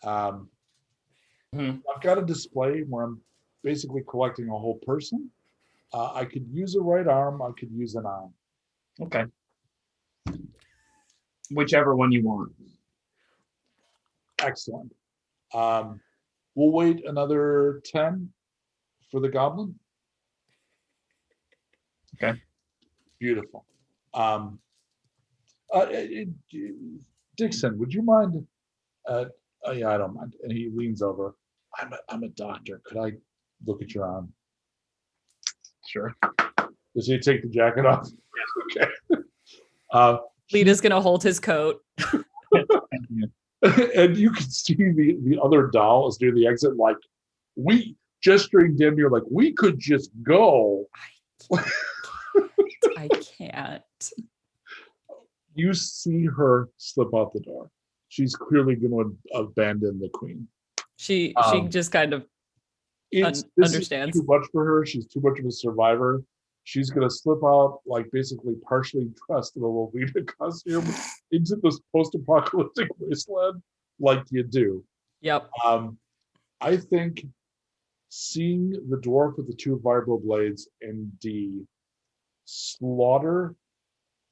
I've got a display where I'm basically collecting a whole person. I could use a right arm. I could use an arm. Okay. Whichever one you want. Excellent. We'll wait another 10 for the goblin. Okay. Beautiful. Dixon, would you mind? Yeah, I don't mind. And he leans over. I'm a doctor. Could I look at your arm? Sure. Does he take the jacket off? Okay. Lita's gonna hold his coat. And you can see the other doll is near the exit, like gesturing damn near like we could just go. I can't. You see her slip out the door. She's clearly going to abandon the queen. She just kind of This understands. is too much for her. She's too much of a survivor. She's going to slip out, like basically partially dressed in a Lolita costume into this post-apocalyptic wasteland, like you do. Yep. I think seeing the dwarf with the 2 vibro blades and D slaughter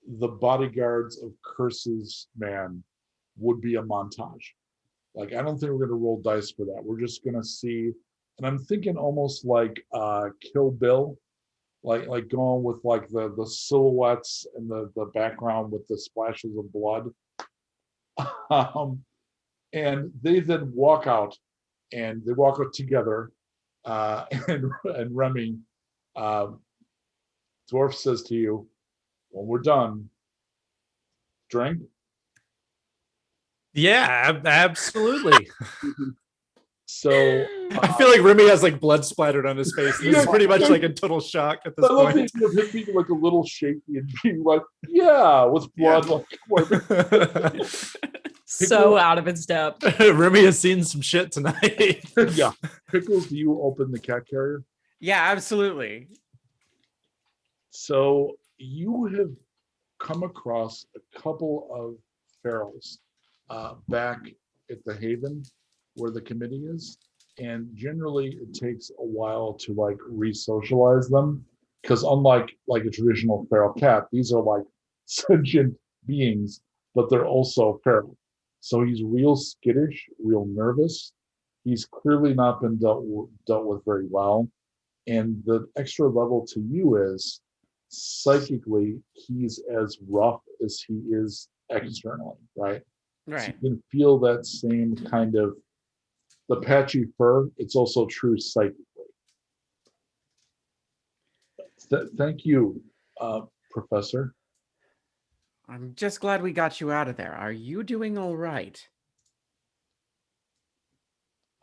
the bodyguards of Curse's man would be a montage. Like, I don't think we're going to roll dice for that. We're just going to see, and I'm thinking almost like Kill Bill, like going with like the silhouettes and the background with the splashes of blood. And they then walk out, and they walk out together. And Remy, Dwarf says to you, when we're done, drink. Yeah, absolutely. So I feel like Remy has like blood splattered on his face. This is pretty much like in total shock at this I love point. him being like a little shaky and being like, yeah, with blood. Like, So out of its depth. Remy has seen some shit tonight. yeah. Pickles, do you open the cat carrier? Yeah, absolutely. So you have come across a couple of ferals back at the Haven where the committee is. And generally it takes a while to like re-socialize them, because unlike like a traditional feral cat, these are like sentient beings, but they're also feral. So he's real skittish, real nervous. He's clearly not been dealt with very well. And the extra level to you is psychically, he's as rough as he is externally, right? Right. So you can feel that same kind of the patchy fur. It's also true psychically. Thank you, Professor. I'm just glad we got you out of there. Are you doing all right?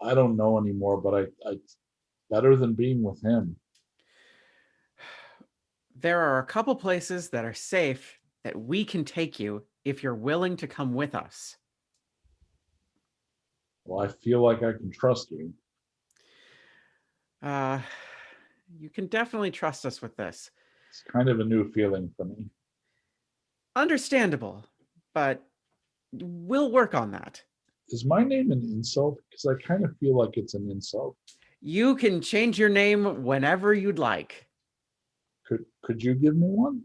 I don't know anymore, but I better than being with him. There are a couple places that are safe that we can take you if you're willing to come with us. Well, I feel like I can trust you. You can definitely trust us with this. It's kind of a new feeling for me. Understandable, but we'll work on that. Is my name an insult? Because I kind of feel like it's an insult. You can change your name whenever you'd like. Could you give me one?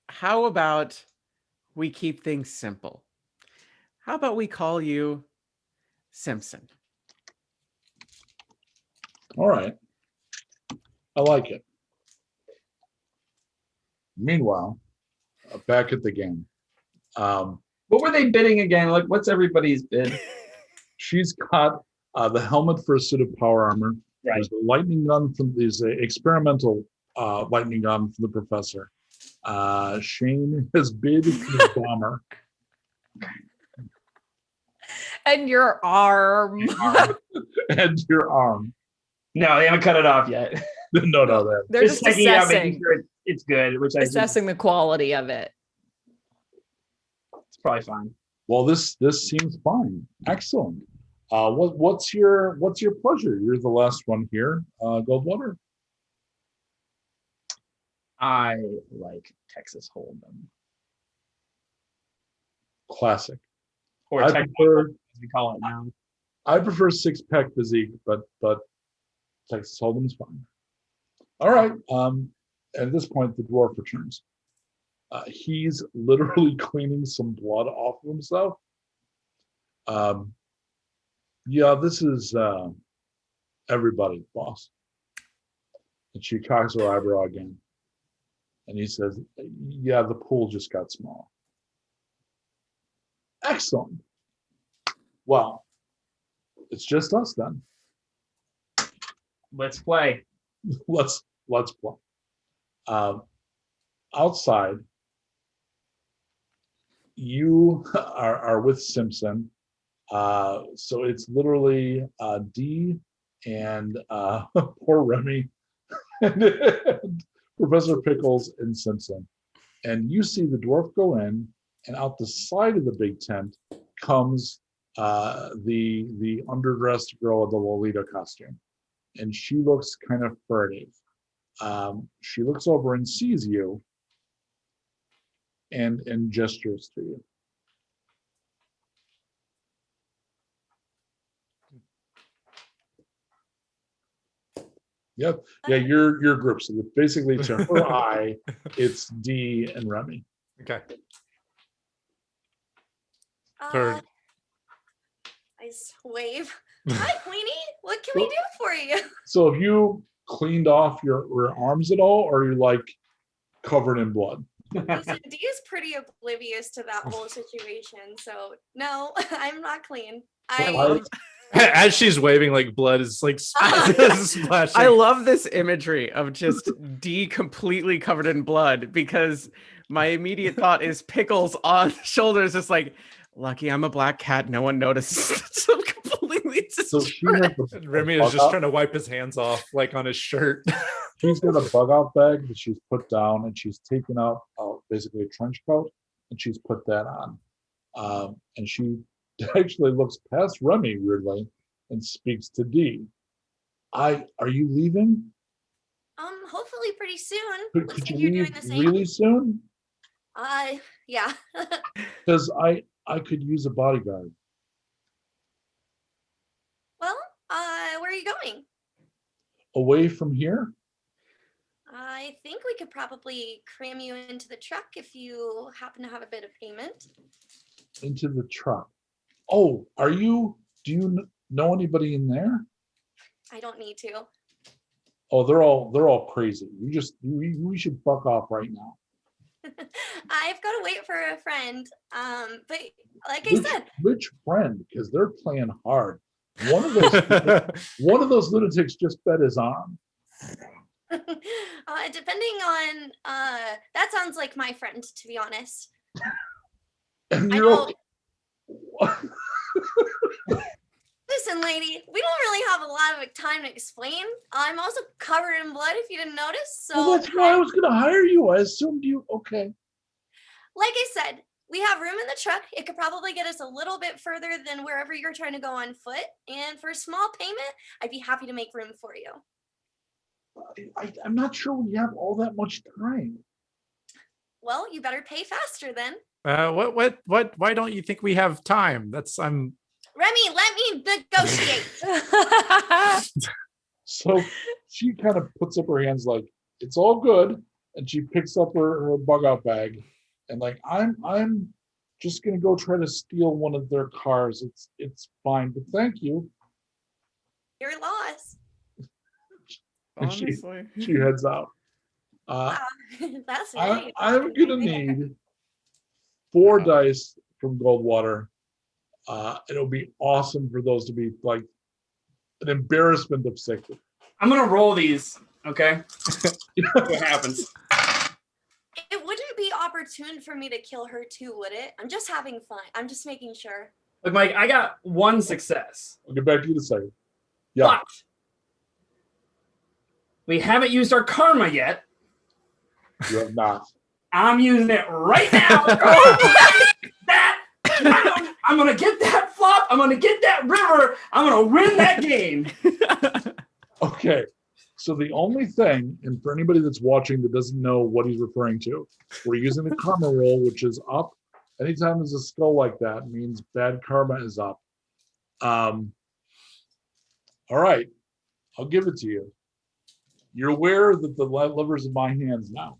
How about we keep things simple? How about we call you Simpson? All right. I like it. Meanwhile, back at the game. What were they bidding again? Like, what's everybody's bid? She's got the helmet for a suit of power armor. Right. There's a lightning gun from these experimental lightning gun from the professor. Shane has bid for the bomber. And your arm. And your arm. No, they haven't cut it off yet. No, that. They're just checking it out, assessing, making sure it's good, which assessing the quality of it. it's probably fine. Well, this seems fine. Excellent. What's your pleasure? You're the last one here, Goldwater. I like Texas Hold'em. Classic. Or I Texas prefer Hold'em, as we call it now. I prefer six-pack physique, but Texas Hold'em's fine. All right. At this point, the dwarf returns. He's literally cleaning some blood off of himself. Yeah, this is everybody, boss. And she cocks her eyebrow again. And he says, yeah, the pool just got small. Excellent. Well, it's just us then. Let's play. Let's play. Outside, you are with Simpson. So it's literally D and poor Remy and Professor Pickles and Simpson. And you see the dwarf go in, and out the side of the big tent comes the underdressed girl in the Lolita costume. And she looks kind of furtive. She looks over and sees you and gestures to you. Yep. Yeah, your group. So basically to her eye, it's D and Remy. Okay. I wave. Hi, Queenie. What can we do for you? So have you cleaned off your arms at all, or are you like covered in blood? Listen, D is pretty oblivious to that whole situation. So no, I'm not clean. As she's waving, like blood is like splashing. I love this imagery of just D completely covered in blood, because my immediate thought is Pickles on the shoulders, just like, lucky I'm a black cat, no one notices. So completely So she has Remy is just trying to wipe his hands off, like on his shirt. She's got a bug out bag that she's put down, and she's taken out basically a trench coat, and she's put that on. And she actually looks past Remy weirdly and speaks to D. Are you leaving? Hopefully pretty soon. Could Looks you like you're leave doing the same. really soon? Yeah. Because I could use a bodyguard. Well, where are you going? Away from here? I think we could probably cram you into the truck if you happen to have a bit of payment. Into the truck. Oh, do you know anybody in there? I don't need to. Oh, they're all crazy. We should fuck off right now. I've got to wait for a friend. But like I said, which friend? Because they're playing hard. One of those lunatics just bet his arm. depending on that sounds like my friend, to be honest. And I you're know. okay. Listen, lady, we don't really have a lot of time to explain. I'm also covered in blood, if you didn't notice. So Well, that's why I was going to hire you. I assumed you. Okay. like I said, we have room in the truck. It could probably get us a little bit further than wherever you're trying to go on foot. And for a small payment, I'd be happy to make room for you. I'm not sure we have all that much time. Well, you better pay faster then. What? Why don't you think we have time? Remy, let me negotiate. So she kind of puts up her hands like, it's all good. And she picks up her bug out bag and like, I'm just going to go try to steal one of their cars. It's fine, but thank you. Your loss. And Honestly. she heads out. That's nice. I'm going to need 4 dice from Goldwater. It'll be awesome for those to be like an embarrassment of 60. I'm gonna roll these, okay? What happens? It wouldn't be opportune for me to kill her too, would it? I'm just having fun. I'm just making sure. Look, Mike, I got 1 success. I'll get back to you in a second. Yeah. But we haven't used our karma yet. You have not. I'm using it right now. I'm gonna get that flop. I'm gonna get that river. I'm gonna win that game. Okay. So the only thing, and for anybody that's watching that doesn't know what he's referring to, we're using the karma roll, which is up. Anytime there's a skull like that, means bad karma is up. All right. I'll give it to you. You're aware that the lever's in my hands now.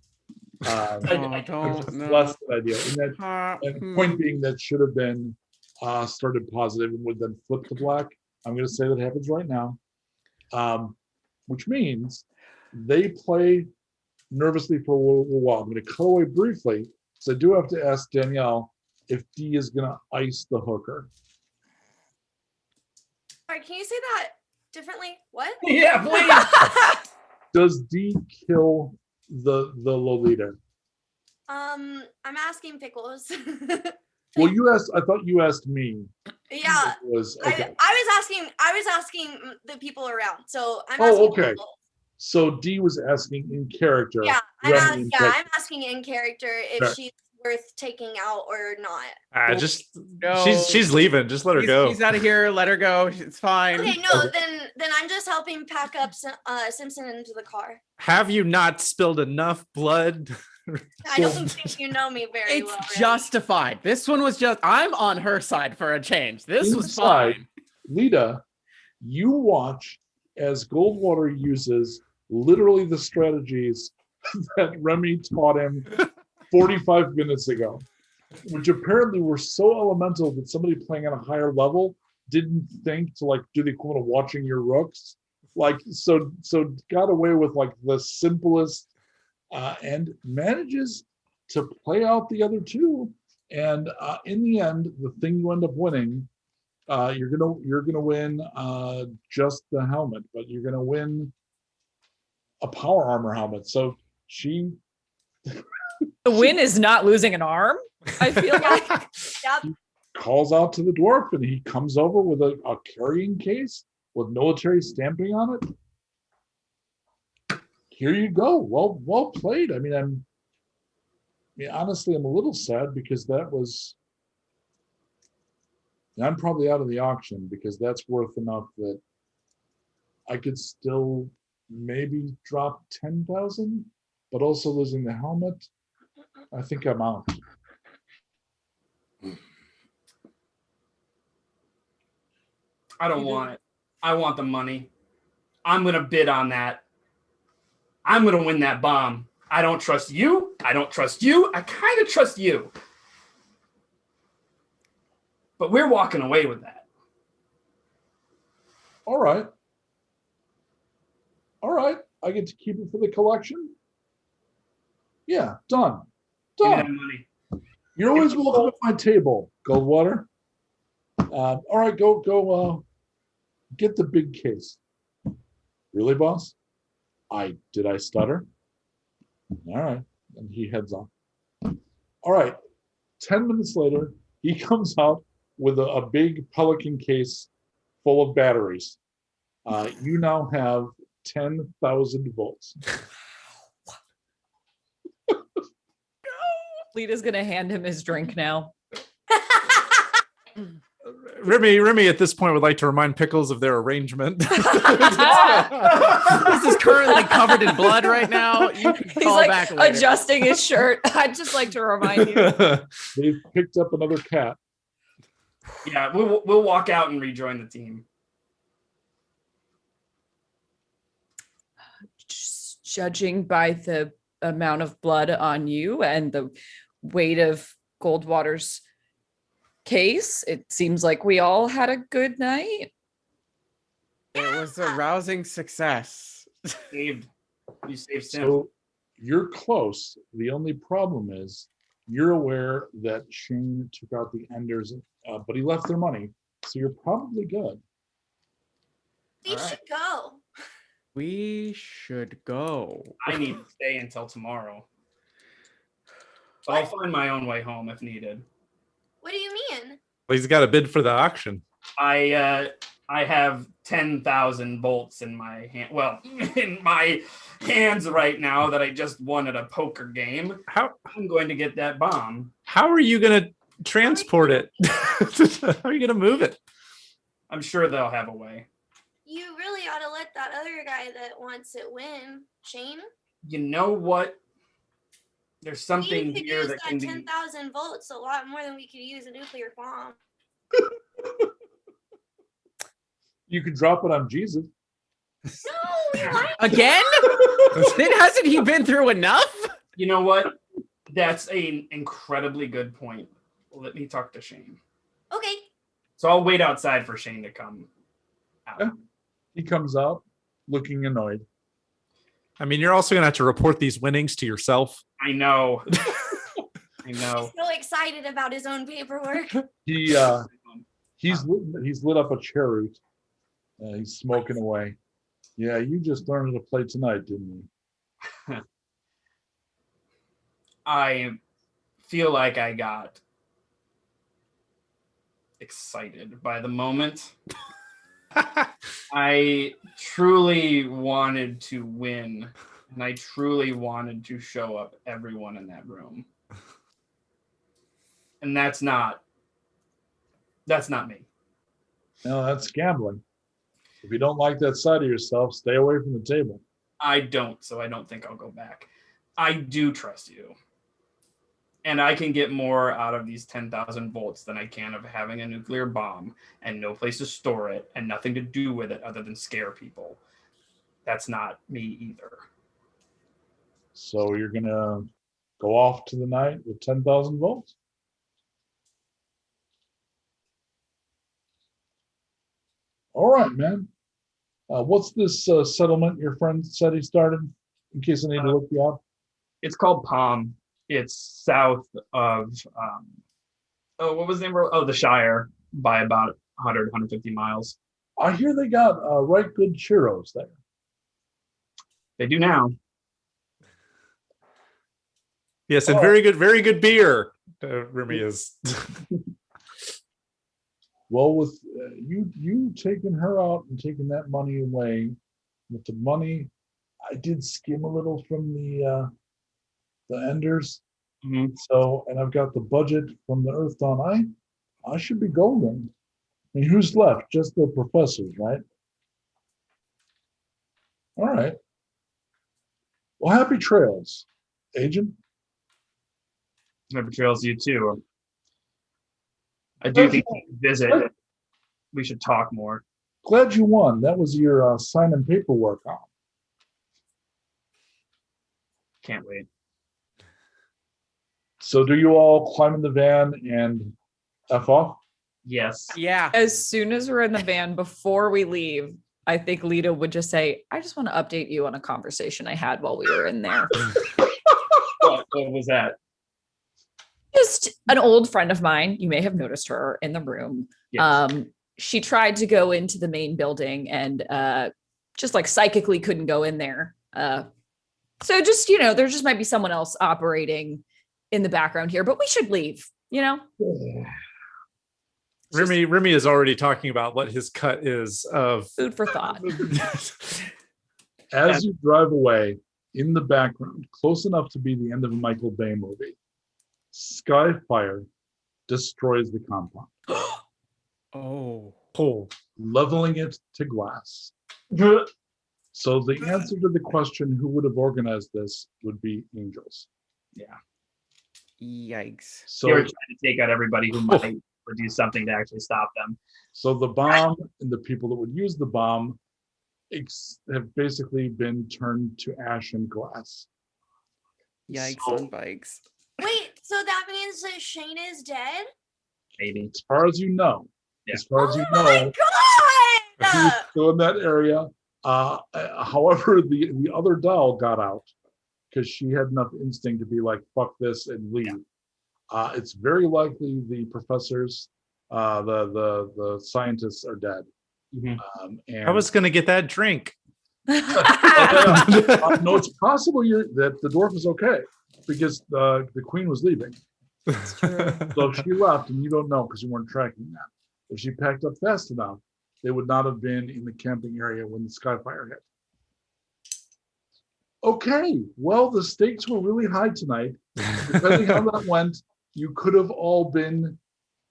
Less than ideal. And point being that should have been started positive and would then flip to black. I'm going to say that happens right now, which means they play nervously for a little while. I'm going to cut away briefly, so I do have to ask Danielle if D is going to ice the hooker. Sorry, can you say that differently? What? Yeah, please. Does D kill the Lolita? I'm asking Pickles. Well, you asked. I thought you asked me. Yeah. Was okay. I was asking the people around. So I'm asking. Oh, okay. People. So D was asking in character. Yeah, Remy I'm asking in character if she's worth taking out or not. She's leaving. Just let her go. She's out of here. Let her go. It's fine. Okay, no, then I'm just helping pack up Simpson into the car. Have you not spilled enough blood? I don't think you know me very well. It's justified. This one was I'm on her side for a change. This was Inside, fine. Lita, you watch as Goldwater uses literally the strategies that Remy taught him 45 minutes ago, which apparently were so elemental that somebody playing on a higher level didn't think to like do the equivalent of watching your rooks. Like, so got away with like the simplest and manages to play out the other two. And in the end, the thing you end up winning, you're gonna win just the helmet, but you're gonna win a power armor helmet. So she The win is not losing an arm. I feel like. Yep. calls out to the dwarf, and he comes over with a carrying case with military stamping on it. Here you go. Well played. I mean, honestly, I'm a little sad because I'm probably out of the auction because that's worth enough that I could still maybe drop 10,000, but also losing the helmet, I think I'm out. I don't want it. I want the money. I'm going to bid on that. I'm going to win that bomb. I don't trust you. I don't trust you. I kind of trust you. But we're walking away with that. All right. I get to keep it for the collection. Yeah, done. Give me that Done. money. You're always welcome at my table, Goldwater. All right, go. Get the big case. Really, boss? Did I stutter? All right, and he heads on. All right, 10 minutes later, he comes out with a big Pelican case full of batteries. You now have 10,000 volts. Lita's gonna hand him his drink now. Remy at this point would like to remind Pickles of their arrangement. This is currently covered in blood right now. You can He's call like back later. adjusting his shirt. I'd just like to remind you. They've picked up another cat. Yeah, we'll walk out and rejoin the team. Just judging by the amount of blood on you and the weight of Goldwater's case, it seems like we all had a good night. It was a rousing success. You saved Sim. So you're close. The only problem is you're aware that Shane took out the Enders, but he left their money. So you're probably good. We All right. should go. We should go. I need to stay until tomorrow. So I'll find my own way home if needed. What do you mean? He's got a bid for the auction. I have 10,000 volts in my hand. Well, in my hands right now that I just won at a poker game. I'm going to get that bomb. How are you going to transport it? How are you going to move it? I'm sure they'll have a way. You really ought to let that other guy that wants it win, Shane. You know what? There's something We could here use that can be. 10,000 volts, a lot more than we could use a nuclear bomb. You could drop it on Jesus. No, we like Again? Then hasn't he been through enough? You know what? That's an incredibly good point. Let me talk to Shane. Okay. So I'll wait outside for Shane to come out. Yeah. He comes out looking annoyed. I mean, you're also going to have to report these winnings to yourself. I know. I know. He's so excited about his own paperwork. He's lit up a cheroot. He's smoking away. Yeah, you just learned to play tonight, didn't you? I feel like I got excited by the moment. I truly wanted to win, and I truly wanted to show up everyone in that room. And that's not me. No, that's gambling. If you don't like that side of yourself, stay away from the table. I don't, so I don't think I'll go back. I do trust you. And I can get more out of these 10,000 volts than I can of having a nuclear bomb and no place to store it and nothing to do with it other than scare people. That's not me either. So you're going to go off to the night with 10,000 volts? All right, man. What's this settlement your friend said he started? In case I need to look you up. It's called Palm. It's south of, what was the name? Oh, the Shire by about 100, 150 miles. I hear they got right good churros there. They do now. Yes, and very good beer. Remy is. Well, with you taking her out and taking that money away, with the money, I did skim a little from the Enders. Mm-hmm. So, and I've got the budget from the Earth Dawn. I should be golden. I mean, who's left? Just the professors, right? All right. Well, happy trails, Agent. Happy trails to you too. I do think we should visit. We should talk more. Glad you won. That was your signing paperwork on. Can't wait. So do you all climb in the van and F off? Yes. Yeah. As soon as we're in the van, before we leave, I think Lita would just say, I just want to update you on a conversation I had while we were in there. What was that? Just an old friend of mine. You may have noticed her in the room. Yes. She tried to go into the main building and just like psychically couldn't go in there. So just, there just might be someone else operating in the background here, but we should leave, Remy is already talking about what his cut is of food for thought. As you drive away, in the background, close enough to be the end of a Michael Bay movie, Skyfire destroys the compound. Oh. Leveling it to glass. So the answer to the question, who would have organized this, would be angels. Yeah. Yikes. So They were trying to take out everybody who might or do something to actually stop them. So the bomb and the people that would use the bomb have basically been turned to ash and glass. Yikes So, on bikes. Wait, so that means that Shane is dead? Maybe. as far as you know, Yeah. as far as you Oh my know, god! he's still in that area. However, the other doll got out because she had enough instinct to be like, fuck this and leave. It's very likely the professors, the scientists are dead. Mm-hmm. And I was going to get that drink. no, it's possible that the dwarf is okay because the queen was leaving. That's true. So if she left and you don't know because you weren't tracking that. If she packed up fast enough, they would not have been in the camping area when the Skyfire hit. Okay, well, the stakes were really high tonight. Depending how that went, you could have all been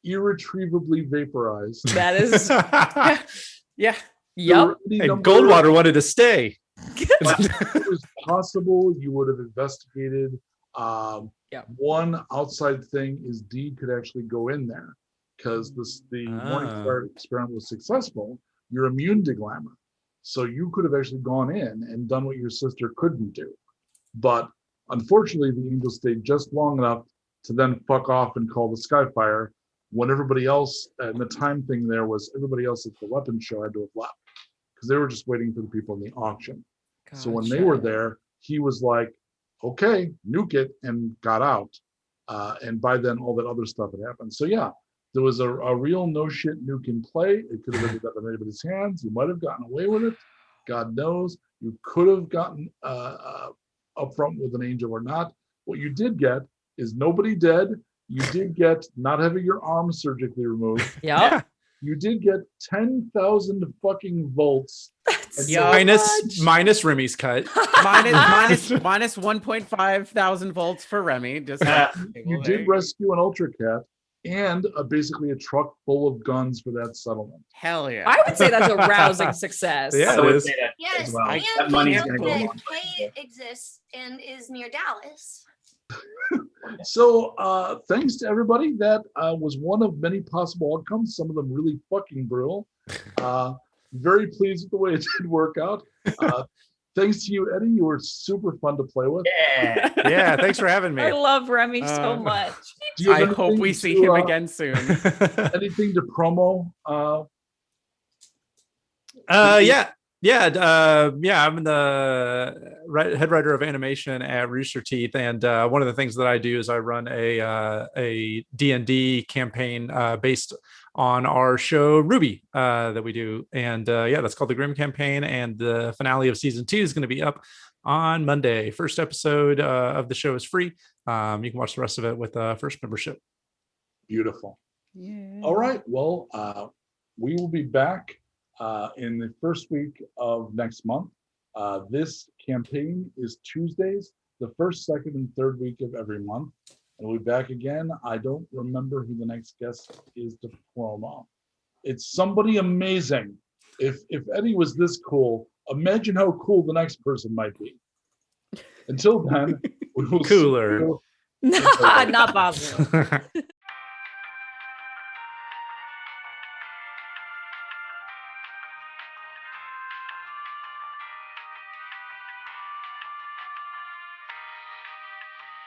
irretrievably vaporized. That is, Yeah. yep. And Goldwater wanted to stay. It was possible you would have investigated. Yeah. One outside thing is D could actually go in there because the Morning Star experiment was successful. You're immune to glamour. So you could have actually gone in and done what your sister couldn't do. But unfortunately, the angels stayed just long enough to then fuck off and call the Skyfire when everybody else, and the time thing there was everybody else at the weapons show had to have left because they were just waiting for the people in the auction. So when they were there, he was like, okay, nuke it, and got out. And by then, all that other stuff had happened. So yeah, there was a real no shit nuke in play. It could have ended up in anybody's hands. You might have gotten away with it. God knows. You could have gotten up front with an angel or not. What you did get is nobody dead. You did get not having your arm surgically removed. Yep. You did get 10,000 fucking volts. Minus Remy's cut. minus 1.5 thousand volts for Remy. Just You did rescue an Ultra Cat and basically a truck full of guns for that settlement. Hell yeah. I would say that's a rousing success. Yeah. I would it is. say that Yes, as well. and That money's we going to know go a that long way. Clay exists and is near Dallas. So thanks to everybody. That was one of many possible outcomes. Some of them really fucking brutal. Very pleased with the way it did work out. Thanks to you, Eddy. You were super fun to play with. Yeah. Yeah, thanks for having me. I love Remy so much. Do you have I hope anything we see to, him again soon. Anything to promo? I'm the head writer of animation at Rooster Teeth, and one of the things that I do is I run a D&D campaign based on our show Ruby that we do, and that's called the Grim Campaign, and the finale of season 2 is going to be up on Monday. First episode of the show is free. You can watch the rest of it with first membership. Beautiful. Yeah. All right. Well, we will be back in the first week of next month. This campaign is Tuesdays, the first, second, and third week of every month. And we'll be back again. I don't remember who the next guest is to promo. It's somebody amazing. If Eddy was this cool, imagine how cool the next person might be. Until then, we will Cooler. Not possible.